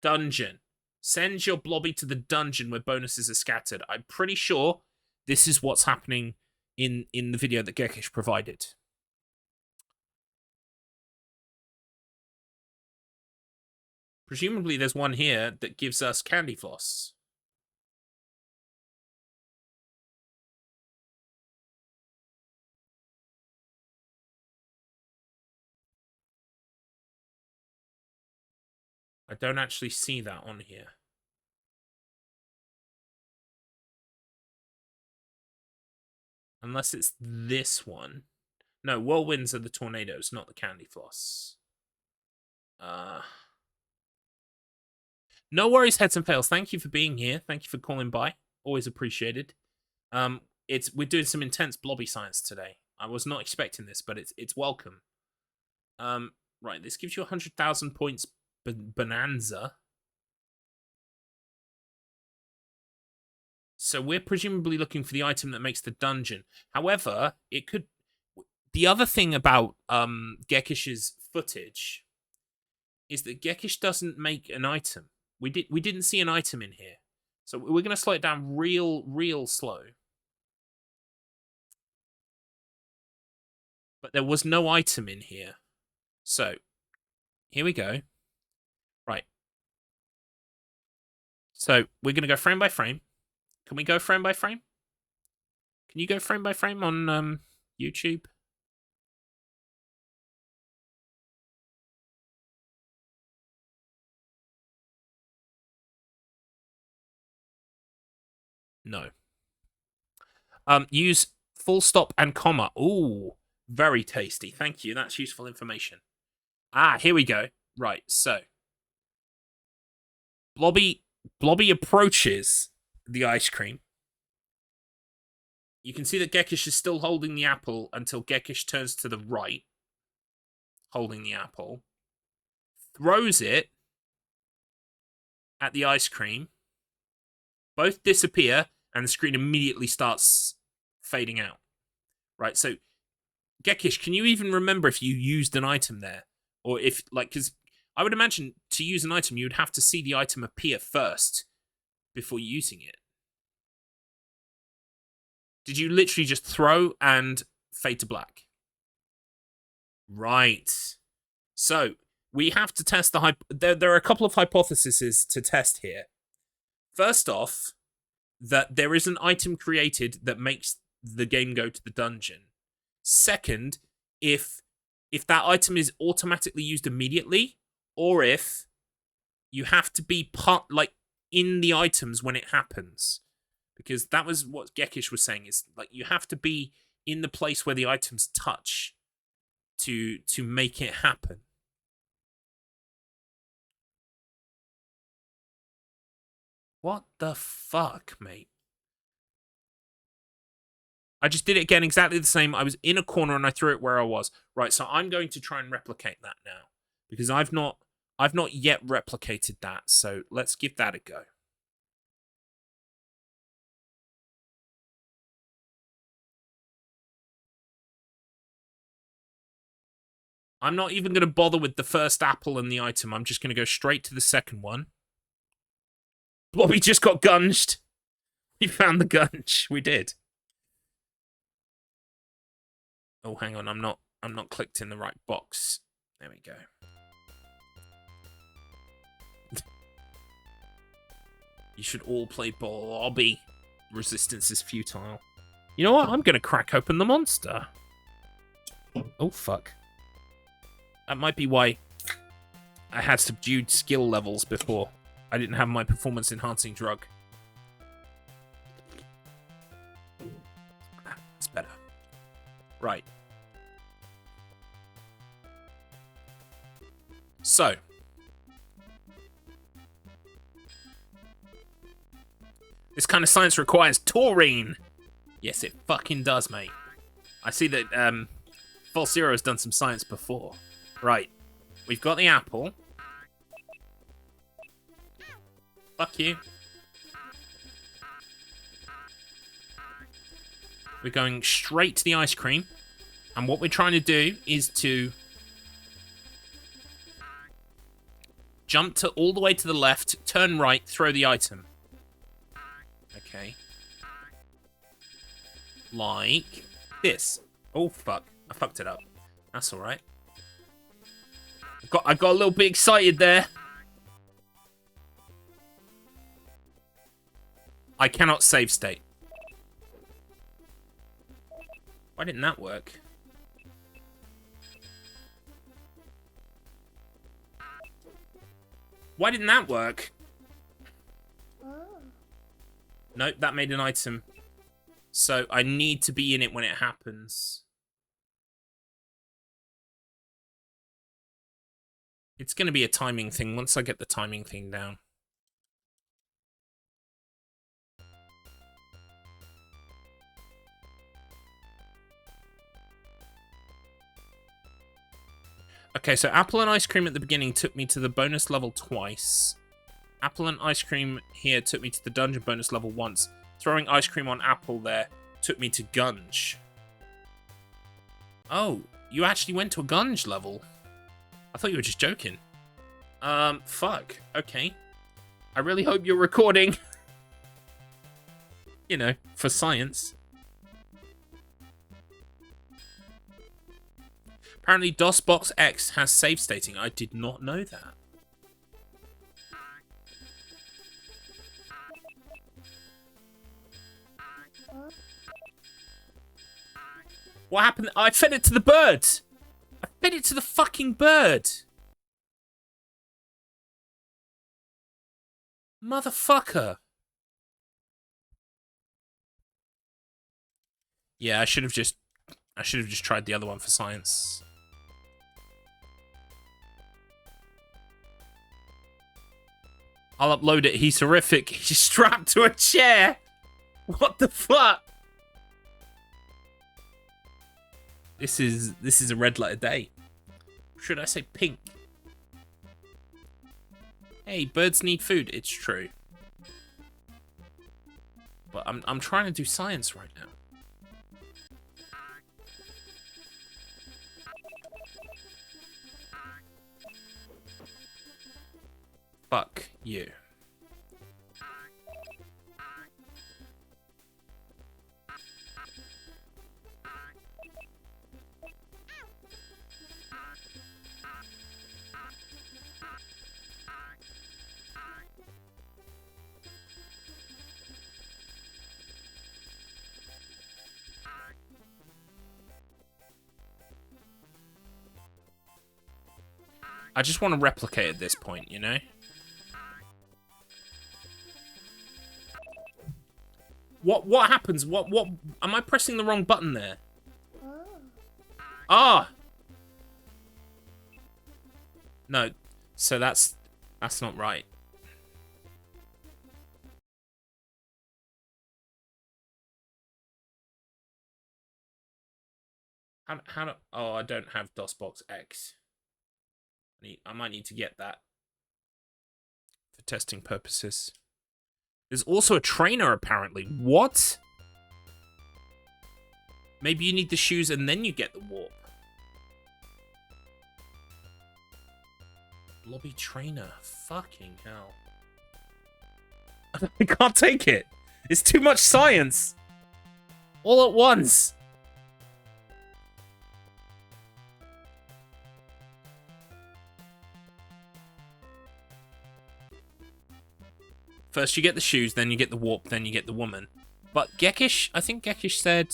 dungeon. Send your Blobby to the dungeon where bonuses are scattered. I'm pretty sure this is what's happening in the video that Gekish provided. Presumably there's one here that gives us candy floss. I don't actually see that on here. Unless it's this one. No, whirlwinds are the tornadoes, not the candy floss. No worries, Heads and Fails. Thank you for being here. Thank you for calling by. Always appreciated. We're doing some intense Blobby science today. I was not expecting this, but it's welcome. Right, this gives you 100,000 points bonanza. So we're presumably looking for the item that makes the dungeon. However, it could... The other thing about Gekish's footage is that Gekish doesn't make an item. We didn't see an item in here. So we're going to slow it down real slow. But there was no item in here. So, here we go. Right. So, we're going to go frame by frame. Can we go frame by frame? Can you go frame by frame on YouTube? No. Use full stop and comma. Ooh, very tasty. Thank you. That's useful information. Ah, here we go. Right, so. Blobby approaches the ice cream. You can see that Gekish is still holding the apple until Gekish turns to the right, holding the apple. Throws it at the ice cream. Both disappear, and the screen immediately starts fading out. Right, so, Gekish, can you even remember if you used an item there? Or if, like, because I would imagine to use an item, you would have to see the item appear first before using it. Did you literally just throw and fade to black? Right. So, we have to test the... There are a couple of hypotheses to test here. First off, that there is an item created that makes the game go to the dungeon. Second, if that item is automatically used immediately, or if you have to be in the items when it happens. Because that was what Gekish was saying, is like you have to be in the place where the items touch to make it happen. What the fuck, mate? I just did it again exactly the same. I was in a corner and I threw it where I was. Right, so I'm going to try and replicate that now. Because I've not yet replicated that, so let's give that a go. I'm not even going to bother with the first apple and the item. I'm just going to go straight to the second one. Blobby just got gunged. We found the gunge. We did. Oh, hang on. I'm not clicked in the right box. There we go. You should all play Blobby. Resistance is futile. You know what? I'm going to crack open the monster. Oh, fuck. That might be why I had subdued skill levels before. I didn't have my performance-enhancing drug. That's better. Right. So. This kind of science requires taurine. Yes, it fucking does, mate. I see that False Zero has done some science before. Right. We've got the apple. Fuck you. We're going straight to the ice cream. And what we're trying to do is to jump all the way to the left, turn right, throw the item. Okay. Like this. Oh, fuck. I fucked it up. That's alright. I got a little bit excited there. I cannot save state. Why didn't that work? Why didn't that work? Nope, that made an item. So I need to be in it when it happens. It's going to be a timing thing once I get the timing thing down. Okay, so apple and ice cream at the beginning took me to the bonus level twice. Apple and ice cream here took me to the dungeon bonus level once. Throwing ice cream on apple there took me to Gunge. Oh, you actually went to a Gunge level. I thought you were just joking. Fuck. Okay. I really hope you're recording. You know, for science. Apparently DOSBox X has save stating. I did not know that. What happened? I fed it to the bird. I fed it to the fucking bird. Motherfucker. Yeah, I should have just tried the other one for science. I'll upload it. He's horrific. He's strapped to a chair. What the fuck? This is a red letter day. Should I say pink? Hey, birds need food. It's true. But I'm trying to do science right now. Fuck you. I just want to replicate at this point, you know? What happens? What am I pressing the wrong button there? Ah! No. So that's not right. How do, oh, I don't have DOSBox X. I might need to get that for testing purposes. There's also a trainer, apparently. What? Maybe you need the shoes and then you get the warp. Blobby trainer. Fucking hell. I can't take it. It's too much science. All at once. First you get the shoes, then you get the warp, then you get the woman. But Gekish, I think Gekish said...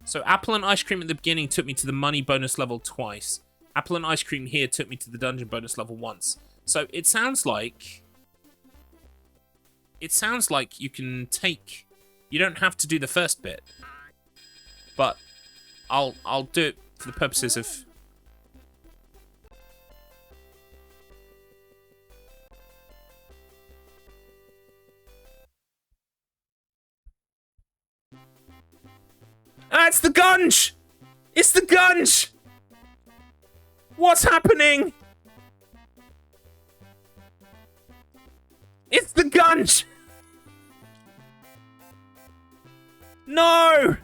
So apple and ice cream at the beginning took me to the money bonus level twice. Apple and ice cream here took me to the dungeon bonus level once. So it sounds like... It sounds like you can take... You don't have to do the first bit. But I'll do it for the purposes of... Ah, it's the gunge! It's the gunge! What's happening? It's the gunge! No!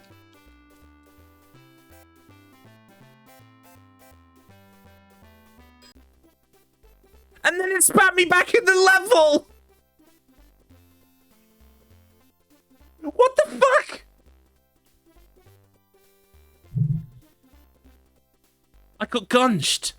And then it spat me back in the level! What the fuck? I got gunged.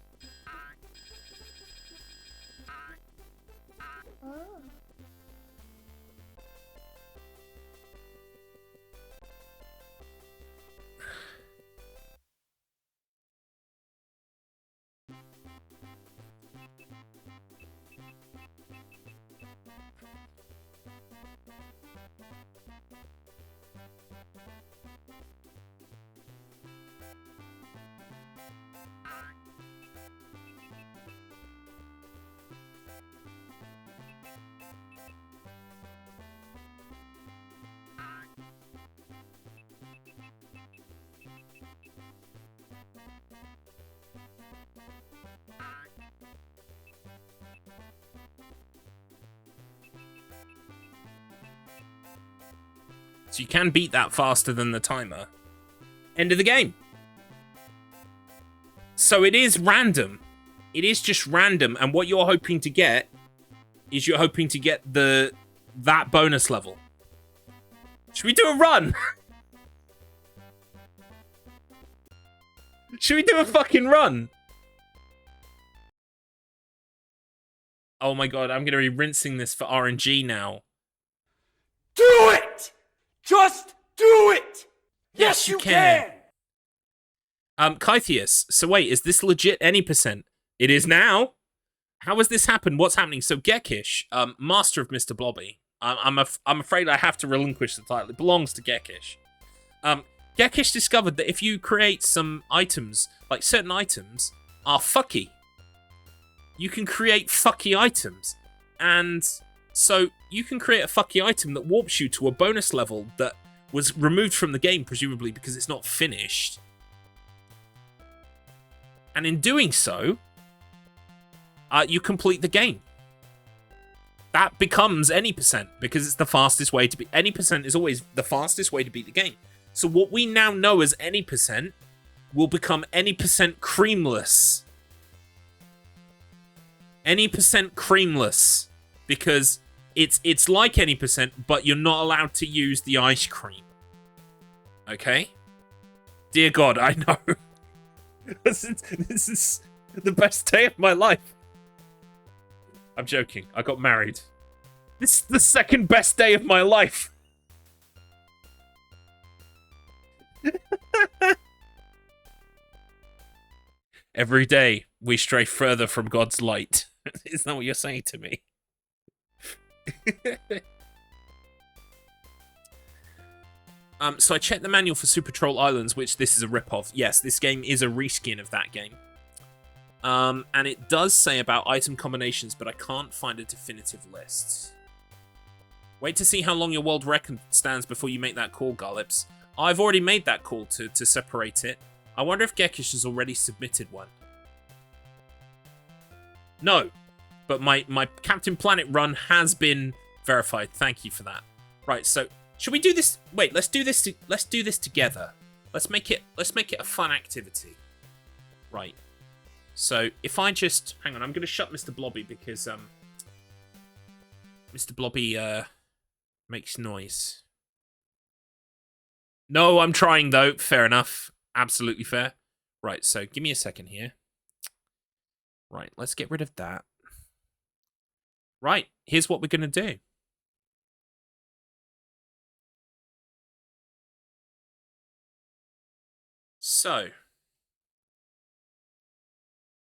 So you can beat that faster than the timer. End of the game. So it is random. it is just random, and what you're hoping to get is you're hoping to get that bonus level. Should we do a run? Should we do a fucking run? Oh my god, I'm gonna be rinsing this for RNG now. Do it! Just do it! Yes, you can! Kythius, so wait, is this legit any percent? It is now? How has this happened? What's happening? So Gekish, master of Mr. Blobby, I'm afraid I have to relinquish the title. It belongs to Gekish. Gekish discovered that if you create some items, like certain items are fucky, you can create fucky items. And so you can create a fucky item that warps you to a bonus level that was removed from the game, presumably because it's not finished. And in doing so, you complete the game. That becomes any percent because it's the fastest way to be. Any percent is always the fastest way to beat the game. So what we now know as any percent will become any percent creamless. Any percent creamless, because it's like any percent, but you're not allowed to use the ice cream. Okay? Dear God, I know. This is the best day of my life. I'm joking. I got married. This is the second best day of my life. Every day we stray further from God's light. Is that what you're saying to me? So I checked the manual for Super Troll Islands, which this is a rip-off. Yes, this game is a reskin of that game. And it does say about item combinations, but I can't find a definitive list. Wait to see how long your world record stands before you make that call, Garlips. I've already made that call to separate it. I wonder if Gekish has already submitted one. No, but my Captain Planet run has been verified. Thank you for that. Right, so should we do this? Wait, let's do this. Let's do this together. Let's make it a fun activity. Right. So if I just hang on, I'm gonna shut Mr. Blobby because Mr. Blobby makes noise. No, I'm trying though. Fair enough. Absolutely fair. Right, so give me a second here. Right, let's get rid of that. Right, here's what we're gonna do. So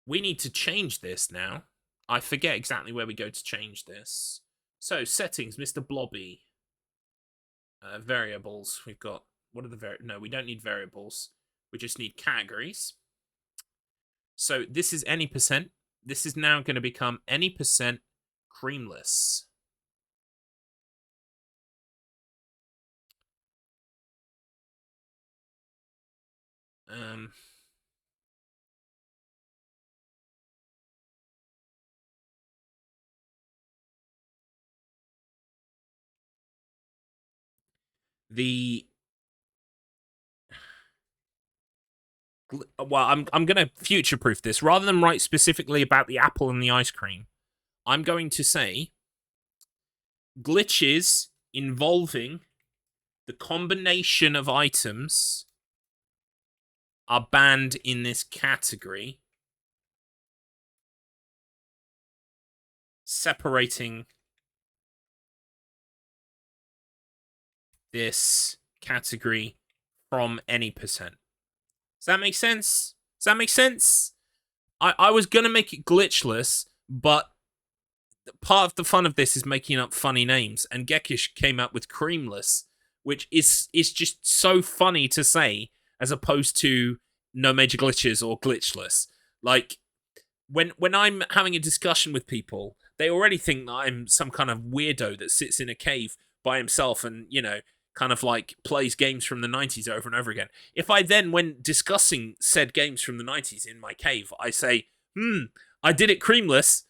we need to change this now. I forget exactly where we go to change this. So, settings, Mr. Blobby. Variables. We've got... What are the no, we don't need variables. We just need categories. So, this is any percent. This is now going to become any percent creamless. Well, I'm gonna future-proof this. Rather than write specifically about the apple and the ice cream, I'm going to say glitches involving the combination of items are banned in this category, separating this category from any percent. Does that make sense? Does that make sense? I was going to make it glitchless, but part of the fun of this is making up funny names, and Gekish came up with creamless, which is just so funny to say, as opposed to no major glitches or glitchless. Like, when I'm having a discussion with people, they already think that I'm some kind of weirdo that sits in a cave by himself and, you know, kind of like plays games from the 90s over and over again. If I then, when discussing said games from the 90s in my cave, I say, I did it creamless,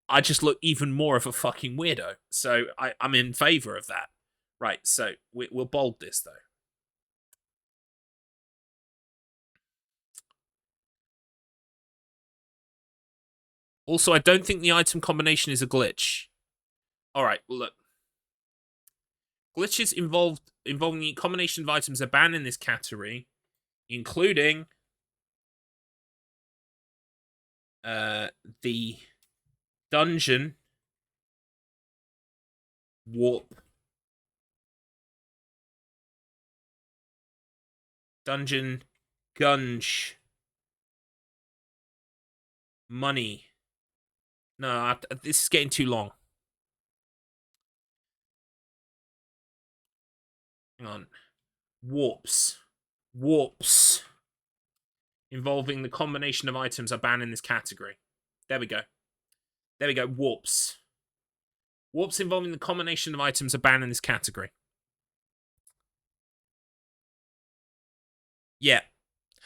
I just look even more of a fucking weirdo. So I'm in favor of that. Right, so we'll bold this, though. Also, I don't think the item combination is a glitch. Alright, well, look. Glitches involving the combination of items are banned in this category, including the dungeon warp, dungeon gunge, money. No, this is getting too long. Hang on. Warps. Warps. Involving the combination of items are banned in this category. There we go. There we go. Warps. Warps involving the combination of items are banned in this category. Yeah.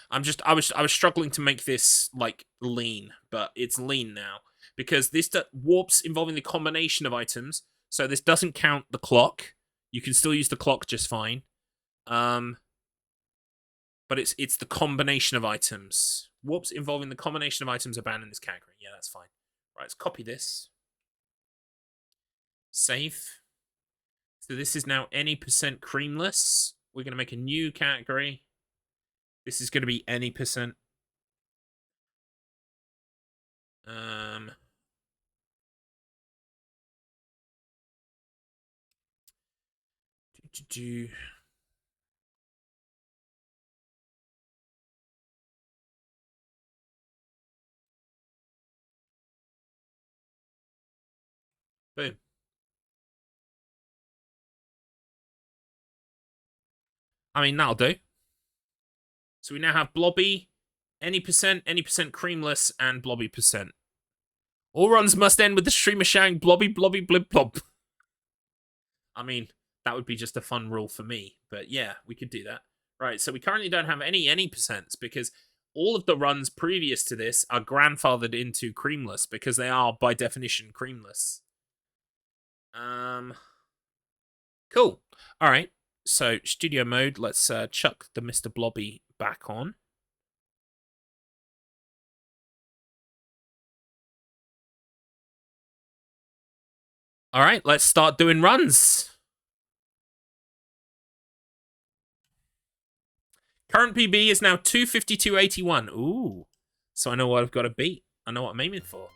I was struggling to make this, like, lean, but it's lean now. Because this warps involving the combination of items, so this doesn't count the clock. You can still use the clock just fine. But it's the combination of items. Warps involving the combination of items are banned in this category. Yeah, that's fine. Right, let's copy this. Save. So this is now any percent creamless. We're going to make a new category. This is going to be any percent. Boom. I mean, that'll do. So we now have Blobby, any percent creamless, and Blobby percent. All runs must end with the streamer shouting Blobby, Blobby, blib, blob. I mean, that would be just a fun rule for me. But yeah, we could do that. Right, so we currently don't have any percents because all of the runs previous to this are grandfathered into creamless because they are, by definition, creamless. Cool. All right. So studio mode. Let's chuck the Mr. Blobby back on. All right. Let's start doing runs. Current PB is now 252.81. Ooh. So I know what I've got to beat. I know what I'm aiming for.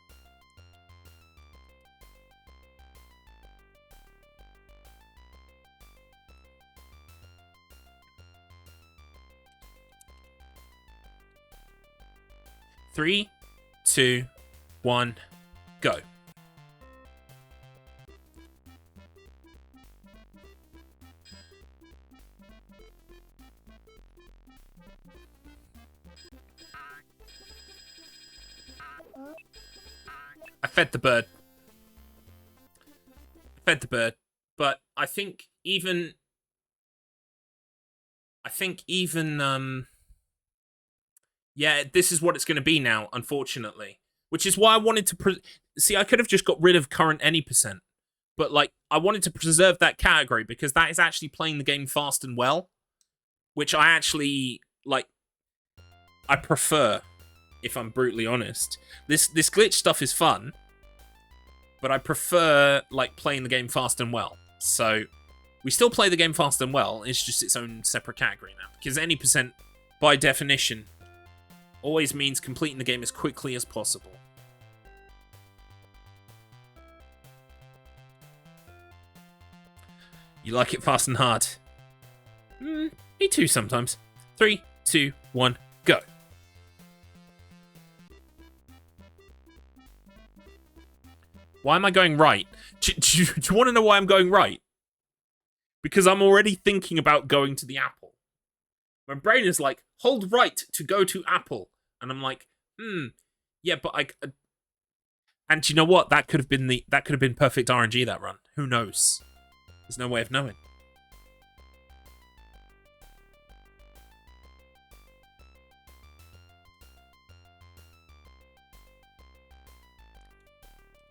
Three, 2, 1, go. I fed the bird. But I think even yeah, this is what it's going to be now, unfortunately. Which is why I wanted to... See, I could have just got rid of current any percent. But, like, I wanted to preserve that category because that is actually playing the game fast and well. Which I actually, like... I prefer, if I'm brutally honest. This glitch stuff is fun. But I prefer, like, playing the game fast and well. So, we still play the game fast and well. It's just its own separate category now. Because any percent, by definition... always means completing the game as quickly as possible. You like it fast and hard? Me too sometimes. 3, 2, 1, go. Why am I going right? Do you want to know why I'm going right? Because I'm already thinking about going to the apple. My brain is like, hold right to go to apple. And I'm like, yeah, but I... And do you know what? That could have been perfect RNG, that run. Who knows? There's no way of knowing.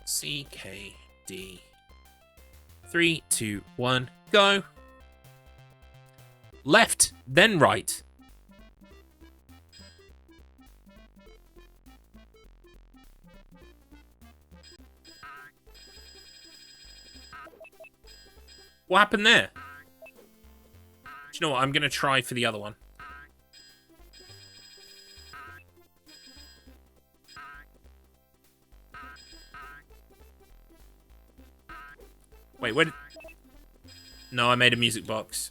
CKD. 3, 2, 1, go. Left, then right. What happened there? Do you know what? I'm going to try for the other one. Wait, where did... No, I made a music box.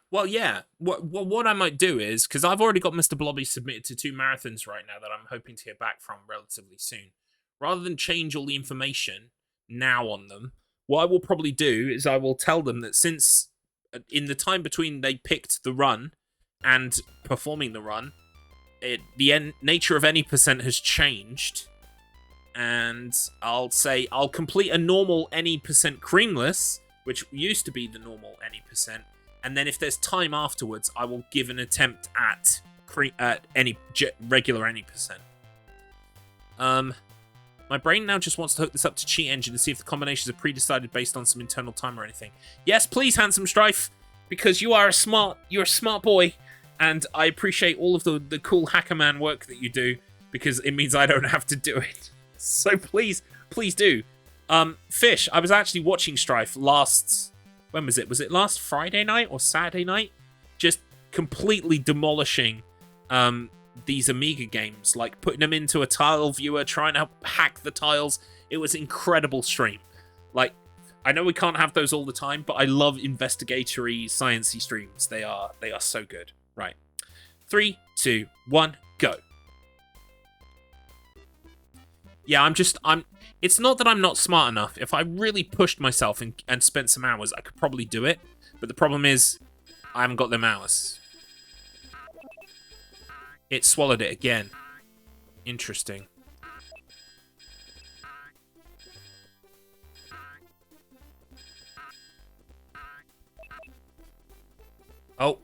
Well, yeah. What I might do is, because I've already got Mr. Blobby submitted to 2 marathons right now that I'm hoping to hear back from relatively soon. Rather than change all the information now on them, what I will probably do is I will tell them that since in the time between they picked the run and performing the run, the nature of any percent has changed. And I'll say I'll complete a normal any percent creamless, which used to be the normal any percent. And then if there's time afterwards, I will give an attempt at any regular any percent. My brain now just wants to hook this up to Cheat Engine to see if the combinations are pre-decided based on some internal time or anything. Yes, please, Handsome Strife, because you're a smart boy, and I appreciate all of the cool Hackerman work that you do, because it means I don't have to do it. So please do. Fish, I was actually watching Strife last... When was it? Was it last Friday night or Saturday night? Just completely demolishing these Amiga games, like putting them into a tile viewer, trying to hack the tiles. It was incredible stream. Like, I know we can't have those all the time, but I love investigatory, sciencey streams. They are so good. Right. 3, 2, 1, go. Yeah, it's not that I'm not smart enough. If I really pushed myself and spent some hours, I could probably do it. But the problem is, I haven't got them hours. It swallowed it again. Interesting. Oh.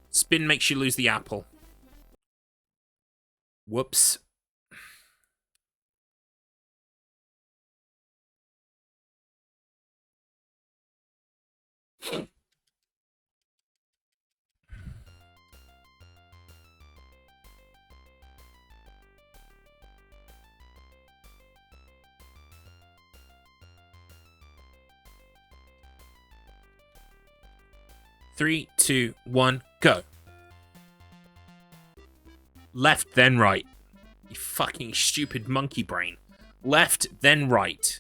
Spin makes you lose the apple. Whoops. Three, 2, 1, go. Left, then right. You fucking stupid monkey brain. Left, then right.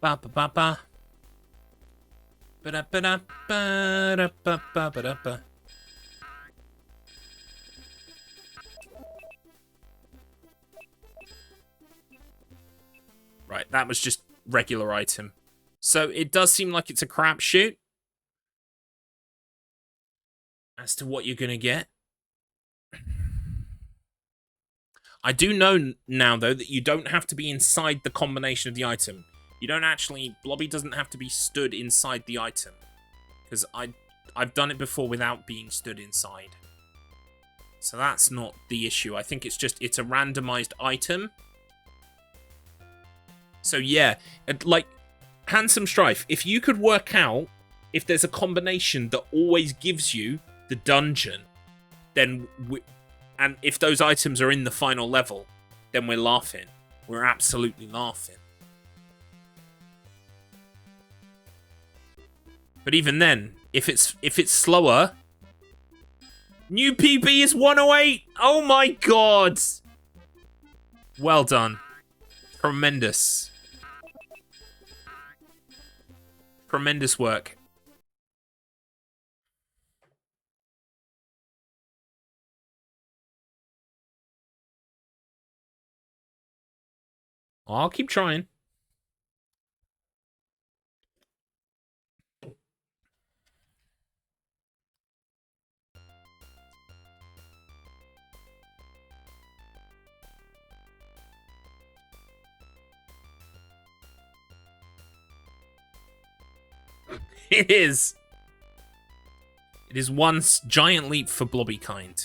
Ba ba ba ba. Ba da ba da ba da ba ba ba da ba. Right, that was just regular item. So it does seem like it's a crapshoot as to what you're gonna get. I do know now though that you don't have to be inside the combination of the item. You don't actually... Blobby doesn't have to be stood inside the item. Because I've done it before without being stood inside. So that's not the issue. I think it's just... It's a randomized item. So yeah. Like, Handsome Strife, if you could work out if there's a combination that always gives you the dungeon, then... And if those items are in the final level, then we're laughing. We're absolutely laughing. But even then, if it's slower, new PB is 108. Oh my god! Well done. Tremendous. Tremendous work. I'll keep trying. It is. It is one giant leap for Blobby kind.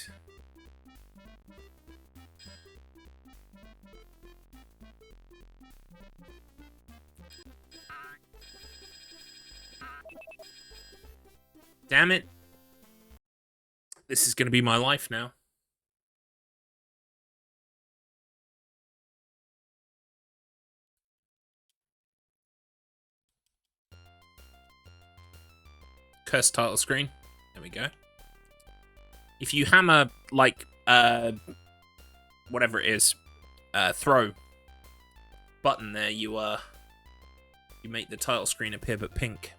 Damn it. This is going to be my life now. Cursed title screen. There we go. If you hammer, like, whatever it is, throw button there, you make the title screen appear but pink.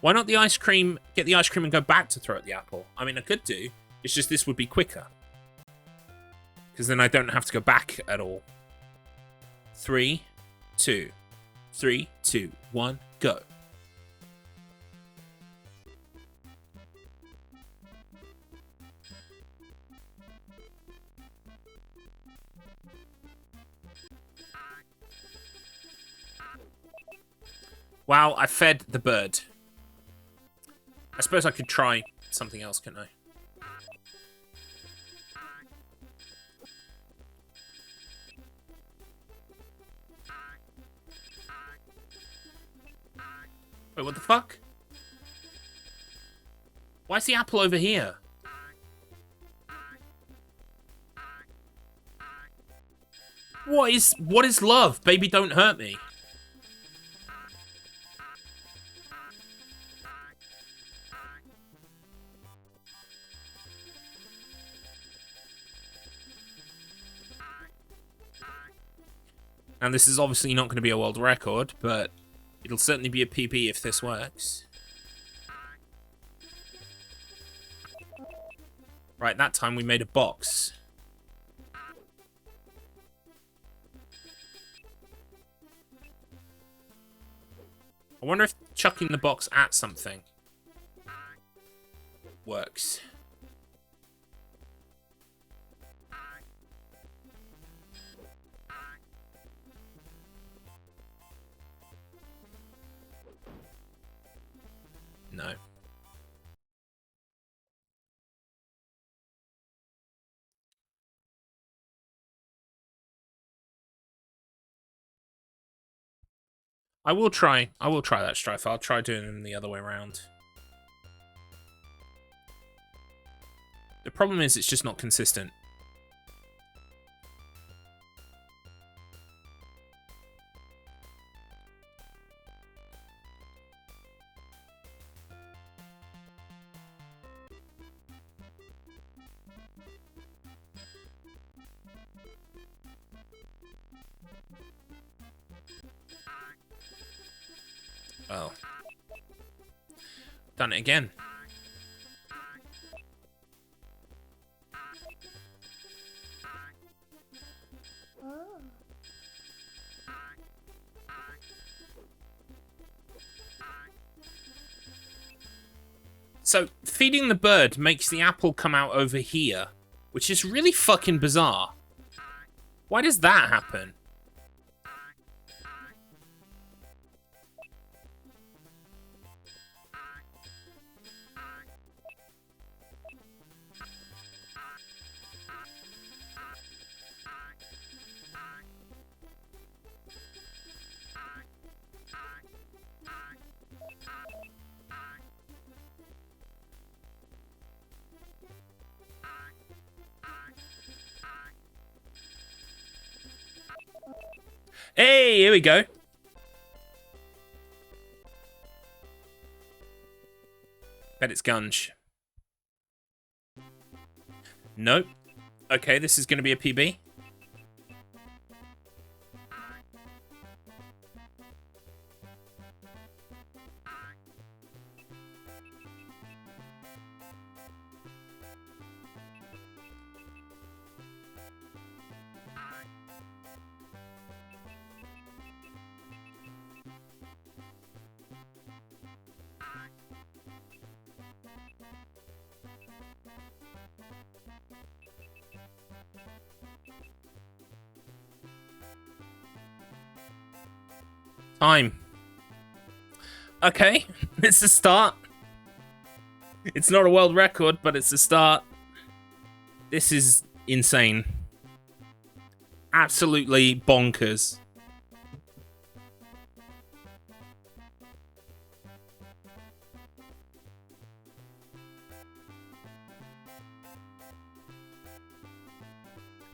Why not the ice cream, get the ice cream and go back to throw at the apple? I mean, I could do. It's just this would be quicker. Because then I don't have to go back at all. 3, 2, 3, 2, 1, go. Wow, I fed the bird. I suppose I could try something else, couldn't I? Wait, what the fuck? Why is the apple over here? What is love? Baby, don't hurt me. And this is obviously not going to be a world record, but it'll certainly be a PB if this works. Right, that time we made a box. I wonder if chucking the box at something works. No. I will try that strife. I'll try doing them the other way around. The problem is it's just not consistent. Oh. Done it again. So, feeding the bird makes the apple come out over here, which is really fucking bizarre. Why does that happen? Hey, here we go. Bet it's Gunge. Nope. Okay, this is going to be a PB. Time. Okay, it's a start. It's not a world record, but it's a start. This is insane. Absolutely bonkers.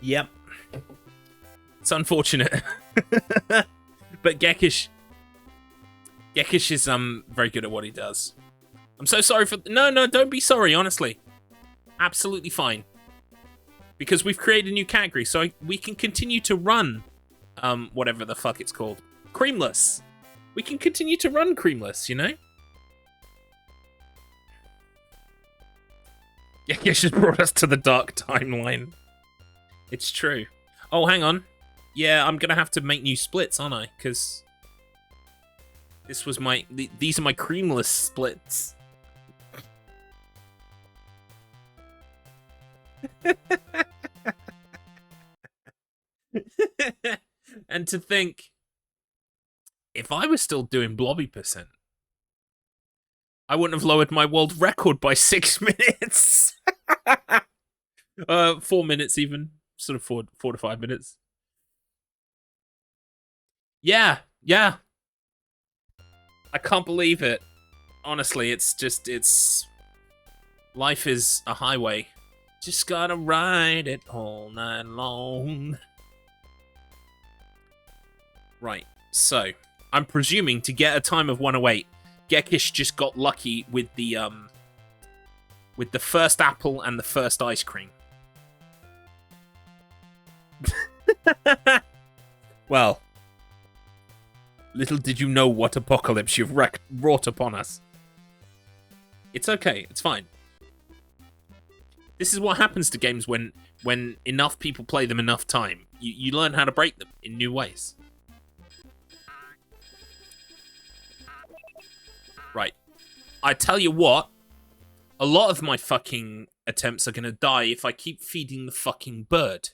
Yep. It's unfortunate. But Gekish is very good at what he does. I'm so sorry for... No, don't be sorry, honestly. Absolutely fine. Because we've created a new category, so we can continue to run whatever the fuck it's called. Creamless. We can continue to run Creamless, you know? Gekish has brought us to the dark timeline. It's true. Oh, hang on. Yeah, I'm gonna have to make new splits, aren't I? Because this was my... These are my creamless splits. And to think, if I was still doing Blobby %, I wouldn't have lowered my world record by 6 minutes. 4 minutes even. Sort of 4 to 5 minutes. Yeah. I can't believe it. Honestly, it's... Life is a highway. Just gotta ride it all night long. Right, so... I'm presuming to get a time of 108, Gekish just got lucky with the first apple and the first ice cream. Well, little did you know what apocalypse you've wrought upon us. It's okay, it's fine. This is what happens to games when enough people play them enough time. You learn how to break them in new ways. Right. I tell you what, a lot of my fucking attempts are gonna die if I keep feeding the fucking bird.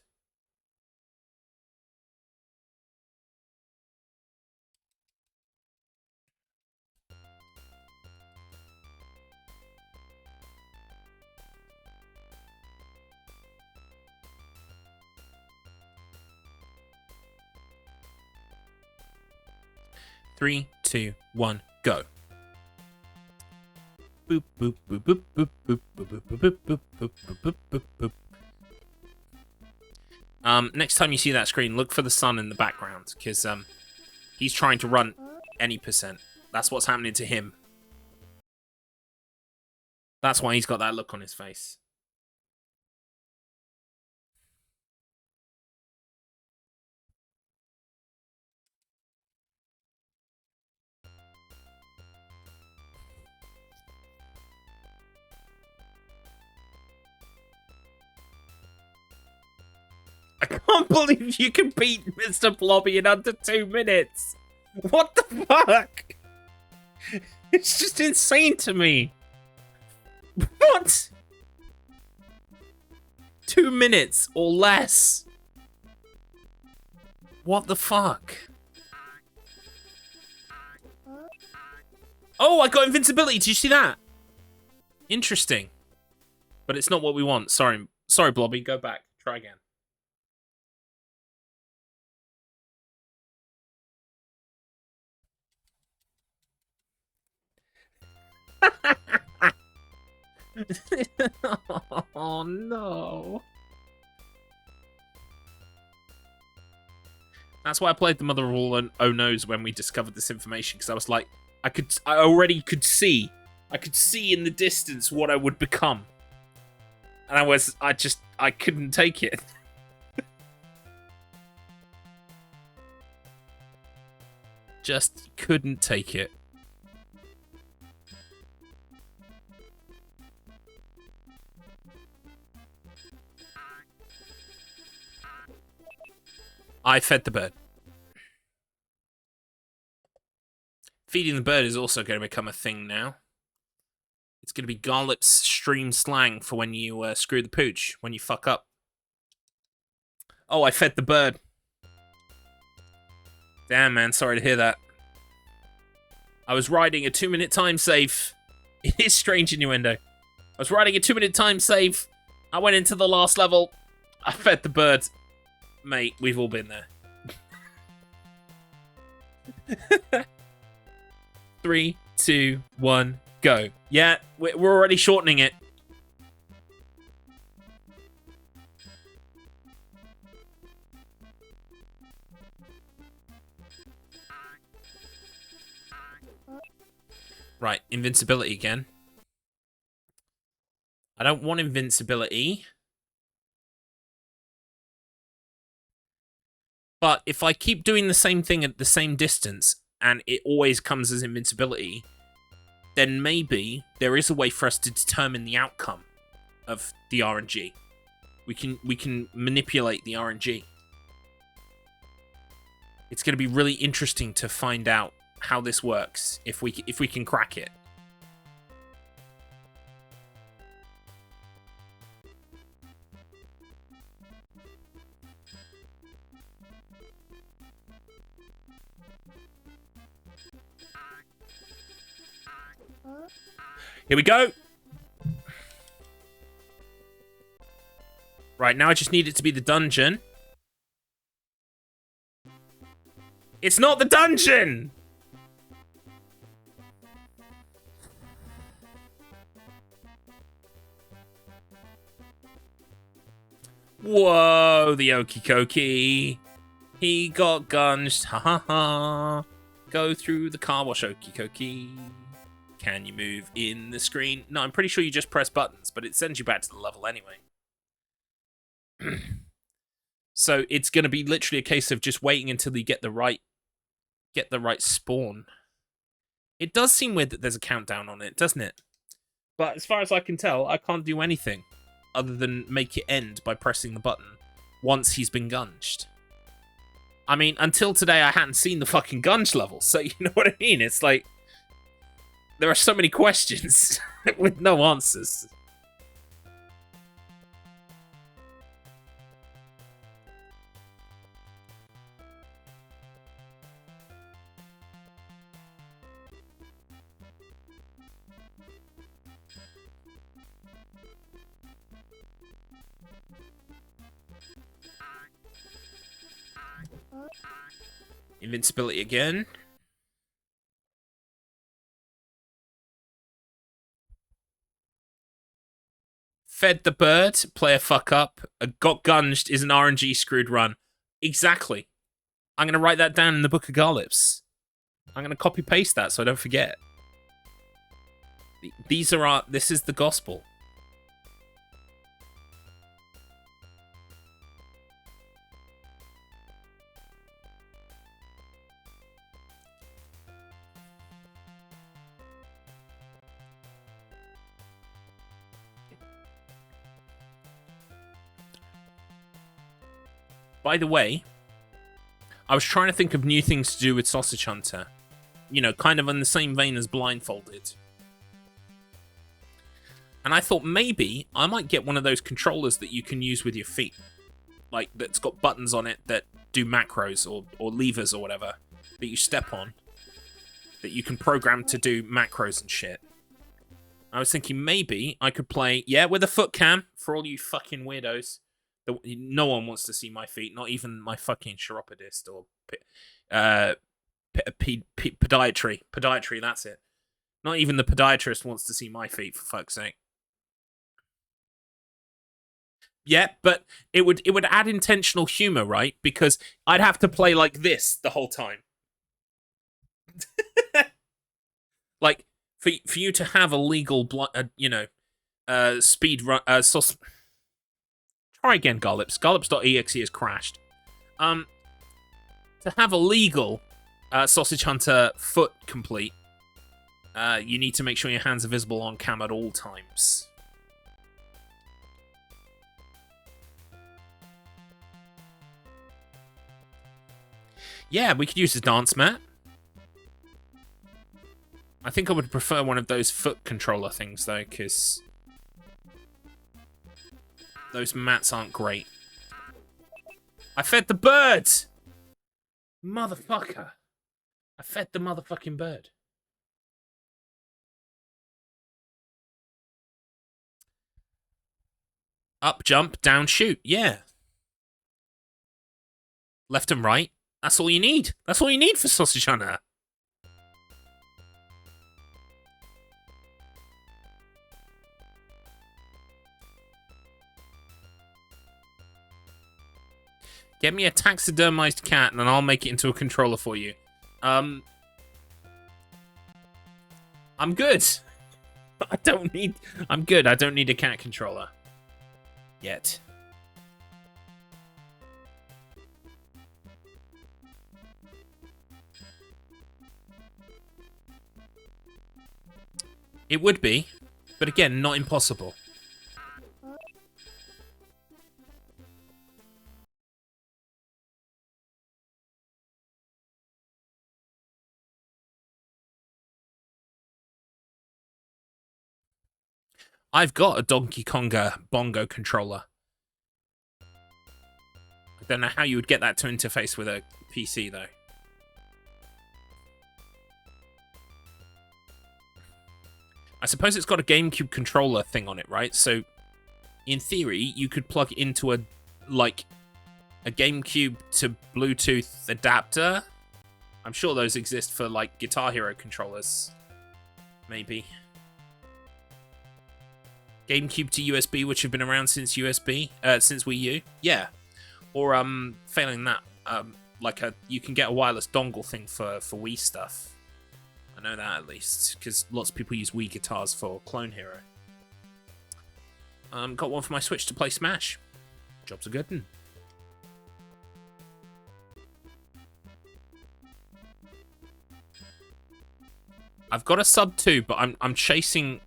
Three, 2, 1, go. Boop, boop, boop, boop, boop, boop, boop, boop, boop, boop, boop, boop, boop, boop, boop. Next time you see that screen, look for the sun in the background, because he's trying to run any %. That's what's happening to him. That's why he's got that look on his face. I can't believe you can beat Mr. Blobby in under 2 minutes. What the fuck? It's just insane to me. What? 2 minutes or less. What the fuck? Oh, I got invincibility. Did you see that? Interesting. But it's not what we want. Sorry, Blobby. Go back. Try again. Oh no. That's why I played the Mother of All Oh No's when we discovered this information, because I was like, I already could see. I could see in the distance what I would become. And I couldn't take it. Just couldn't take it. I fed the bird. Feeding the bird is also going to become a thing now. It's going to be Garlips stream slang for when you screw the pooch, when you fuck up. Oh, I fed the bird. Damn, man, sorry to hear that. I was riding a 2-minute time save. It is strange innuendo. I was riding a 2-minute time save. I went into the last level. I fed the bird. Mate, we've all been there. 3, 2, 1, go. Yeah, we're already shortening it. Right, invincibility again. I don't want invincibility. But if I keep doing the same thing at the same distance, and it always comes as invincibility, then maybe there is a way for us to determine the outcome of the RNG. We can manipulate the RNG. It's going to be really interesting to find out how this works if we can crack it. Here we go. Right, now I just need it to be the dungeon. It's not the dungeon! Whoa, the okie dokie. He got gunged. Ha ha ha. Go through the car wash, okie dokie. Can you move in the screen? No, I'm pretty sure you just press buttons, but it sends you back to the level anyway. So it's going to be literally a case of just waiting until you get the right spawn. It does seem weird that there's a countdown on it, doesn't it? But as far as I can tell, I can't do anything other than make it end by pressing the button once he's been gunged. I mean, until today, I hadn't seen the fucking gunge level, so you know what I mean? It's like, there are so many questions with no answers. Invincibility again. Fed the bird, play a fuck up. Got gunged is an RNG screwed run. Exactly. I'm going to write that down in the book of Garlips. I'm going to copy paste that so I don't forget. These are our... This is the gospel. By the way, I was trying to think of new things to do with Sausage Hunter. You know, kind of in the same vein as Blindfolded. And I thought maybe I might get one of those controllers that you can use with your feet. Like, that's got buttons on it that do macros or levers or whatever that you step on. That you can program to do macros and shit. I was thinking maybe I could play, yeah, with a foot cam for all you fucking weirdos. No one wants to see my feet, not even my fucking chiropodist or podiatry. Podiatry, that's it. Not even the podiatrist wants to see my feet, for fuck's sake. Yeah, but it would add intentional humor, right? Because I'd have to play like this the whole time. Like for you to have a legal, speed run. Try again, Garlips. Garlips.exe has crashed. To have a legal Sausage Hunter foot complete, you need to make sure your hands are visible on cam at all times. Yeah, we could use a dance mat. I think I would prefer one of those foot controller things, though, because those mats aren't great. I fed the bird! Motherfucker. I fed the motherfucking bird. Up, jump, down, shoot. Yeah. Left and right. That's all you need. That's all you need for Sausage Hunter. Get me a taxidermized cat and I'll make it into a controller for you. I'm good. I'm good. I don't need a cat controller. Yet. It would be, but again, not impossible. I've got a Donkey Konga bongo controller. I don't know how you would get that to interface with a PC, though. I suppose it's got a GameCube controller thing on it, right? So, in theory, you could plug into a GameCube to Bluetooth adapter. I'm sure those exist for, like, Guitar Hero controllers. Maybe. GameCube to USB, which have been around since USB, since Wii U. Yeah. Or, failing that, you can get a wireless dongle thing for Wii stuff. I know that at least, because lots of people use Wii guitars for Clone Hero. Got one for my Switch to play Smash. Job's a good one. I've got a sub 2, but I'm chasing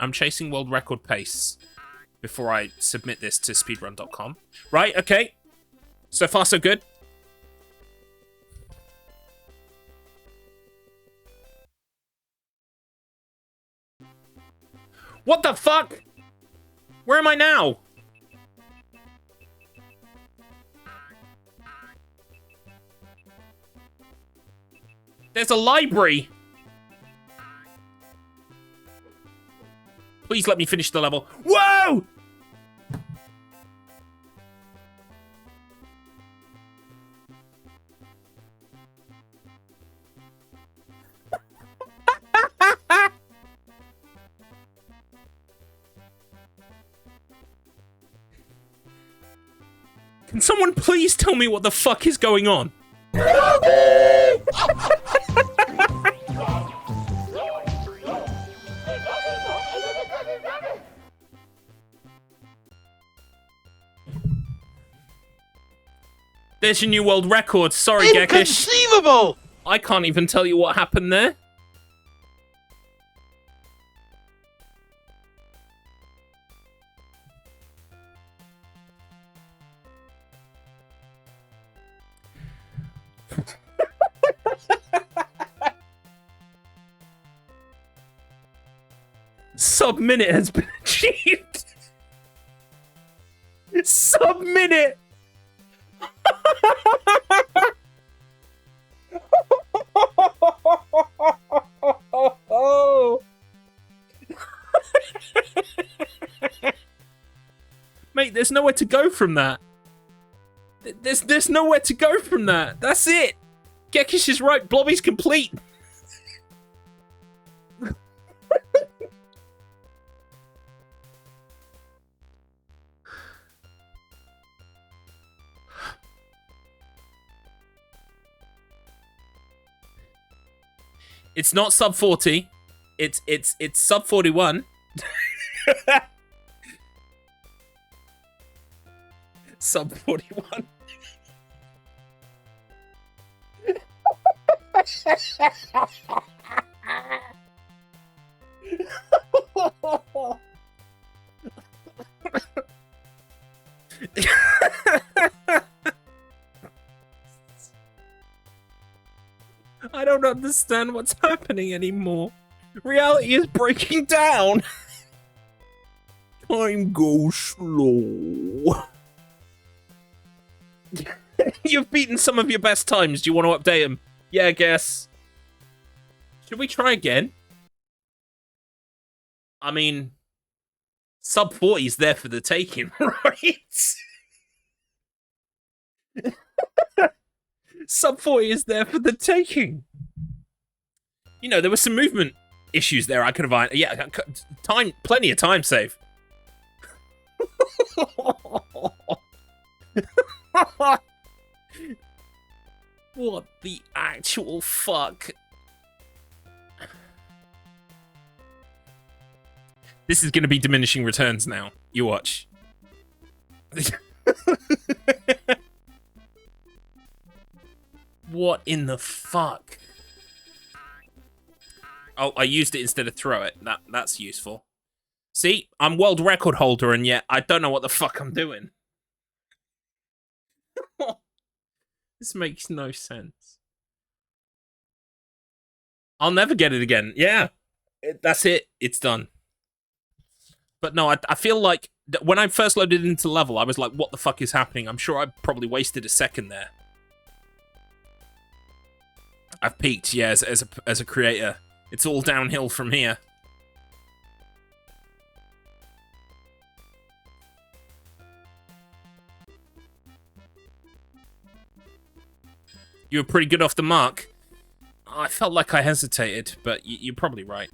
world record pace before I submit this to speedrun.com. Right, okay. So far so good. What the fuck? Where am I now? There's a library. Please let me finish the level. Whoa! Can someone please tell me what the fuck is going on? There's your new world record. Sorry, Gekish. Inconceivable! I can't even tell you what happened there. Sub-minute has been achieved. Sub-minute. Mate, there's nowhere to go from that. There's nowhere to go from that. That's it. Gekish is right. Blobby's complete. It's not sub 40. It's sub 41. Sub 41. I don't understand what's happening anymore. Reality is breaking down. Time goes slow. You've beaten some of your best times. Do you want to update them? Yeah, I guess. Should we try again? I mean, Sub 40 is there for the taking, right? Sub 40 is there for the taking. You know, there were some movement issues there. I could have... Yeah, time, plenty of time save. What the actual fuck? This is going to be diminishing returns now. You watch. What in the fuck? Oh, I used it instead of throw it. That's useful. See, I'm world record holder, and yet I don't know what the fuck I'm doing. This makes no sense. I'll never get it again. Yeah, that's it. It's done. But no, I feel like when I first loaded into level, I was like, what the fuck is happening? I'm sure I probably wasted a second there. I've peaked, yeah, as a creator. It's all downhill from here. You were pretty good off the mark. I felt like I hesitated, but you're probably right.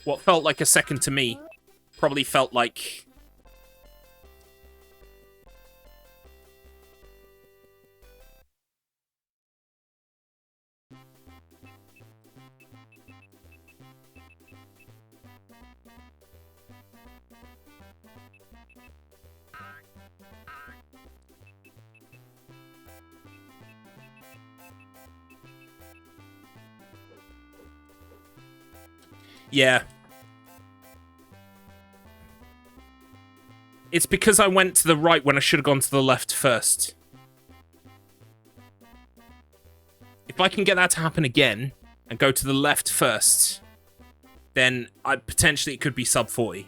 What felt like a second to me probably felt like... Yeah. It's because I went to the right when I should have gone to the left first. If I can get that to happen again, and go to the left first, then potentially it could be sub 40.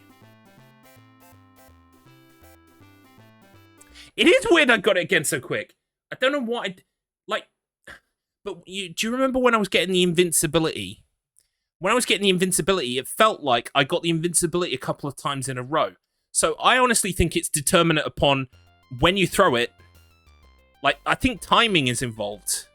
It is weird I got it again so quick. I don't know what like... But do you remember when I was getting the invincibility? When I was getting the invincibility, it felt like I got the invincibility a couple of times in a row. So I honestly think it's determinate upon when you throw it. Like, I think timing is involved.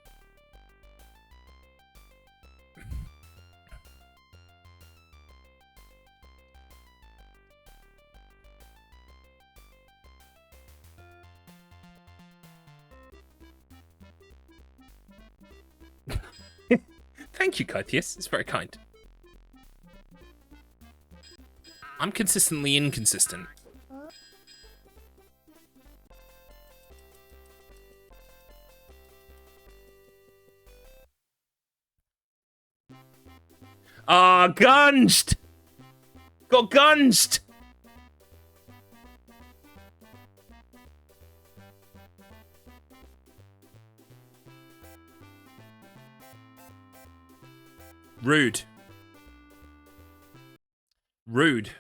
Thank you, Kythius. It's very kind. I'm consistently inconsistent. Ah, gunged! Got gunged! Rude. Rude.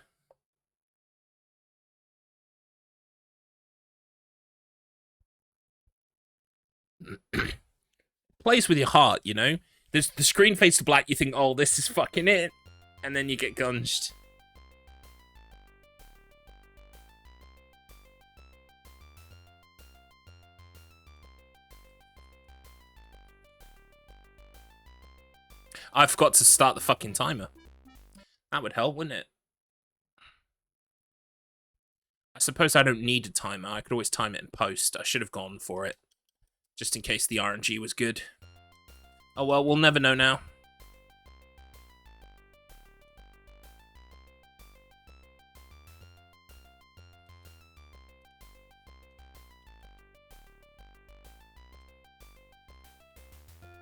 Plays with your heart, you know? The screen fades to black, you think, oh, this is fucking it. And then you get gunged. I forgot to start the fucking timer. That would help, wouldn't it? I suppose I don't need a timer. I could always time it in post. I should have gone for it. Just in case the RNG was good. Oh well, we'll never know now.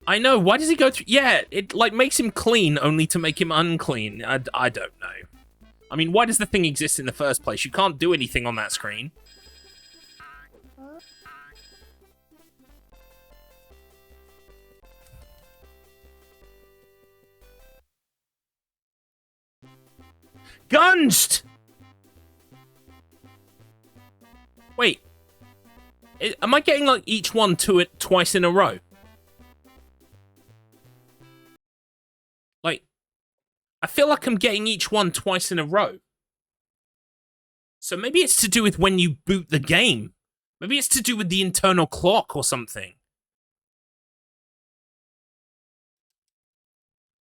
I know, why does he go through... Yeah, it like makes him clean only to make him unclean. I don't know. I mean, why does the thing exist in the first place? You can't do anything on that screen. Gunged! Wait. Am I getting like each one to it twice in a row? Like, I feel like I'm getting each one twice in a row. So maybe it's to do with when you boot the game. Maybe it's to do with the internal clock or something.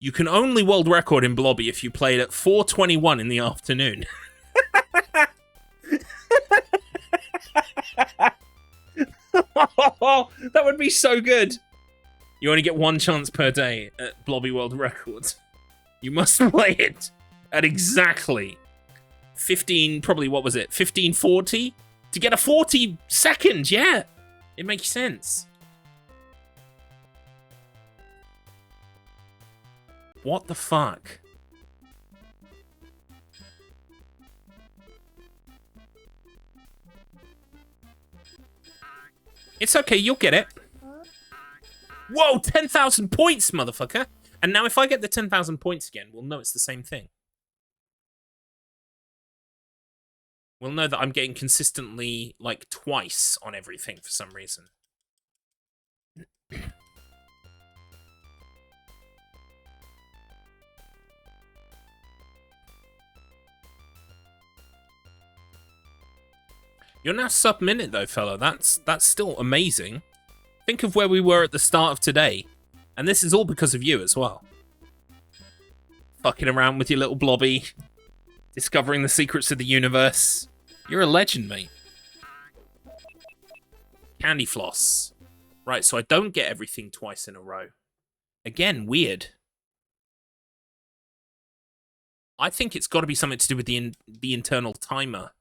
You can only world record in Blobby if you played at 4:21 in the afternoon. That would be so good. You only get 1 chance per day at Blobby World Records. You must play it at exactly 15, probably, what was it, 1540? To get a 40 second, yeah. It makes sense. What the fuck? It's okay, you'll get it. Whoa, 10,000 points, motherfucker. And now if I get the 10,000 points again, we'll know it's the same thing. We'll know that I'm getting consistently, like, twice on everything for some reason. You're now sub-minute, though, fella. That's still amazing. Think of where we were at the start of today. And this is all because of you as well. Fucking around with your little blobby. Discovering the secrets of the universe. You're a legend, mate. Candy floss. Right, so I don't get everything twice in a row. Again, weird. I think it's got to be something to do with the internal timer.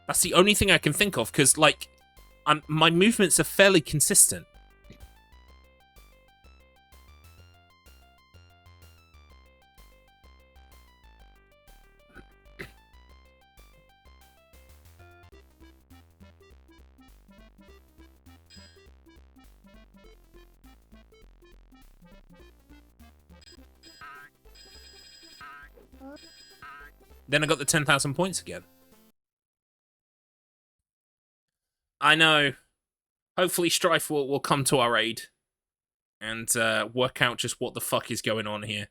That's the only thing I can think of, because, like, my movements are fairly consistent. Then I got the 10,000 points again. I know. Hopefully Strife will come to our aid and work out just what the fuck is going on here.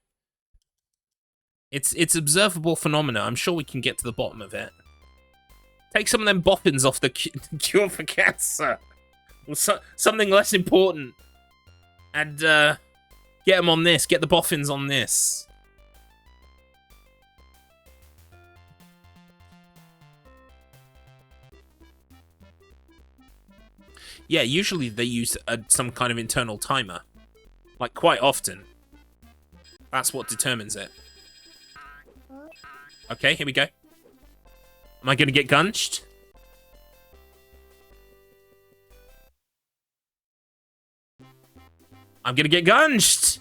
It's observable phenomena. I'm sure we can get to the bottom of it. Take some of them boffins off the cure for cancer. Or something less important. And get them on this. Get the boffins on this. Yeah, usually they use some kind of internal timer. Like, quite often. That's what determines it. Okay, here we go. Am I going to get gunched? I'm going to get gunched!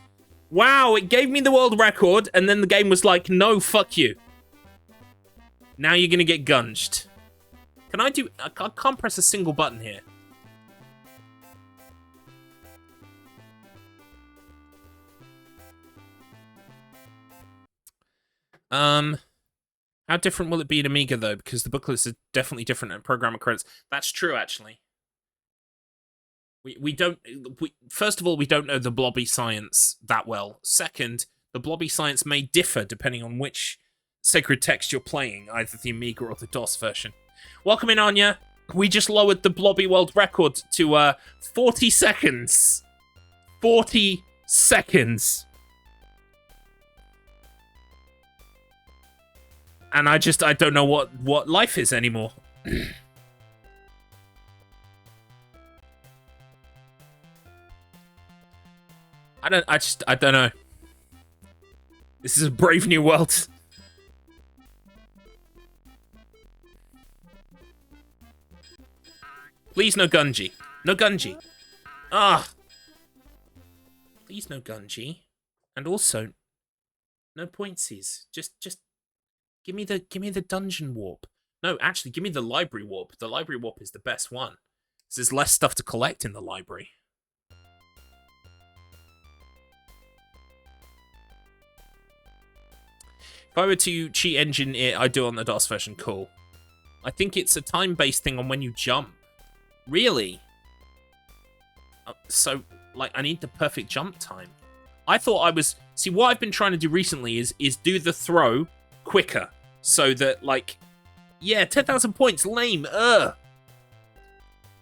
Wow, it gave me the world record, and then the game was like, no, fuck you. Now you're going to get gunched. Can I do... I can't press a single button here. How different will it be in Amiga, though? Because the booklets are definitely different and programmer credits. That's true, actually. First of all, we don't know the Blobby science that well. Second, the Blobby science may differ depending on which sacred text you're playing, either the Amiga or the DOS version. Welcome in, Anya. We just lowered the Blobby world record to 40 seconds. 40 seconds. And I don't know what life is anymore. I don't know. This is a brave new world. Please no Gunji. No Gunji. Ah. Please no Gunji. And also, no pointsies. Just give me the dungeon warp. No, actually, give me the library warp. The library warp is the best one. There's less stuff to collect in the library. If I were to cheat engine it, I'd do it on the DOS version. Cool. I think it's a time-based thing on when you jump. Really? So, like, I need the perfect jump time. I thought I was... See, what I've been trying to do recently is do the throw quicker. So that, like, Yeah, 10,000 points. Lame. Ugh.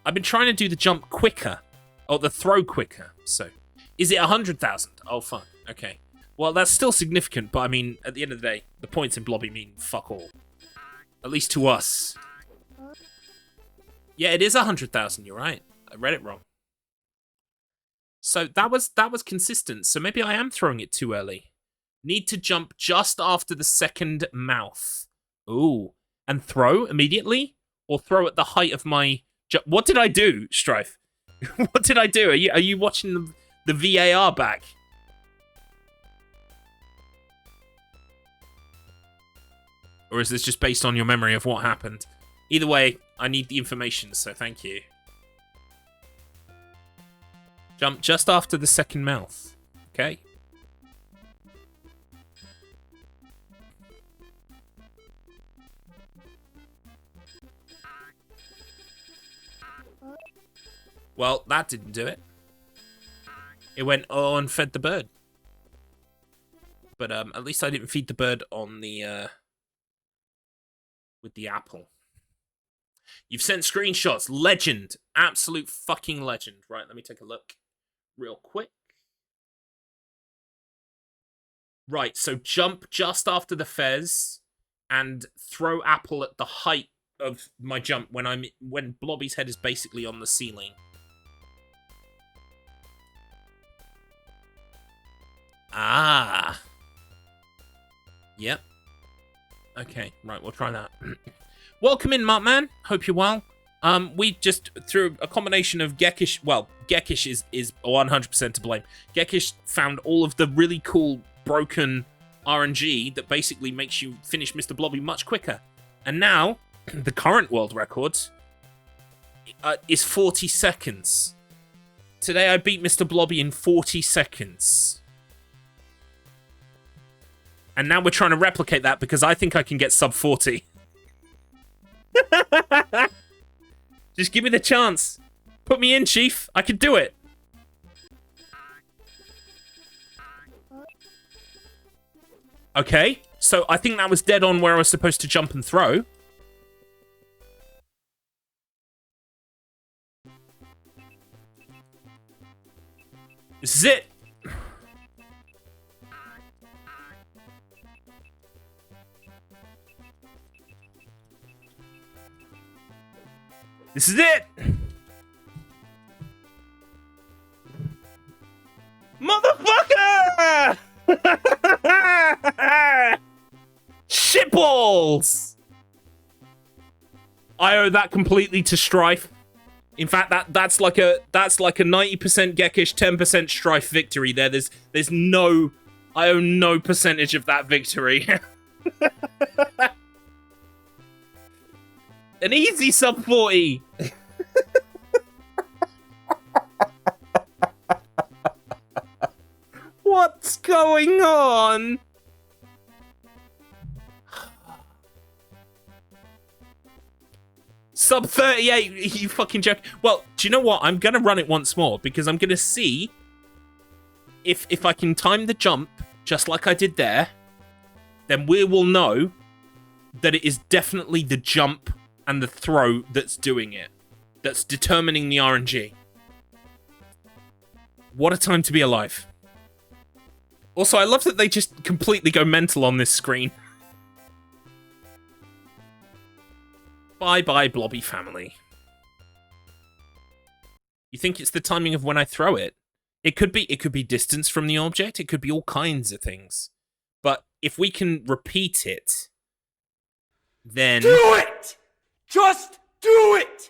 I've been trying to do the jump quicker. Or the throw quicker. So, is it 100,000? Oh, fuck. Okay. Well, that's still significant, but I mean, at the end of the day, the points in Blobby mean fuck all. At least to us. Yeah, it is 100,000, you're right. I read it wrong. So that was consistent, so maybe I am throwing it too early. Need to jump just after the second mouth. Ooh. And throw immediately? Or throw at the height of my... What did I do, Strife? What did I do? Are you watching the VAR back? Or is this just based on your memory of what happened? Either way, I need the information, so thank you. Jump just after the second mouth. Okay. Well, that didn't do it. It went, oh, and fed the bird. But at least I didn't feed the bird on the... with the apple. You've sent screenshots. Legend. Absolute fucking legend. Right, let me take a look real quick. Right, so jump just after the fez and throw apple at the height of my jump when Blobby's head is basically on the ceiling. Ah. Yep. Okay, right, we'll try that. Welcome in, Markman. Hope you're well. We just, through a combination of Gekish... Well, Gekish is 100% to blame. Gekish found all of the really cool, broken RNG that basically makes you finish Mr. Blobby much quicker. And now, the current world record is 40 seconds. Today I beat Mr. Blobby in 40 seconds. And now we're trying to replicate that because I think I can get sub 40. Just give me the chance. Put me in, Chief. I can do it. Okay, so I think that was dead on where I was supposed to jump and throw. This is it. This is it! Motherfucker! Shitballs! I owe that completely to Strife. In fact, that's like a 90% Gekish, 10% Strife victory there. There's no... I owe no percentage of that victory. An easy sub 40. What's going on? Sub 38, you fucking joke. Well, do you know what? I'm gonna run it once more because I'm gonna see if I can time the jump just like I did there. Then we will know that it is definitely the jump and the throw that's doing it. That's determining the RNG. What a time to be alive. Also, I love that they just completely go mental on this screen. Bye-bye, Blobby family. You think it's the timing of when I throw it? It could be distance from the object. It could be all kinds of things. But if we can repeat it, then... Do it! Just do it!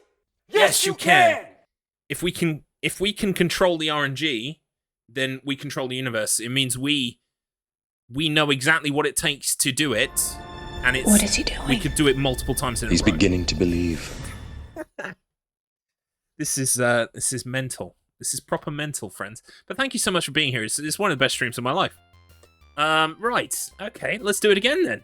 Yes, you can. If we can control the RNG, then we control the universe. It means we know exactly what it takes to do it, and it's... What is he doing? We could do it multiple times in a row. He's beginning to believe. This is mental. This is proper mental, friends. But thank you so much for being here. It's one of the best streams of my life. Right. Okay, let's do it again then.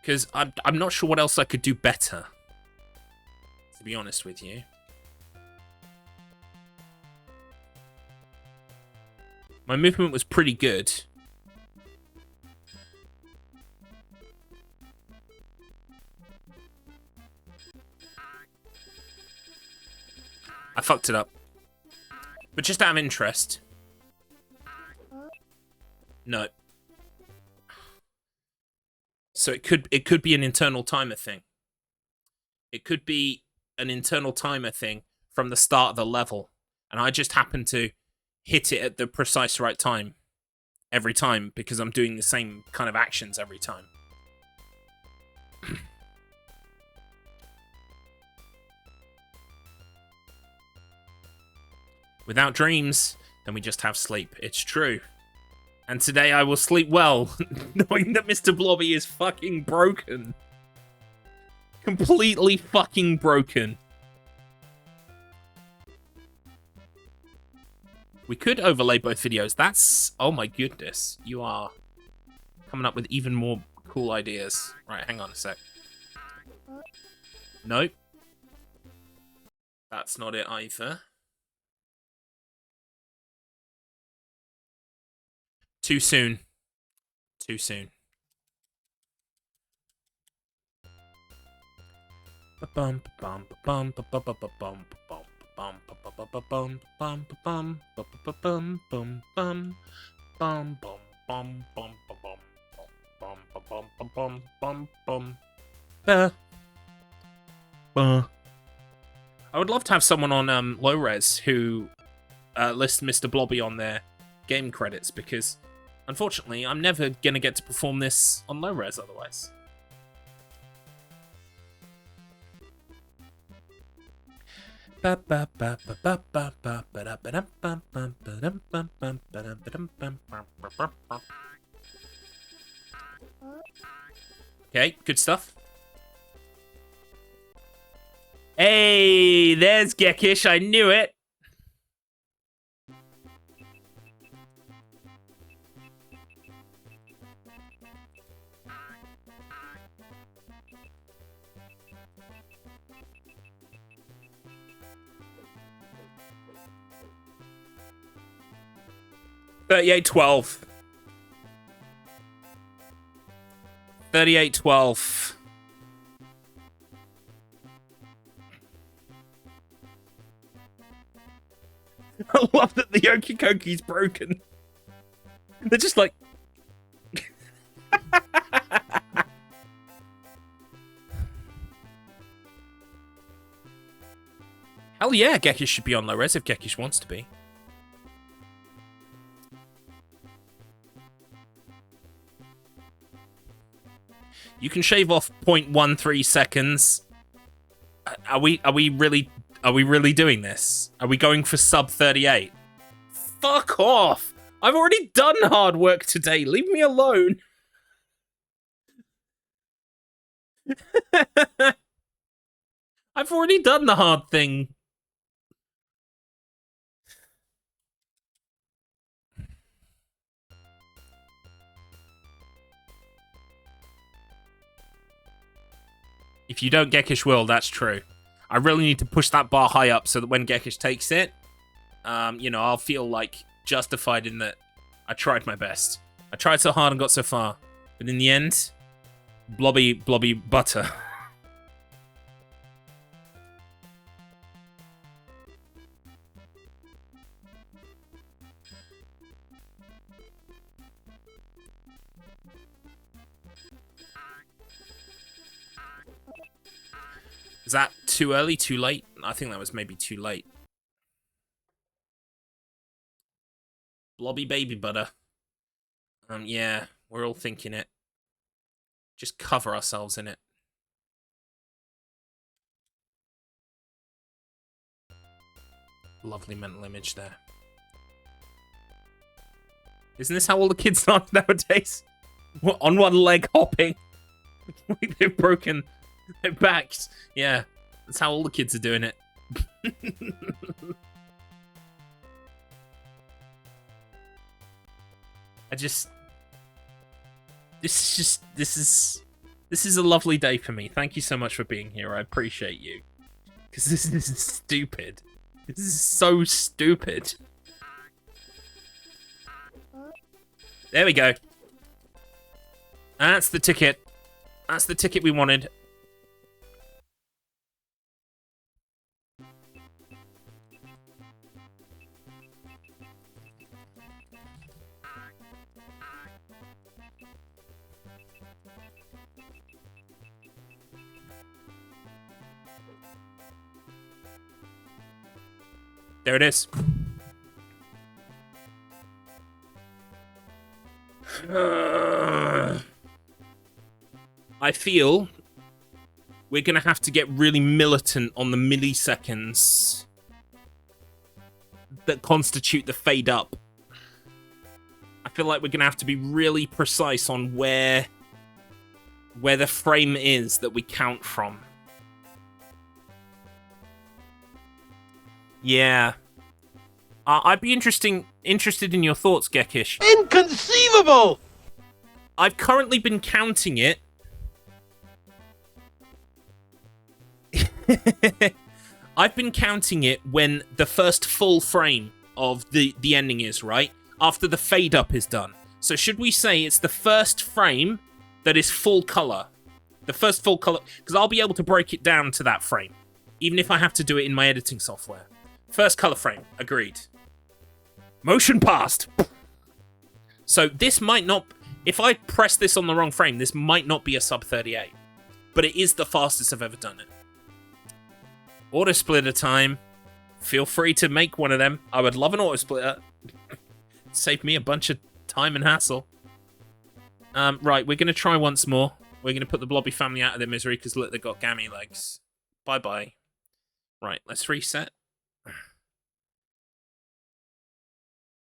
Because I'm not sure what else I could do better, to be honest with you. My movement was pretty good. fucked it up. But just out of interest. No. So it could be an internal timer thing. It could be an internal timer thing from the start of the level. And I just happen to hit it at the precise right time every time because I'm doing the same kind of actions every time. Without dreams, then we just have sleep. It's true. And today I will sleep well, knowing that Mr. Blobby is fucking broken. Completely fucking broken. We could overlay both videos. That's... Oh my goodness. You are coming up with even more cool ideas. Right, hang on a sec. Nope. That's not it either. Too soon. Too soon. Bum bum bum bum bum bum bum bum bum bum bum bum bum bum bum bum bum bum bum bum. I would love to have someone on low res who lists Mr. Blobby on their game credits because unfortunately I'm never gonna get to perform this on low res otherwise. Okay, good stuff. Hey, there's Gekish, I knew it. $38.12. $38.12. I love that the Okikoki's broken. They're just like... Hell yeah, Gekish should be on low res if Gekish wants to be. You can shave off 0.13 seconds. Are we really doing this? Are we going for sub 38? Fuck off! I've already done hard work today. Leave me alone. I've already done the hard thing. If you don't Gekish will, that's true. I really need to push that bar high up so that when Gekish takes it, you know, I'll feel like justified in that I tried my best. I tried so hard and got so far. But in the end, blobby butter. Is that too early, too late? I think that was maybe too late. Blobby baby butter. Yeah, we're all thinking it. Just cover ourselves in it. Lovely mental image there. Isn't this how all the kids are nowadays? On one leg hopping. They've broken their backs. Yeah, that's how all the kids are doing it. This is a lovely day for me. Thank you so much for being here. I appreciate you. Because this is stupid. This is so stupid. There we go. That's the ticket. That's the ticket we wanted. There it is. I feel we're going to have to get really militant on the milliseconds that constitute the fade up. I feel like we're going to have to be really precise on where the frame is that we count from. Yeah. I'd be interested in your thoughts, Gekish. Inconceivable! I've currently been counting it. I've been counting it when the first full frame of the ending is, right? After the fade up is done. So should we say it's the first frame that is full color? The first full color, because I'll be able to break it down to that frame, even if I have to do it in my editing software. First color frame, agreed. Motion passed. So this might not, if I press this on the wrong frame, this might not be a sub 38, but it is the fastest I've ever done it. Auto splitter time. Feel free to make one of them. I would love an auto splitter. Save me a bunch of time and hassle. Right, we're going to try once more. We're going to put the Blobby family out of their misery because look, they've got gammy legs. Bye-bye. Right, let's reset.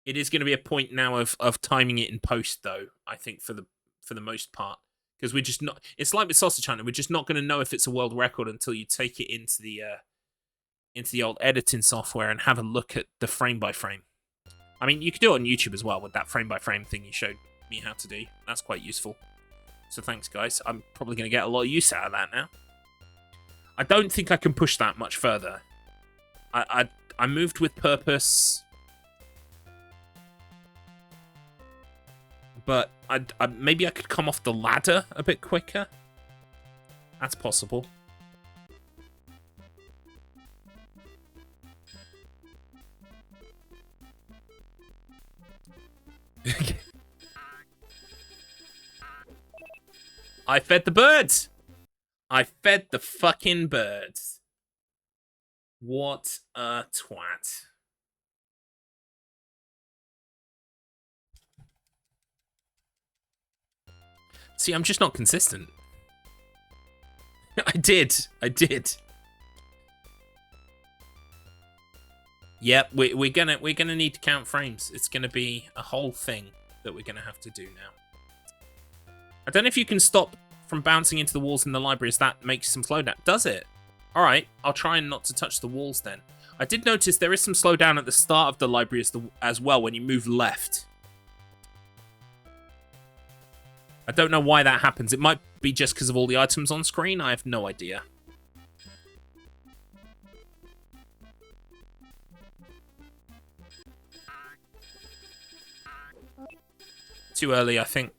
It is going to be a point now of timing it in post, though, I think, for the most part. Because we're just not... It's like with Sausage Hunter. We're just not going to know if it's a world record until you take it into the old editing software and have a look at the frame-by-frame. I mean, you could do it on YouTube as well with that frame-by-frame thing you showed me how to do. That's quite useful. So thanks, guys. I'm probably going to get a lot of use out of that now. I don't think I can push that much further. I moved with purpose... But maybe I could come off the ladder a bit quicker. That's possible. I fed the birds! I fed the fucking birds. What a twat. See, I'm just not consistent. I did. Yep, we're gonna need to count frames. It's gonna be a whole thing that we're gonna have to do now. I don't know if you can stop from bouncing into the walls in the library as that makes some slowdown. Does it? Alright, I'll try and not to touch the walls then. I did notice there is some slowdown at the start of the library as well when you move left. I don't know why that happens. It might be just because of all the items on screen. I have no idea. Too early, I think.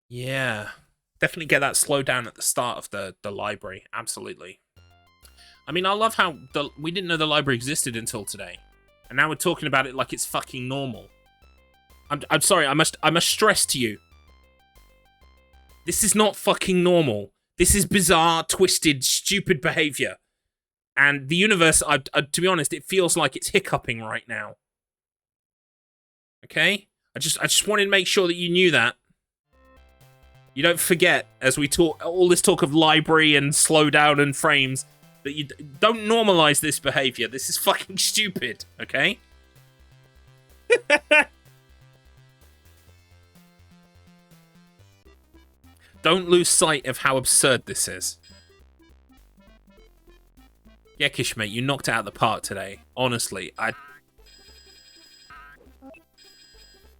Yeah. Definitely get that slowdown at the start of the library. Absolutely. I mean, I love how we didn't know the library existed until today. And now we're talking about it like it's fucking normal. I'm sorry, I must stress to you. This is not fucking normal. This is bizarre, twisted, stupid behavior. And the universe, to be honest, it feels like it's hiccuping right now. Okay? I just wanted to make sure that you knew that. You don't forget, as we talk, all this talk of library and slowdown and frames, that you don't normalize this behavior. This is fucking stupid, okay? Don't lose sight of how absurd this is. Yekish, mate, you knocked it out of the park today. Honestly,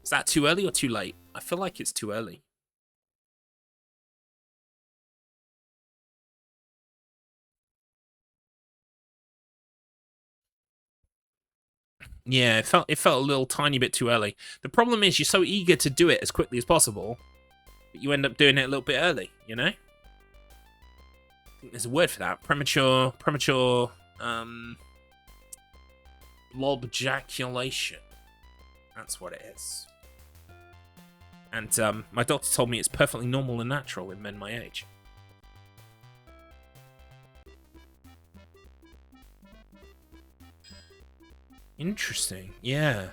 Is that too early or too late? I feel like it's too early. Yeah, it felt a little tiny bit too early. The problem is you're so eager to do it as quickly as possible, but you end up doing it a little bit early, you know? I think there's a word for that. Premature, blob ejaculation. That's what it is. And my doctor told me it's perfectly normal and natural in men my age. Interesting, yeah.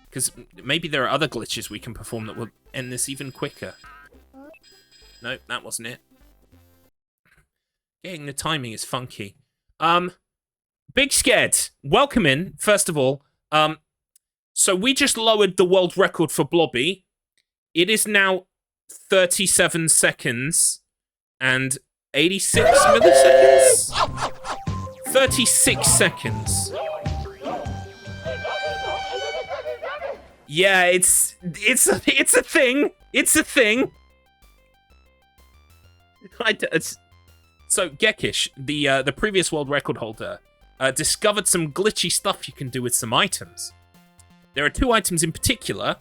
Because maybe there are other glitches we can perform that will end this even quicker. No, that wasn't it. Getting the timing is funky. Big Scared, welcome in, first of all. So we just lowered the world record for Blobby. It is now 37 seconds and 86 milliseconds? 36 seconds. Yeah, it's a thing. It's a thing. So Gekish, the previous world record holder, discovered some glitchy stuff you can do with some items. There are 2 items in particular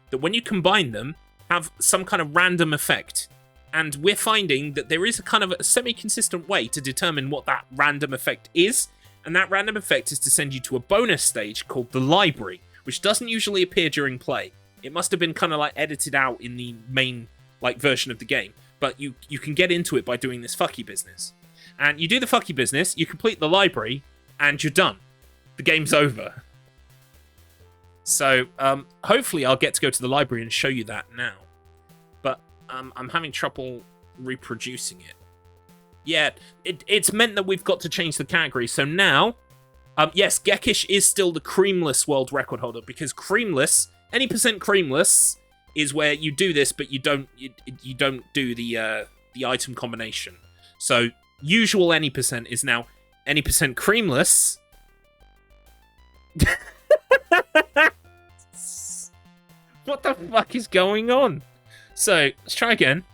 that when you combine them have some kind of random effect. And we're finding that there is a kind of a semi-consistent way to determine what that random effect is. And that random effect is to send you to a bonus stage called the library, which doesn't usually appear during play. It must have been kind of like edited out in the main version of the game. But you can get into it by doing this fucky business. And you do the fucky business, you complete the library, and you're done. The game's over. So, hopefully I'll get to go to the library and show you that now. But I'm having trouble reproducing it. Yeah, it's meant that we've got to change the category. So now, yes, Gekish is still the creamless world record holder, because creamless, any percent creamless, is where you do this, but you don't do the item combination. So usual any percent is now any percent creamless. What the fuck is going on? So let's try again.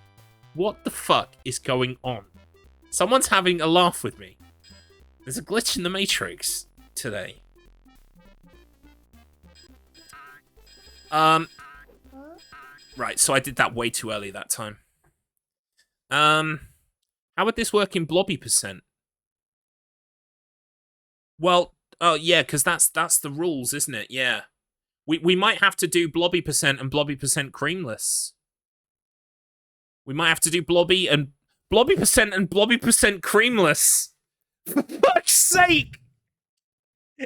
What the fuck is going on? Someone's having a laugh with me. There's a glitch in the Matrix today. Right, so I did that way too early that time. How would this work in Blobby percent? Well, oh yeah, because that's the rules, isn't it? Yeah. We might have to do Blobby percent and Blobby percent creamless. We might have to do Blobby percent and Blobby percent creamless. For fuck's sake!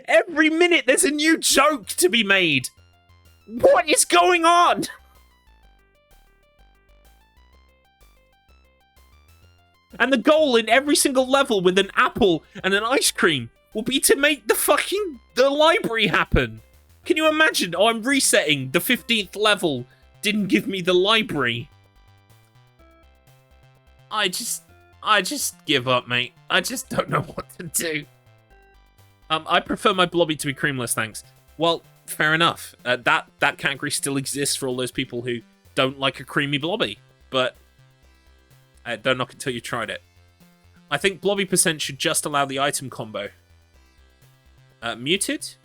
Every minute there's a new joke to be made. What is going on? And the goal in every single level with an apple and an ice cream will be to make the library happen. Can you imagine? Oh, I'm resetting. The 15th level didn't give me the library. I just give up, mate. I just don't know what to do. I prefer my Blobby to be creamless, thanks. Well, fair enough. That category still exists for all those people who don't like a creamy Blobby. But don't knock it till you tried it. I think Blobby percent should just allow the item combo. Muted?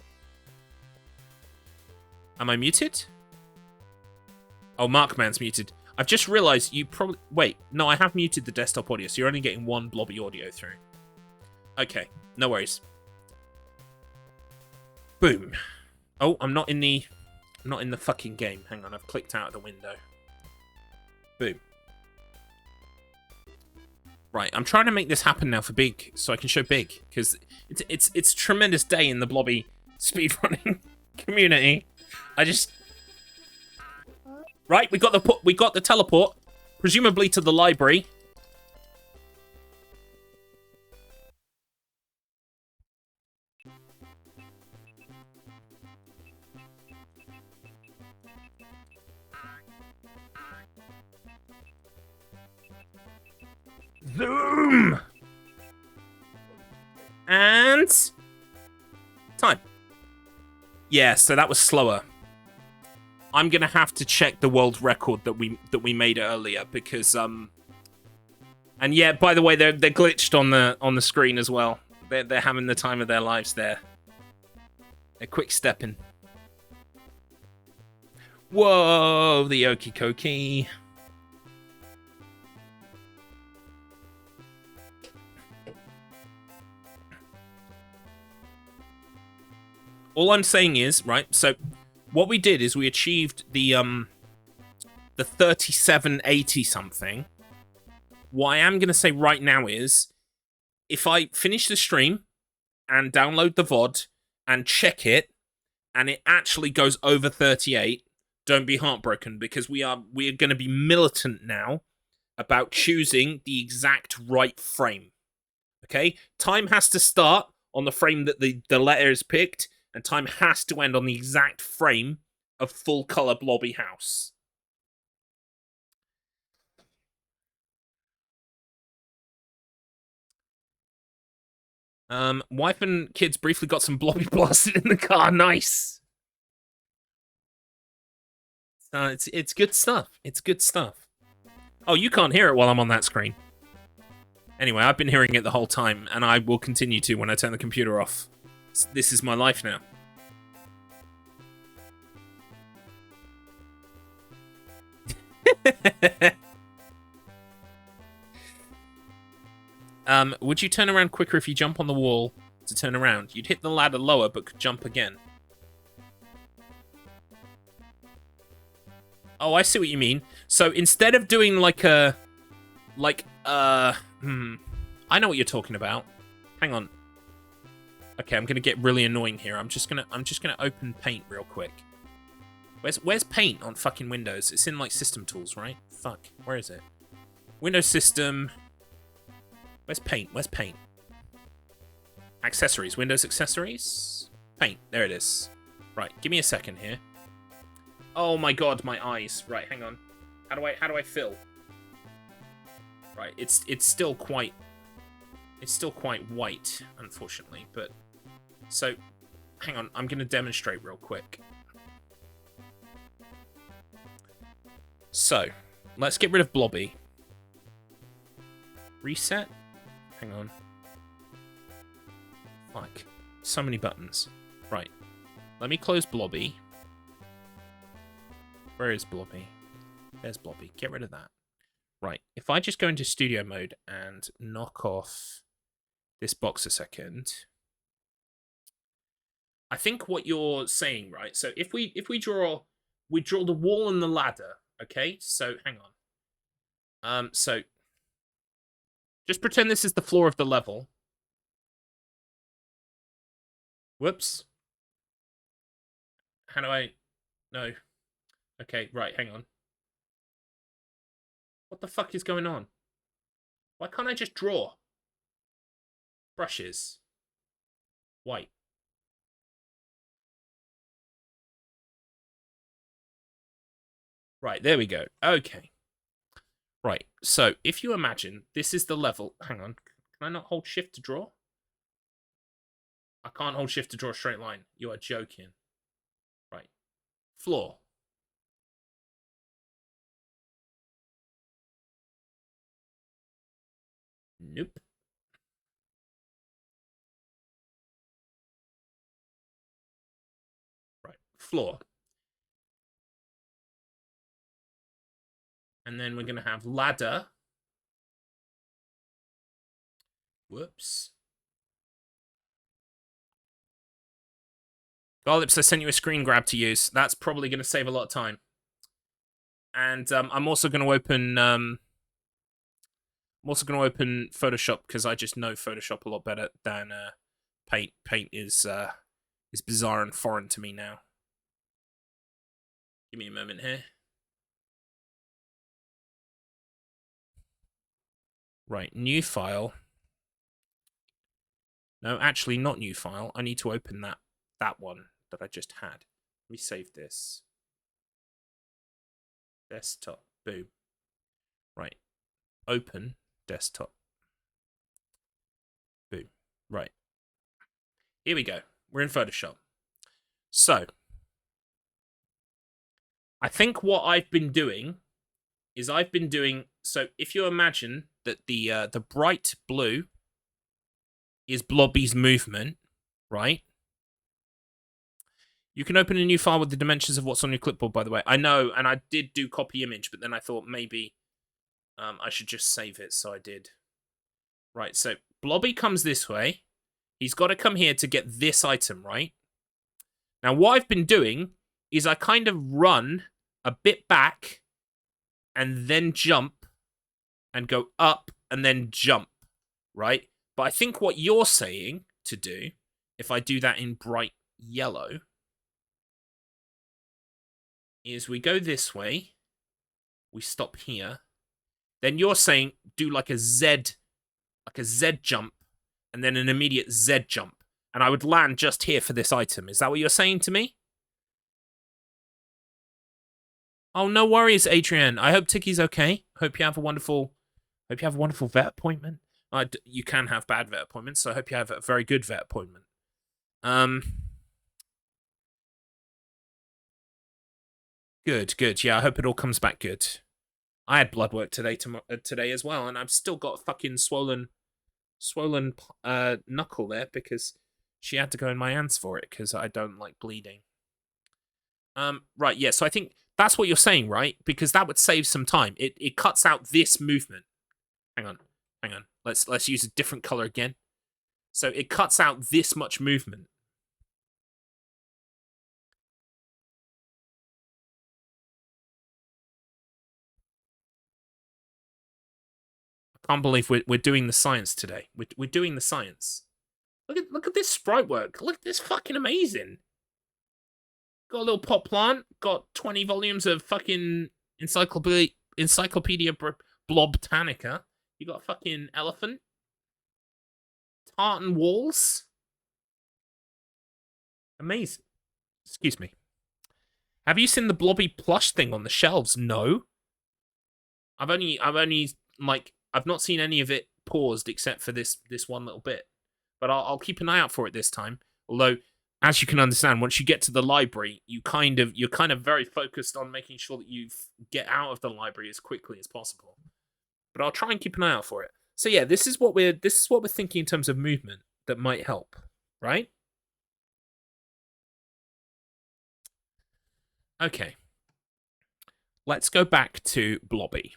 Am I muted? Oh, Markman's muted. I've just realised you probably... Wait, no, I have muted the desktop audio, so you're only getting one Blobby audio through. Okay, no worries. Boom. Oh, I'm not in the fucking game. Hang on, I've clicked out of the window. Boom. Right, I'm trying to make this happen now for Big, so I can show Big, because it's a tremendous day in the Blobby speedrunning community. Right, we got the teleport, presumably to the library. Zoom! And... time. Yeah, so that was slower. I'm gonna have to check the world record that we made earlier, because and yeah, by the way, they're glitched on the screen as well. They're having the time of their lives there. They're quick stepping. Whoa, the okie dokie. All I'm saying is, right, so what we did is we achieved the the 3780 something. What I am going to say right now is, if I finish the stream and download the VOD and check it, and it actually goes over 38, don't be heartbroken, because we are going to be militant now about choosing the exact right frame. Okay? Time has to start on the frame that the letter is picked, and time has to end on the exact frame of full color Blobby House. Wife and kids briefly got some Blobby blasted in the car. Nice. It's good stuff. It's good stuff. Oh, you can't hear it while I'm on that screen. Anyway, I've been hearing it the whole time, and I will continue to when I turn the computer off. This is my life now. Would you turn around quicker if you jump on the wall to turn around? You'd hit the ladder lower, but could jump again. Oh, I see what you mean. So instead of doing like a... I know what you're talking about. Hang on. Okay, I'm gonna get really annoying here. I'm just gonna open Paint real quick. Where's Paint on fucking Windows? It's in like System Tools, right? Fuck. Where is it? Windows System. Where's Paint? Where's Paint? Accessories. Windows Accessories. Paint. There it is. Right. Give me a second here. Oh my god, my eyes. Right. Hang on. How do I fill? Right. It's still quite white, unfortunately. But so, hang on. I'm gonna demonstrate real quick. So, let's get rid of Blobby. Reset? Hang on. Fuck. So many buttons. Right. Let me close Blobby. Where is Blobby? There's Blobby. Get rid of that. Right. If I just go into studio mode and knock off this box a second. I think what you're saying, right? So if we draw the wall and the ladder. Okay, so hang on. So just pretend this is the floor of the level. Whoops. How do I... No. Okay, right, hang on. What the fuck is going on? Why can't I just draw? Brushes. White. Right, there we go. Okay. Right, so if you imagine this is the level... Hang on. Can I not hold shift to draw? I can't hold shift to draw a straight line. You are joking. Right. Floor. Nope. Right. Floor. And then we're going to have ladder. Whoops. Garlips, I sent you a screen grab to use. That's probably going to save a lot of time. And I'm also going to open... I'm also going to open Photoshop because I just know Photoshop a lot better than Paint. Paint is bizarre and foreign to me now. Give me a moment here. Right, new file. No, actually not new file. I need to open that one that I just had. Let me save this. Desktop. Boom. Right. Open desktop. Boom. Right. Here we go. We're in Photoshop. So, I think what I've been doing is so if you imagine that the bright blue is Blobby's movement, right? You can open a new file with the dimensions of what's on your clipboard, by the way. I know, and I did do copy image, but then I thought maybe I should just save it, so I did. Right, so Blobby comes this way. He's got to come here to get this item, right? Now, what I've been doing is I kind of run a bit back and then jump, and go up, and then jump, right? But I think what you're saying to do, if I do that in bright yellow, is we go this way, we stop here, then you're saying do like a Z jump, and then an immediate Z jump, and I would land just here for this item. Is that what you're saying to me? Oh, no worries, Adrian. I hope Ticky's okay. Hope you have a wonderful vet appointment. You can have bad vet appointments, so I hope you have a very good vet appointment. Good. Yeah, I hope it all comes back good. I had blood work today as well, and I've still got a fucking swollen knuckle there because she had to go in my hands for it because I don't like bleeding. Right, yeah, so I think that's what you're saying, right? Because that would save some time. It cuts out this movement. Hang on. Let's use a different color again. So it cuts out this much movement. I can't believe we're doing the science today. We're doing the science. Look at this sprite work. Look at this, fucking amazing. Got a little pot plant. Got 20 volumes of fucking Encyclopedia Blobtanica. You got a fucking elephant. Tartan walls. Amazing. Excuse me. Have you seen the Blobby plush thing on the shelves? No. I've only like, I've not seen any of it paused except for this one little bit. But I'll keep an eye out for it this time. Although, as you can understand, once you get to the library, you're kind of very focused on making sure that you get out of the library as quickly as possible. But I'll try and keep an eye out for it. So yeah, this is what we're thinking in terms of movement that might help, right? Okay. Let's go back to Blobby.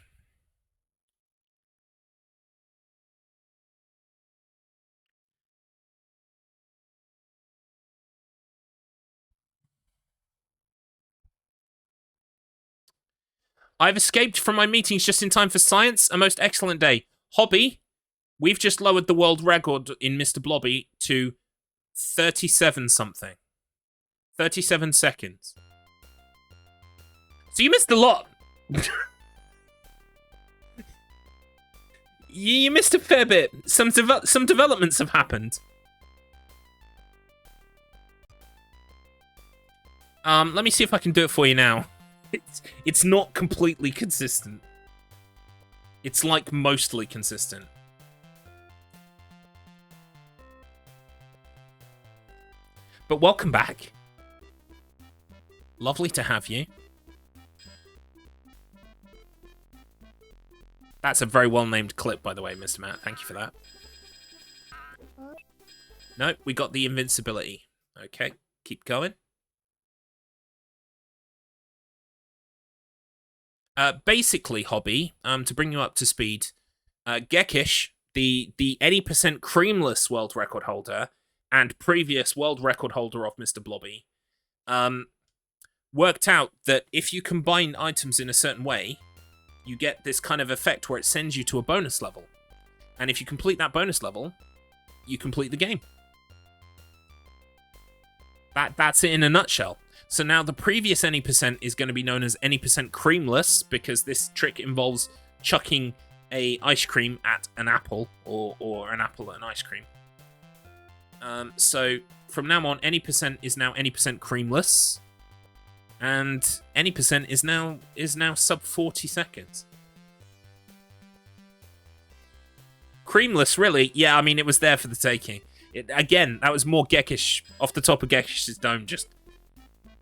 I've escaped from my meetings just in time for science. A most excellent day. Hobby, we've just lowered the world record in Mr. Blobby to 37 something. 37 seconds. So you missed a lot. You missed a fair bit. Some developments have happened. Let me see if I can do it for you now. It's not completely consistent. It's like mostly consistent. But welcome back. Lovely to have you. That's a very well-named clip, by the way, Mr. Matt. Thank you for that. No, we got the invincibility. Okay, keep going. Basically, Hobby, to bring you up to speed, Gekish, the 80% creamless world record holder and previous world record holder of Mr. Blobby, worked out that if you combine items in a certain way, you get this kind of effect where it sends you to a bonus level. And if you complete that bonus level, you complete the game. That's it in a nutshell. So now the previous any percent is going to be known as any percent creamless because this trick involves chucking a ice cream at an apple or an apple at an ice cream. So from now on, any percent is now any percent creamless, and any percent is now sub 40 seconds. Creamless, really? Yeah, I mean it was there for the taking. Again, that was more Gekish off the top of Gekish's dome. Just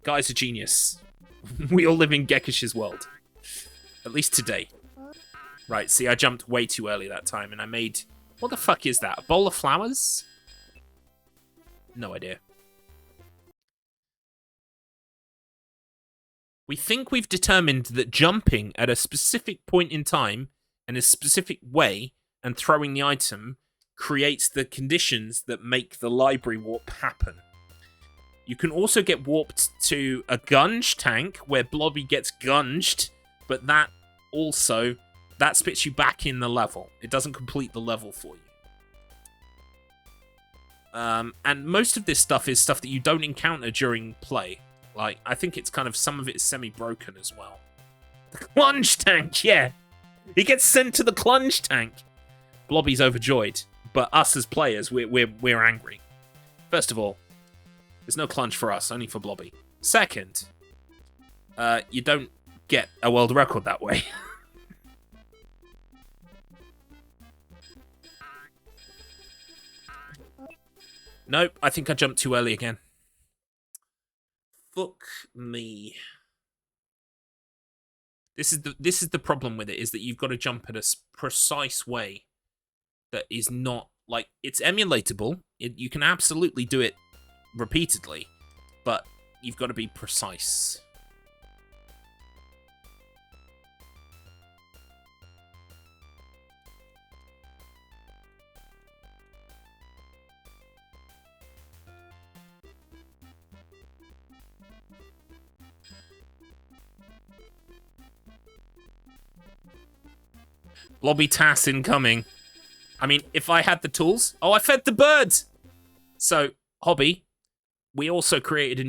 guy's a genius. We all live in Gekish's world, at least today. Right, see, I jumped way too early that time, and I made... What the fuck is that? A bowl of flowers? No idea. We think we've determined that jumping at a specific point in time, in a specific way, and throwing the item creates the conditions that make the library warp happen. You can also get warped to a gunge tank, where Blobby gets gunged, but that also that spits you back in the level. It doesn't complete the level for you. And most of this stuff is stuff that you don't encounter during play. Like, I think it's kind of, some of it is semi-broken as well. The plunge tank, yeah. He gets sent to the plunge tank. Blobby's overjoyed, but us as players, we're angry. First of all, there's no plunge for us, only for Blobby. Second, you don't get a world record that way. Nope, I think I jumped too early again. Fuck me. This is the problem with it, is that you've got to jump at a precise way that is not, like, it's emulatable. You can absolutely do it repeatedly, but you've got to be precise. Blobby Tass incoming. I mean, if I had the tools... Oh, I fed the birds! So, Hobby, we also created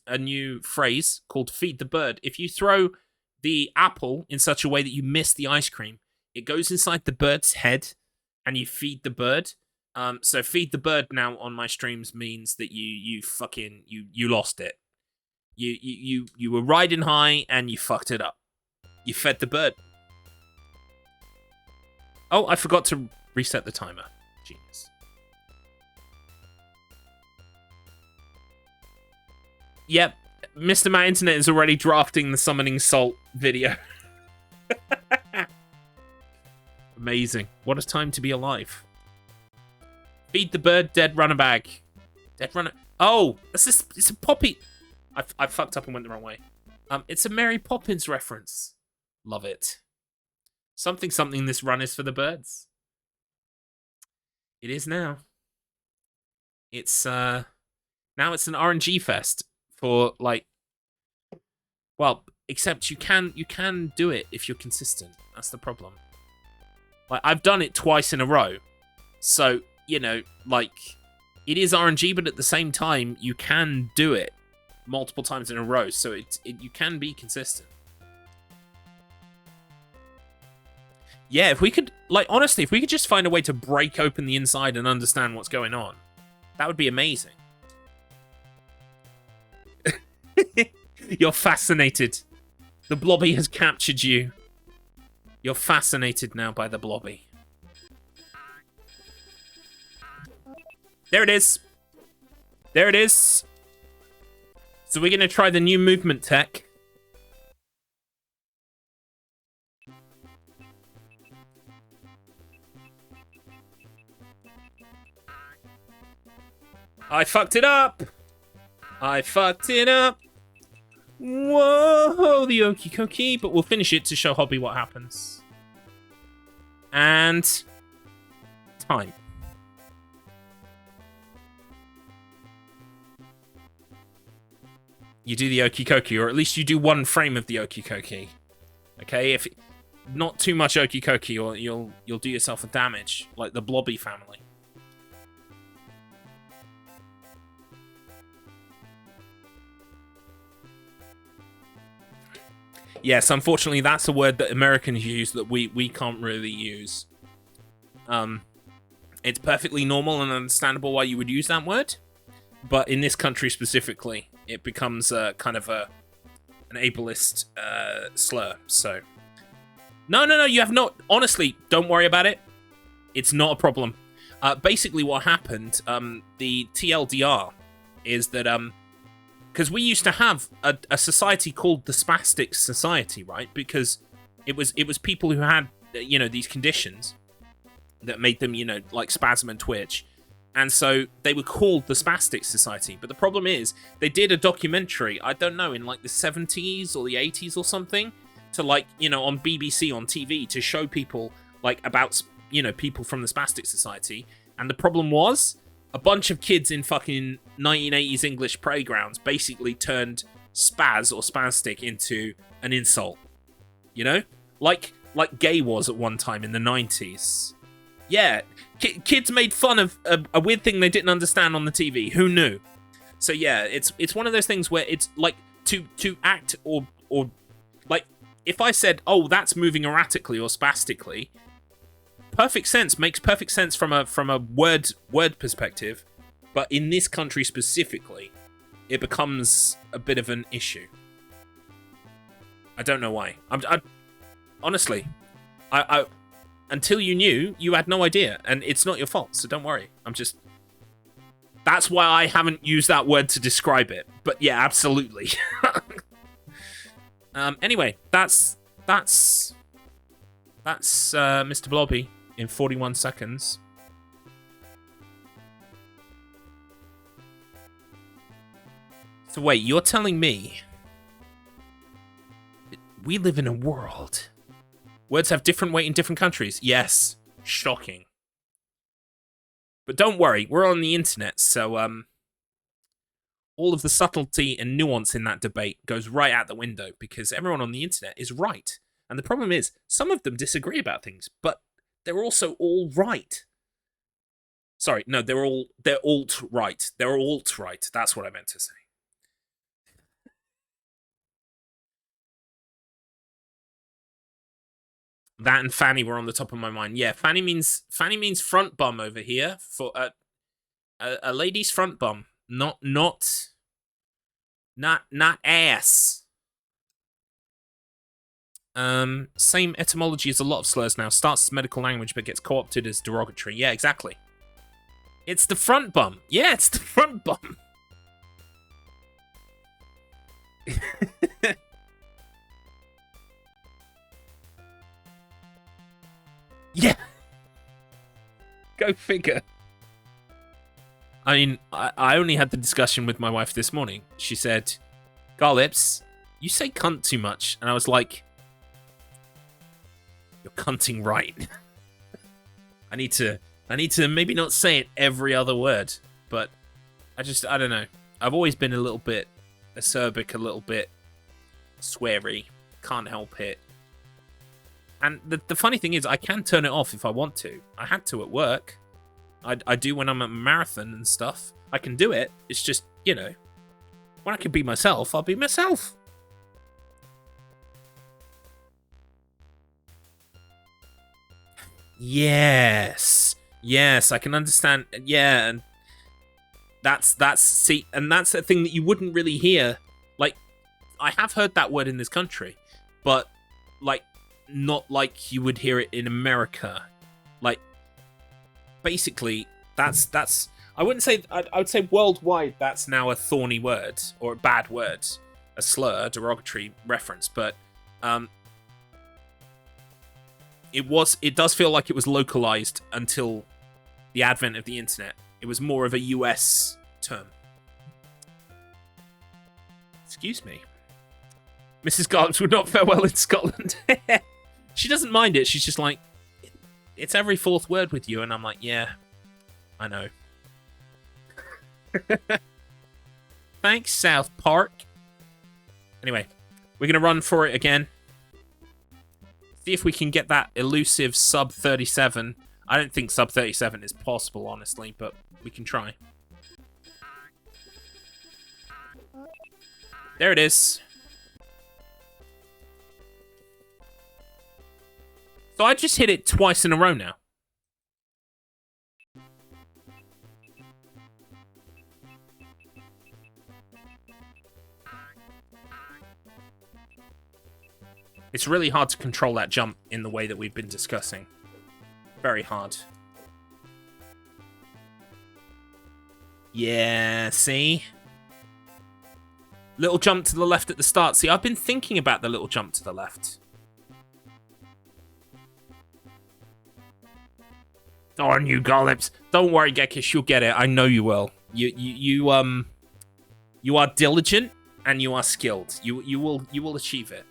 a new phrase called feed the bird. If you throw the apple in such a way that you miss the ice cream, it goes inside the bird's head and you feed the bird. So feed the bird now on my streams means that you lost it. You were riding high and you fucked it up. You fed the bird. Oh, I forgot to reset the timer. Genius. Yep, Mr. Matt Internet is already drafting the summoning salt video. Amazing. What a time to be alive. Feed the bird, dead runner bag. Dead runner... Oh, it's a Poppy... I fucked up and went the wrong way. It's a Mary Poppins reference. Love it. Something, this run is for the birds. It is now. It's, now it's an RNG fest for, like... Well, except you can do it if you're consistent. That's the problem. Like, I've done it twice in a row. So, you know, like, it is RNG, but at the same time, you can do it multiple times in a row. So you can be consistent. Yeah, if we could, like, honestly, if we could just find a way to break open the inside and understand what's going on, that would be amazing. You're fascinated. The Blobby has captured you. You're fascinated now by the Blobby. There it is. There it is. So we're going to try the new movement tech. I fucked it up. I fucked it up. Whoa, the okie dokie. But we'll finish it to show Hobby what happens. And time. You do the okie dokie, or at least you do one frame of the okie dokie. Okay, if not too much okie dokie, or you'll do yourself a damage, like the Blobby family. Yes, unfortunately, that's a word that Americans use that we can't really use. It's perfectly normal and understandable why you would use that word, but in this country specifically, it becomes kind of an ableist slur. So, no, you have not. Honestly, don't worry about it. It's not a problem. Basically, what happened, the TLDR, is that because we used to have a society called the Spastic Society, right? Because it was people who had, you know, these conditions that made them, you know, like spasm and twitch. And so they were called the Spastic Society. But the problem is, they did a documentary, I don't know, in like the 70s or the 80s or something, to, like, you know, on BBC, on TV, to show people, like, about, you know, people from the Spastic Society. And the problem was, a bunch of kids in fucking 1980s English playgrounds basically turned spaz or spastic into an insult. You know? like gay was at one time in the 90s. Yeah, kids made fun of a weird thing they didn't understand on the TV. Who knew? So yeah, it's one of those things where it's like to act or like if I said, oh, that's moving erratically or spastically, makes perfect sense from a word perspective, but in this country specifically, it becomes a bit of an issue. I don't know why. Honestly, I until you knew, you had no idea, and it's not your fault, so don't worry. That's why I haven't used that word to describe it. But yeah, absolutely. Anyway, that's Mr. Blobby in 41 seconds. So wait, you're telling me we live in a world. Words have different weight in different countries. Yes. Shocking. But don't worry, we're on the internet, so all of the subtlety and nuance in that debate goes right out the window because everyone on the internet is right. And the problem is, some of them disagree about things, but they're also all right. Sorry, no, they're alt-right. They're alt-right. That's what I meant to say. That and Fanny were on the top of my mind. Yeah, Fanny means front bum over here for a lady's front bum, not ass. Same etymology as a lot of slurs now. Starts as medical language but gets co-opted as derogatory. Yeah, exactly. It's the front bum. Yeah, it's the front bum. Yeah. Go figure. I mean, I only had the discussion with my wife this morning. She said, Garlips, you say cunt too much. And I was like, you're cunting right. I need to maybe not say it every other word, but I don't know. I've always been a little bit acerbic, a little bit sweary. Can't help it. And the funny thing is, I can turn it off if I want to. I had to at work. I do when I'm at a marathon and stuff. I can do it. It's just, you know, when I can be myself, I'll be myself. Yes, I can understand. Yeah, and that's see, and that's a thing that you wouldn't really hear. Like, I have heard that word in this country, but like, not like you would hear it in America. Like, basically, that's I wouldn't say, I would say worldwide that's now a thorny word or a bad word, a slur, a derogatory reference, but it does feel like it was localized until the advent of the internet. It was more of a US term. Excuse me. Mrs. Garlips would not fare well in Scotland. She doesn't mind it. She's just like, it's every fourth word with you. And I'm like, yeah, I know. Thanks, South Park. Anyway, we're going to run for it again. See if we can get that elusive sub 37. I don't think sub 37 is possible, honestly, but we can try. There it is. So I just hit it twice in a row now. It's really hard to control that jump in the way that we've been discussing. Very hard. Yeah, see? Little jump to the left at the start. See, I've been thinking about the little jump to the left. Darn you, Garlips. Don't worry, Gekish, you'll get it. I know you will. You are diligent and you are skilled. You will achieve it.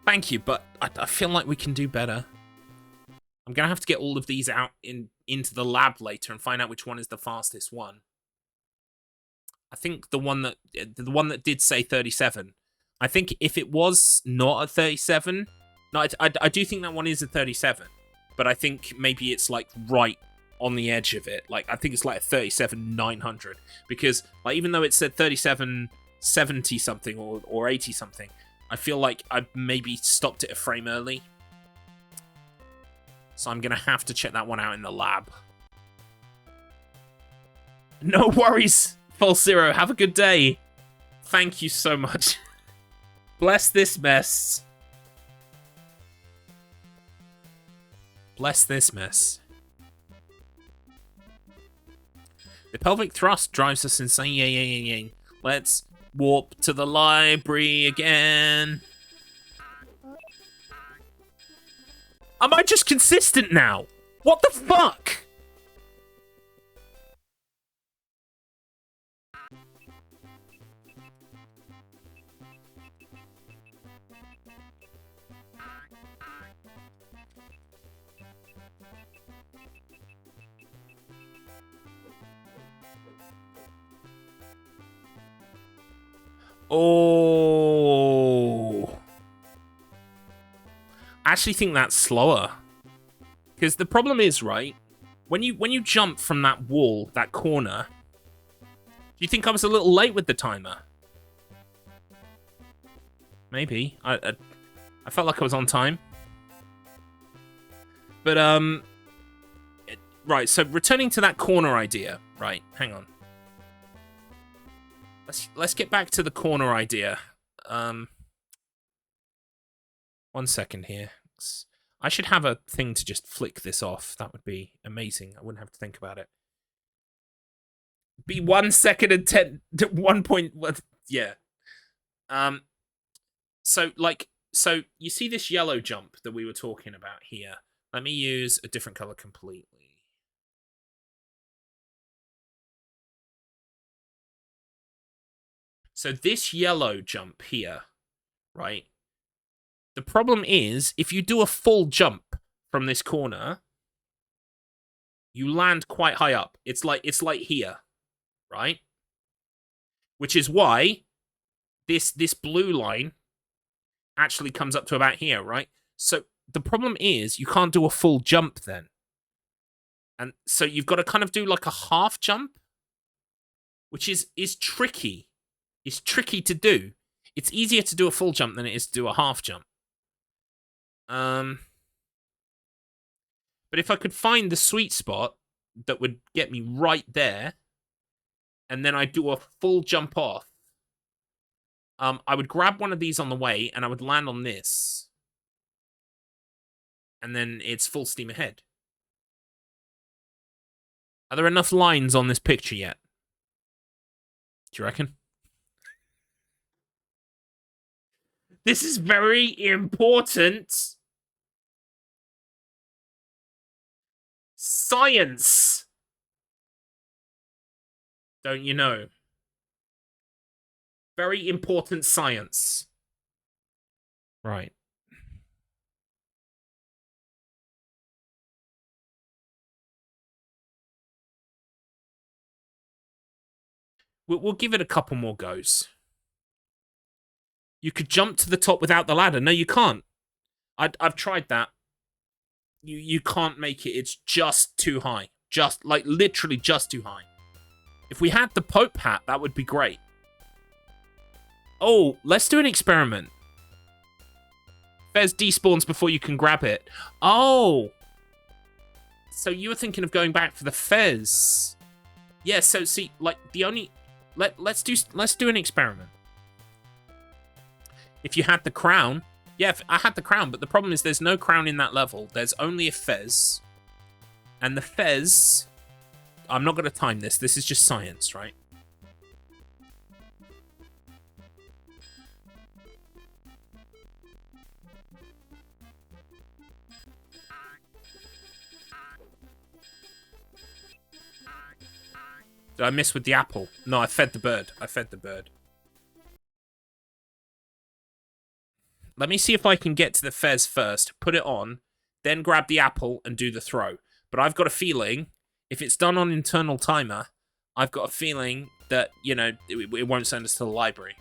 Thank you, but I feel like we can do better. I'm gonna have to get all of these out into the lab later and find out which one is the fastest one. I think the one that did say 37. I think if it was not a 37, no, I do think that one is a 37, but I think maybe it's like right on the edge of it. Like I think it's like a 37,900 because like even though it said 3770 something or 80 something, I feel like I maybe stopped it a frame early. So I'm gonna have to check that one out in the lab. No worries, False Zero. Have a good day. Thank you so much. Bless this mess. Bless this mess. The pelvic thrust drives us insane. Yeah. Let's warp to the library again. Am I just consistent now? What the fuck? Oh. I actually think that's slower. Because the problem is, right, when you jump from that wall, that corner, do you think I was a little late with the timer? Maybe. I felt like I was on time. But, right, so returning to that corner idea, right, hang on. Let's get back to the corner idea. 1 second here. I should have a thing to just flick this off. That would be amazing. I wouldn't have to think about it. Be 1 second and 10 1 point. Yeah. So you see this yellow jump that we were talking about here. Let me use a different color completely. So this yellow jump here, right? The problem is, if you do a full jump from this corner, you land quite high up. It's like here, right? Which is why this blue line actually comes up to about here, right? So the problem is you can't do a full jump then. And so you've got to kind of do like a half jump, which is tricky. It's tricky to do. It's easier to do a full jump than it is to do a half jump. But if I could find the sweet spot that would get me right there, and then I do a full jump off, I would grab one of these on the way, and I would land on this. And then it's full steam ahead. Are there enough lines on this picture yet? Do you reckon? This is very important. Science. Don't you know? Very important science. Right. We'll give it a couple more goes. You could jump to the top without the ladder. No, you can't. I've tried that. You can't make it. It's just too high. Just, like, literally just too high. If we had the Pope hat, that would be great. Oh, let's do an experiment. Fez despawns before you can grab it. Oh! So you were thinking of going back for the Fez. Yeah, so see, like, the only... Let's do an experiment. If you had the crown... Yeah, I had the crown, but the problem is there's no crown in that level. There's only a Fez. And the Fez... I'm not going to time this. This is just science, right? Did I miss with the apple? No, I fed the bird. I fed the bird. Let me see if I can get to the Fez first, put it on, then grab the apple and do the throw. But I've got a feeling, if it's done on internal timer, I've got a feeling that, you know, it won't send us to the library.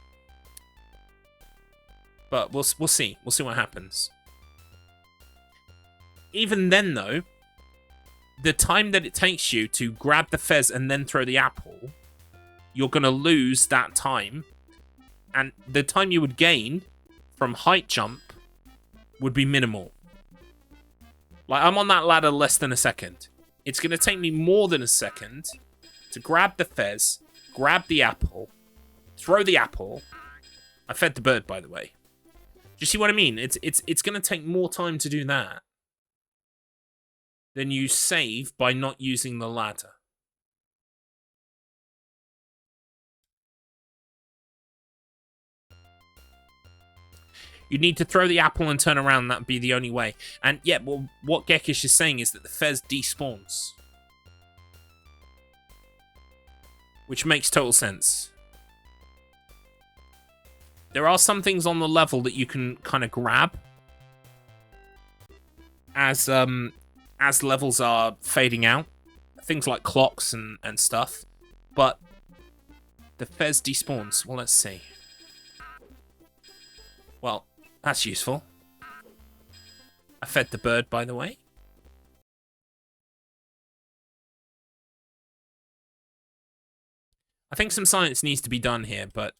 But we'll see. We'll see what happens. Even then, though, the time that it takes you to grab the fez and then throw the apple, you're going to lose that time. And the time you would gain from height jump would be minimal. Like, I'm on that ladder less than a second. It's going to take me more than a second to grab the fez, grab the apple, throw the apple. I fed the bird, by the way. Do you see what I mean? It's going to take more time to do that than you save by not using the ladder. You need to throw the apple and turn around. That'd be the only way. And yeah, well, what Gekish is saying is that the fez despawns, which makes total sense. There are some things on the level that you can kind of grab as levels are fading out. Things like clocks and stuff. But the fez despawns. Well, let's see. Well, that's useful. I fed the bird, by the way. I think some science needs to be done here, but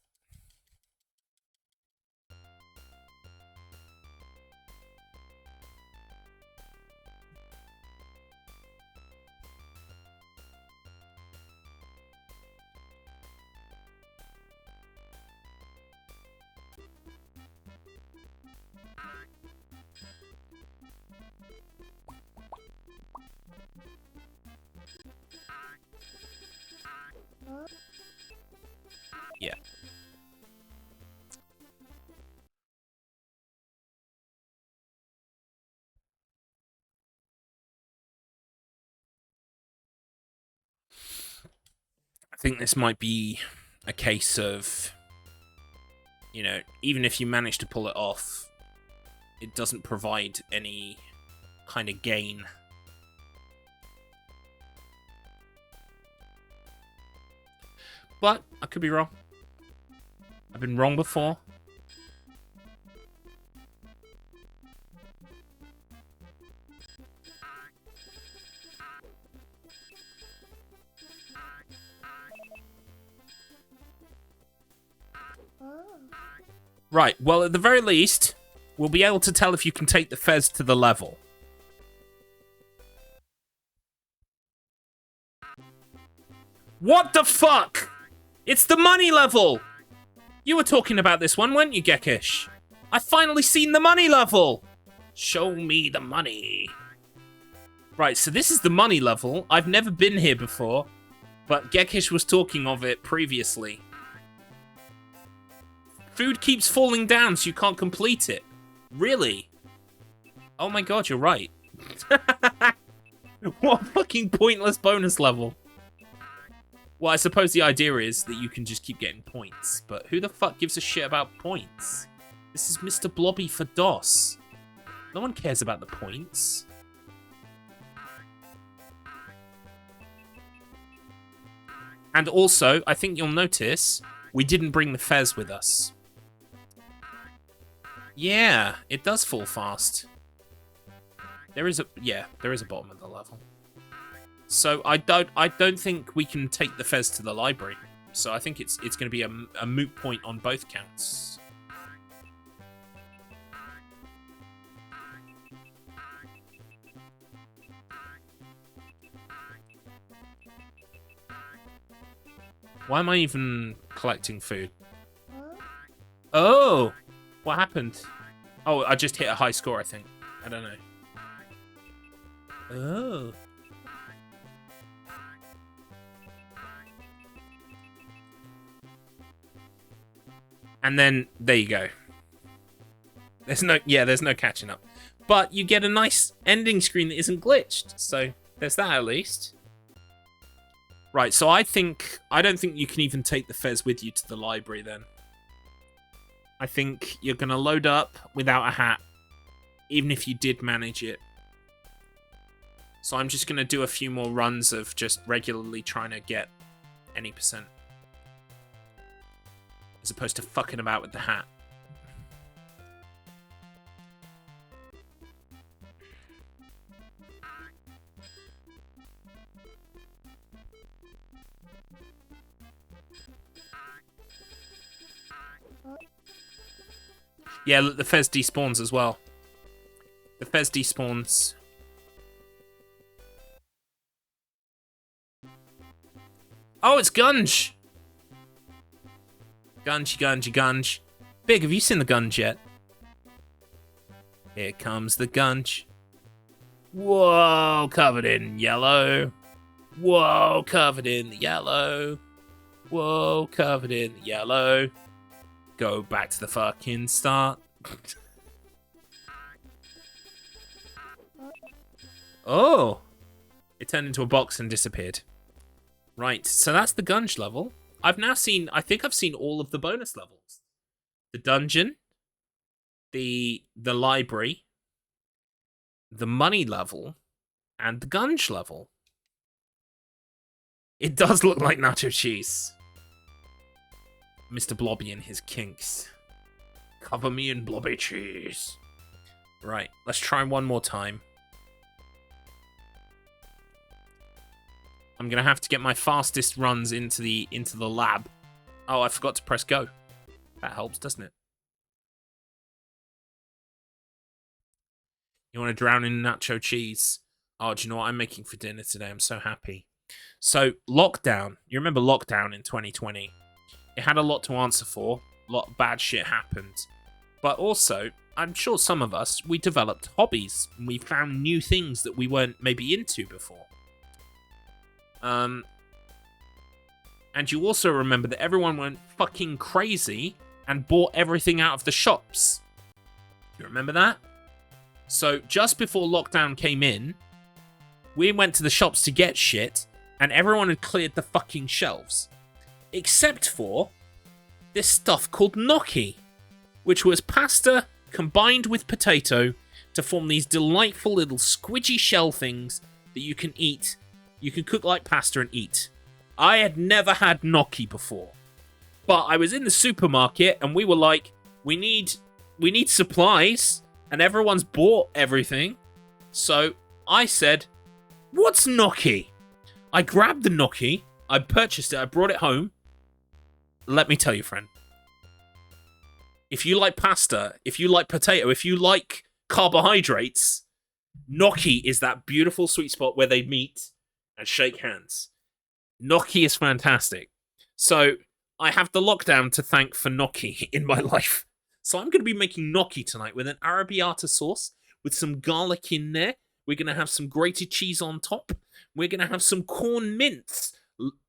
yeah. I think this might be a case of, you know, even if you manage to pull it off, it doesn't provide any kind of gain. But I could be wrong. I've been wrong before. Right, well, at the very least, we'll be able to tell if you can take the fez to the level. What the fuck? It's the money level! You were talking about this one, weren't you, Gekish? I finally seen the money level! Show me the money. Right, so this is the money level. I've never been here before, but Gekish was talking of it previously. Food keeps falling down, so you can't complete it. Really? Oh my god, you're right. What a fucking pointless bonus level. Well, I suppose the idea is that you can just keep getting points, but who the fuck gives a shit about points? This is Mr. Blobby for DOS. No one cares about the points. And also, I think you'll notice, we didn't bring the fez with us. Yeah, it does fall fast. There is a bottom of the level. So I don't think we can take the fez to the library. So I think it's going to be a moot point on both counts. Why am I even collecting food? Oh! What happened? Oh, I just hit a high score, I think. I don't know. Oh. And then, there you go. There's no catching up. But you get a nice ending screen that isn't glitched. So, there's that at least. Right, so I don't think you can even take the fez with you to the library then. I think you're going to load up without a hat, even if you did manage it. So I'm just going to do a few more runs of just regularly trying to get any percent. as opposed to fucking about with the hat. Yeah, look, the Fez despawns as well. The Fez despawns. Oh, it's Gunge! Gunge. Big, have you seen the Gunge yet? Here comes the Gunge. Whoa, covered in yellow. Whoa, covered in yellow. Whoa, covered in yellow. Go back to the fucking start. Oh! It turned into a box and disappeared. Right, so that's the Gunge level. I've now seen, I think I've seen all of the bonus levels. The dungeon, the library, the money level, and the Gunge level. It does look like nacho cheese. Mr. Blobby and his kinks. Cover me in blobby cheese. Right, let's try one more time. I'm gonna have to get my fastest runs into the lab. Oh, I forgot to press go. That helps, doesn't it? You want to drown in nacho cheese? Oh, do you know what I'm making for dinner today? I'm so happy. So, lockdown. You remember lockdown in 2020? It had a lot to answer for. A lot of bad shit happened. But also, I'm sure some of us, we developed hobbies. And we found new things that we weren't maybe into before. And you also remember that everyone went fucking crazy and bought everything out of the shops. You remember that? So, just before lockdown came in, we went to the shops to get shit, and everyone had cleared the fucking shelves. Except for this stuff called gnocchi, which was pasta combined with potato to form these delightful little squidgy shell things that you can eat. You can cook like pasta and eat. I had never had gnocchi before. But I was in the supermarket and we were like, we need supplies, and everyone's bought everything. So I said, what's gnocchi? I grabbed the gnocchi, I purchased it, I brought it home. Let me tell you, friend. If you like pasta, if you like potato, if you like carbohydrates, gnocchi is that beautiful sweet spot where they meet and shake hands. Gnocchi is fantastic. So, I have the lockdown to thank for gnocchi in my life. So I'm going to be making gnocchi tonight with an arrabbiata sauce, with some garlic in there. We're going to have some grated cheese on top. We're going to have some corn mince,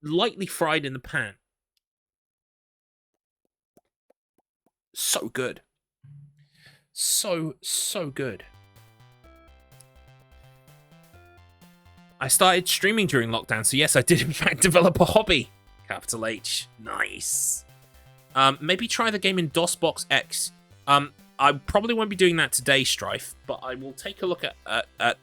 lightly fried in the pan. So good. So good. I started streaming during lockdown, so yes, I did in fact develop a hobby. Capital H. Nice. Maybe try the game in DOSBox X. I probably won't be doing that today, Strife, but I will take a look at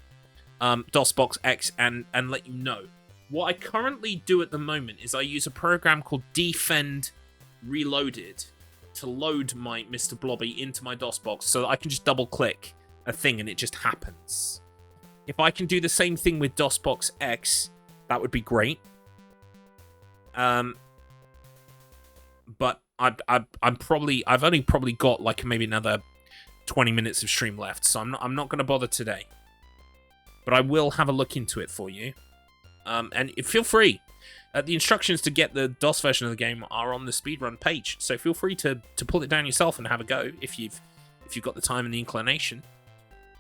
DOSBox X and let you know. What I currently do at the moment is I use a program called Defend Reloaded to load my Mr. Blobby into my DOSBox so that I can just double click a thing and it just happens. If I can do the same thing with DOSBox X, that would be great. But I've only probably got like maybe another 20 minutes of stream left, so I'm not going to bother today. But I will have a look into it for you. And feel free. The instructions to get the DOS version of the game are on the speedrun page, so feel free to pull it down yourself and have a go if you've got the time and the inclination.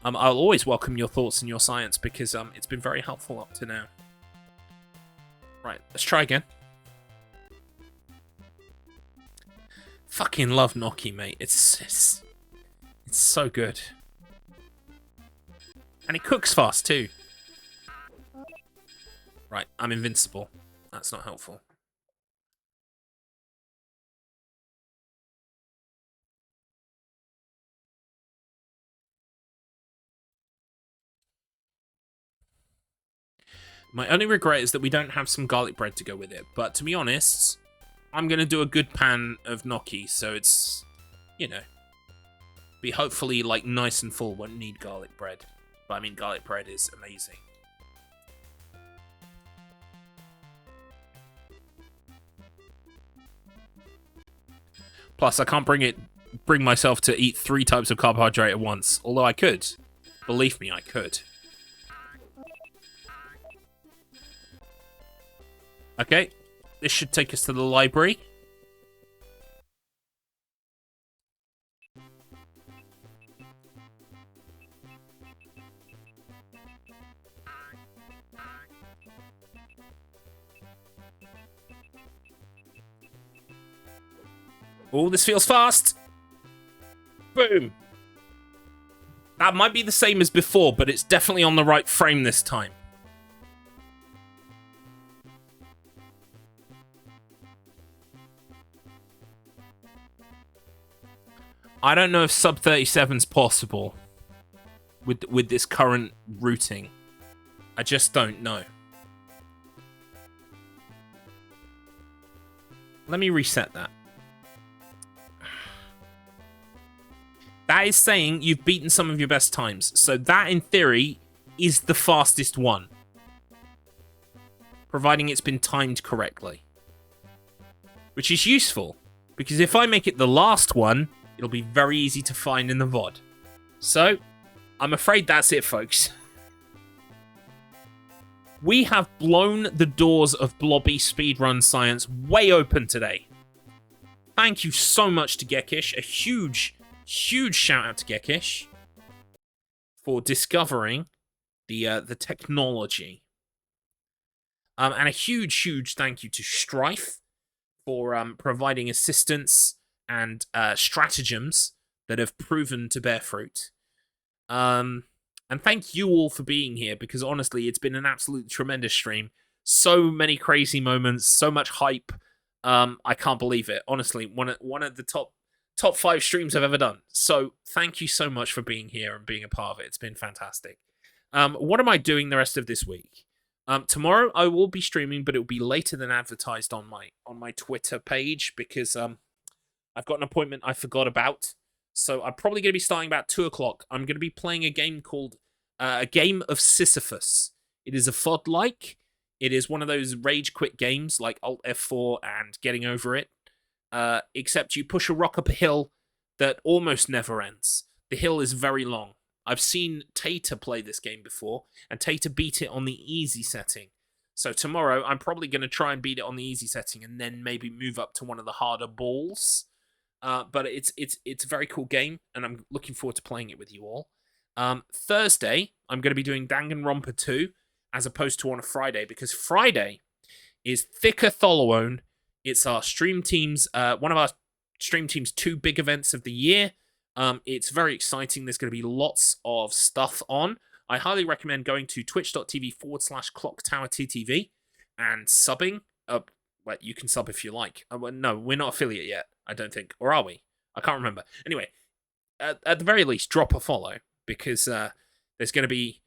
I'll always welcome your thoughts and your science because it's been very helpful up to now. Right, let's try again. Fucking love gnocchi, mate. It's so good. And it cooks fast too. Right, I'm invincible. That's not helpful. My only regret is that we don't have some garlic bread to go with it. But to be honest, I'm going to do a good pan of gnocchi, so it's, you know, be hopefully, like, nice and full. Won't need garlic bread. But, I mean, garlic bread is amazing. Plus, I can't bring myself to eat 3 types of carbohydrate at once. Although I could. Believe me, I could. Okay. This should take us to the library. Oh, this feels fast. Boom. That might be the same as before, but it's definitely on the right frame this time. I don't know if sub 37's possible with this current routing. I just don't know. Let me reset that. That is saying you've beaten some of your best times. So that, in theory, is the fastest one. Providing it's been timed correctly. Which is useful. Because if I make it the last one, it'll be very easy to find in the VOD. So, I'm afraid that's it, folks. We have blown the doors of Blobby Speedrun Science way open today. Thank you so much to Gekish. A huge shout out to Gekish for discovering the technology. And a huge thank you to Strife for providing assistance and stratagems that have proven to bear fruit. And thank you all for being here, because honestly, it's been an absolute tremendous stream. So many crazy moments, so much hype. I can't believe it. Honestly, one of the top 5 streams I've ever done. So thank you so much for being here and being a part of it. It's been fantastic. What am I doing the rest of this week? Tomorrow I will be streaming, but it will be later than advertised on my Twitter page, because I've got an appointment I forgot about. So I'm probably going to be starting about 2 o'clock. I'm going to be playing a game called a game of Sisyphus. It is a FOD-like. It is one of those rage quit games like Alt F4 and Getting Over It. Except you push a rock up a hill that almost never ends. The hill is very long. I've seen Tater play this game before, and Tater beat it on the easy setting. So tomorrow, I'm probably going to try and beat it on the easy setting, and then maybe move up to one of the harder balls. But it's a very cool game, and I'm looking forward to playing it with you all. Thursday, I'm going to be doing Danganronpa 2, as opposed to on a Friday, because Friday is Thicker Tholowone. It's our stream team's, one of our stream team's 2 big events of the year. It's very exciting. There's going to be lots of stuff on. I highly recommend going to twitch.tv/ClockTowerTTV and subbing. Well, you can sub if you like. No, we're not affiliate yet, I don't think. Or are we? I can't remember. Anyway, at the very least, drop a follow, because there's going to be...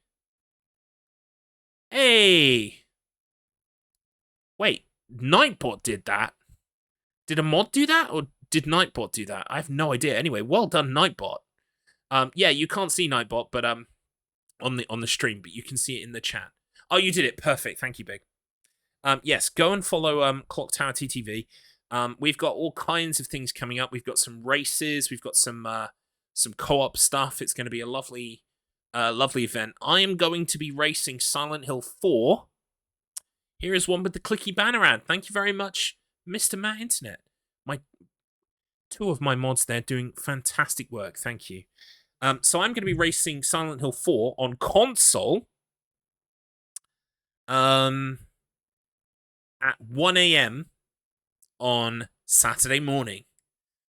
Hey! Wait, Nightbot did that? Did a mod do that, or did Nightbot do that? I have no idea. Anyway, well done, Nightbot. Yeah, you can't see Nightbot, but on the stream, but you can see it in the chat. Oh, you did it. Perfect. Thank you, Big. Yes, go and follow Clock Tower TTV. We've got all kinds of things coming up. We've got some races. We've got some co-op stuff. It's going to be a lovely event. I am going to be racing Silent Hill 4. Here is one with the clicky banner ad. Thank you very much, Mr. Matt Internet. 2 of my mods there doing fantastic work. Thank you. So I'm going to be racing Silent Hill 4 on console at 1 a.m. on Saturday morning.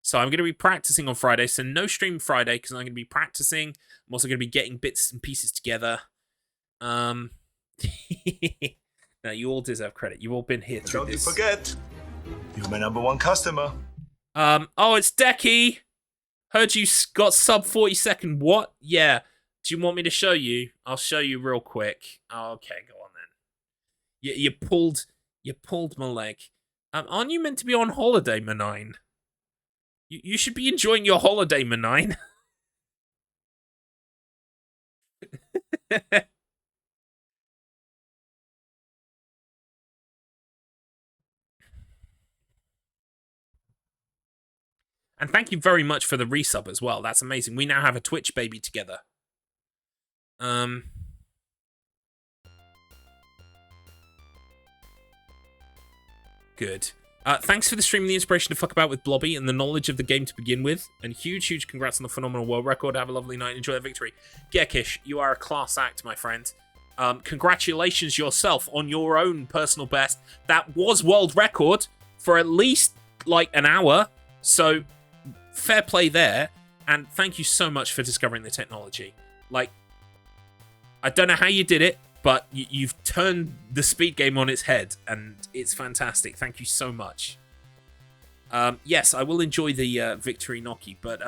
So I'm going to be practicing on Friday. So no stream Friday, because I'm going to be practicing. I'm also going to be getting bits and pieces together. Now, you all deserve credit. You've all been here through this. Don't you forget, you're my #1 customer. Oh, it's Decky. Heard you got sub 40-second. What? Yeah. Do you want me to show you? I'll show you real quick. Oh, okay, go on then. You pulled my leg. Aren't you meant to be on holiday, Manine? You should be enjoying your holiday, Manine. And thank you very much for the resub as well. That's amazing. We now have a Twitch baby together. Good. Thanks for the stream and the inspiration to fuck about with Blobby and the knowledge of the game to begin with. And huge congrats on the phenomenal world record. Have a lovely night. Enjoy the victory. Gekish, you are a class act, my friend. Congratulations yourself on your own personal best. That was world record for at least, like, an hour. So, fair play there. And thank you so much for discovering the technology. Like, I don't know how you did it, but you've turned the speed game on its head, and it's fantastic. Thank you so much. Yes, I will enjoy the victory Noki, but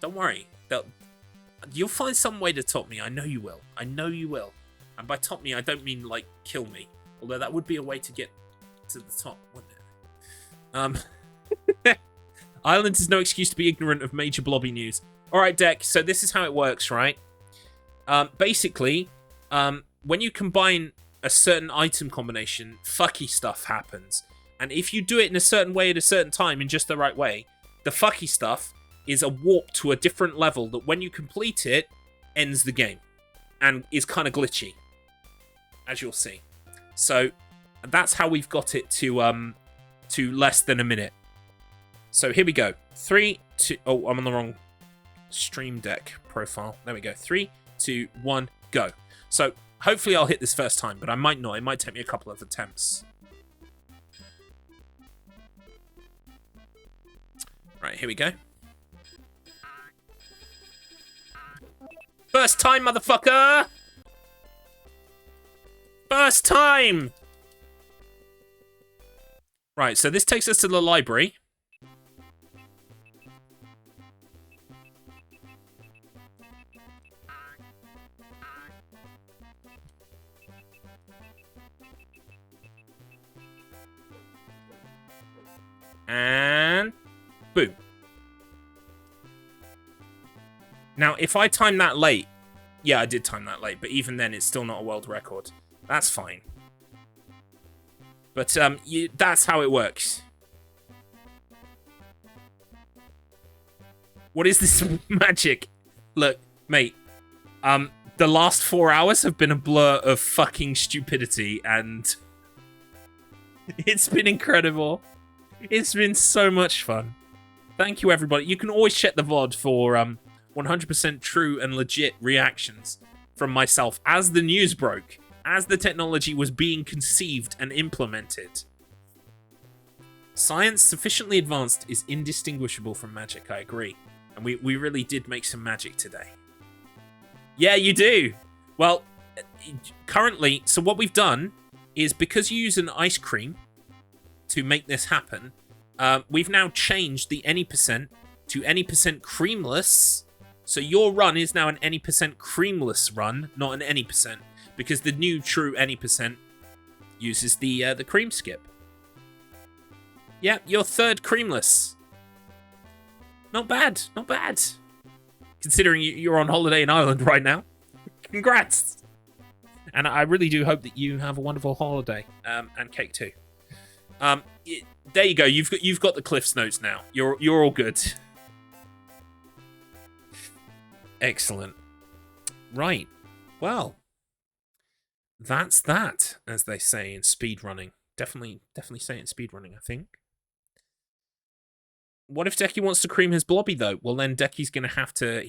don't worry. You'll find some way to top me. I know you will. I know you will. And by top me, I don't mean, like, kill me. Although that would be a way to get to the top, wouldn't it? Ireland is no excuse to be ignorant of major Blobby news. All right, Deck, so this is how it works, right? Basically, when you combine a certain item combination, fucky stuff happens. And if you do it in a certain way at a certain time, in just the right way, the fucky stuff is a warp to a different level that when you complete it, ends the game. And is kind of glitchy, as you'll see. So, that's how we've got it to less than a minute. So, here we go. 3, 2... Oh, I'm on the wrong Stream Deck profile. There we go. 3, 2, 1, go. So, hopefully I'll hit this first time, but I might not. It might take me a couple of attempts. Right, here we go. First time, motherfucker! First time! Right, so this takes us to the library. And boom. Now, if I time that late, yeah, I did time that late, but even then, it's still not a world record. That's fine. But that's how it works. What is this magic? Look, mate. The last 4 hours have been a blur of fucking stupidity, and it's been incredible. It's been so much fun. Thank you, everybody. You can always check the VOD for 100% true and legit reactions from myself as the news broke, as the technology was being conceived and implemented. Science sufficiently advanced is indistinguishable from magic, I agree. And we really did make some magic today. Yeah, you do. Well, currently, so what we've done is because you use an ice cream to make this happen, we've now changed the any percent to any percent creamless. So your run is now an any percent creamless run, not an any percent, because the new true any percent uses the cream skip. Yeah, your third creamless. Not bad, not bad. Considering you're on holiday in Ireland right now. Congrats. And I really do hope that you have a wonderful holiday, and cake too. There you go. You've got the Cliff's Notes now. You're all good. Excellent. Right. Well, that's that, as they say in speedrunning. Definitely say it in speedrunning, I think. What if Decky wants to cream his Blobby though? Well, then Decky's gonna have to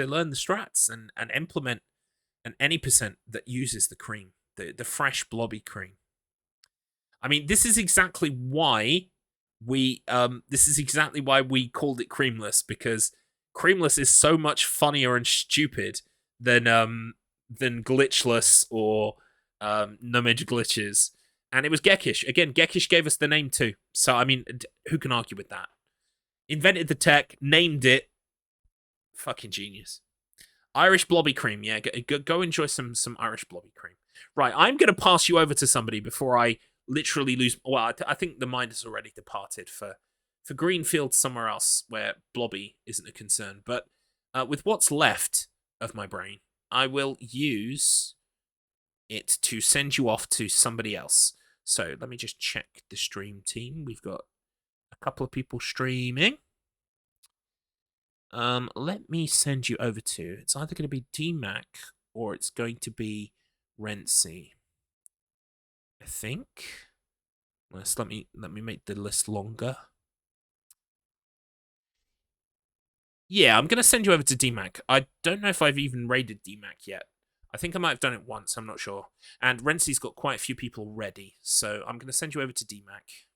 learn the strats and implement an any percent that uses the cream, the fresh Blobby cream. I mean, this is exactly why we called it creamless, because creamless is so much funnier and stupid than glitchless or no major glitches. And it was Gekish. Again, Gekish gave us the name too. So I mean, who can argue with that? Invented the tech, named it. Fucking genius. Irish Blobby cream, yeah. Go enjoy some Irish Blobby cream. Right, I'm going to pass you over to somebody before I literally lose. Well, I think the mind has already departed for Greenfield somewhere else where Blobby isn't a concern. But with what's left of my brain, I will use it to send you off to somebody else. So let me just check the stream team. We've got a couple of people streaming. Let me send you over to. It's either going to be DMAC or it's going to be Rentsy. I think. Let me make the list longer. Yeah, I'm going to send you over to DMAC. I don't know if I've even raided DMAC yet. I think I might have done it once, I'm not sure. And Rentsy's got quite a few people ready, so I'm going to send you over to DMAC.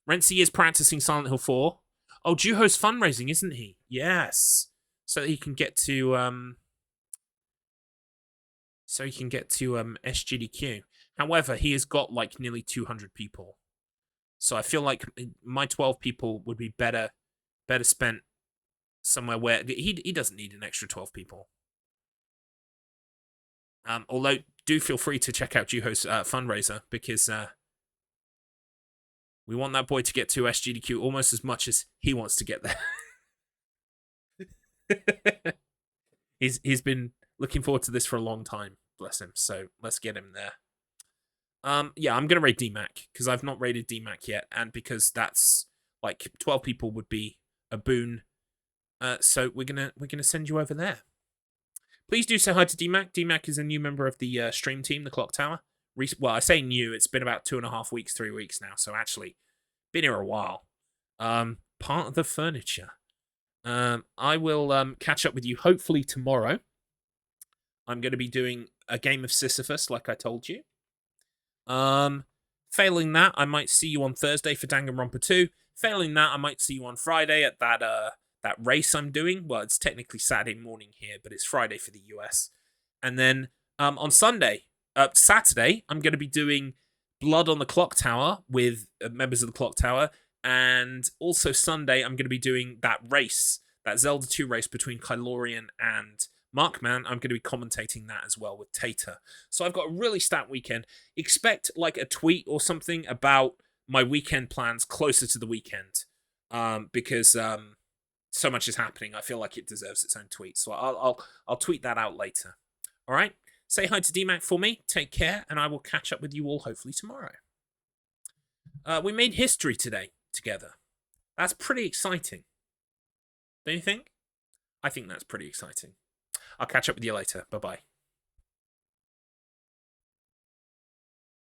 Rentsy is practicing Silent Hill 4. Oh, Juho's fundraising, isn't he? Yes. So that he can get to SGDQ. However, he has got like nearly 200 people. So I feel like my 12 people would be better spent somewhere where he doesn't need an extra 12 people. Although, do feel free to check out Juho's fundraiser, because we want that boy to get to SGDQ almost as much as he wants to get there. He's been looking forward to this for a long time, bless him. So let's get him there. Yeah, I'm gonna raid DMAC because I've not raided DMAC yet, and because that's like 12 people would be a boon. So we're gonna send you over there. Please do say hi to DMAC. DMAC is a new member of the stream team, the Clock Tower. Well, I say new. It's been about 2.5 weeks, 3 weeks now. So actually, been here a while. Part of the furniture. I will catch up with you hopefully tomorrow. I'm going to be doing a game of Sisyphus, like I told you. Failing that, I might see you on Thursday for Danganronpa 2. Failing that, I might see you on Friday at that race I'm doing. Well, it's technically Saturday morning here, but it's Friday for the US. And then on Saturday, I'm going to be doing Blood on the Clock Tower with members of the Clock Tower. And also Sunday, I'm going to be doing that race, that Zelda 2 race between Kylorian and Markman. I'm going to be commentating that as well with Tater. So I've got a really stacked weekend. Expect like a tweet or something about my weekend plans closer to the weekend. Because so much is happening. I feel like it deserves its own tweet. So I'll tweet that out later. All right? Say hi to DMAC for me. Take care, and I will catch up with you all hopefully tomorrow. We made history today together. That's pretty exciting. Don't you think? I think that's pretty exciting. I'll catch up with you later. Bye-bye.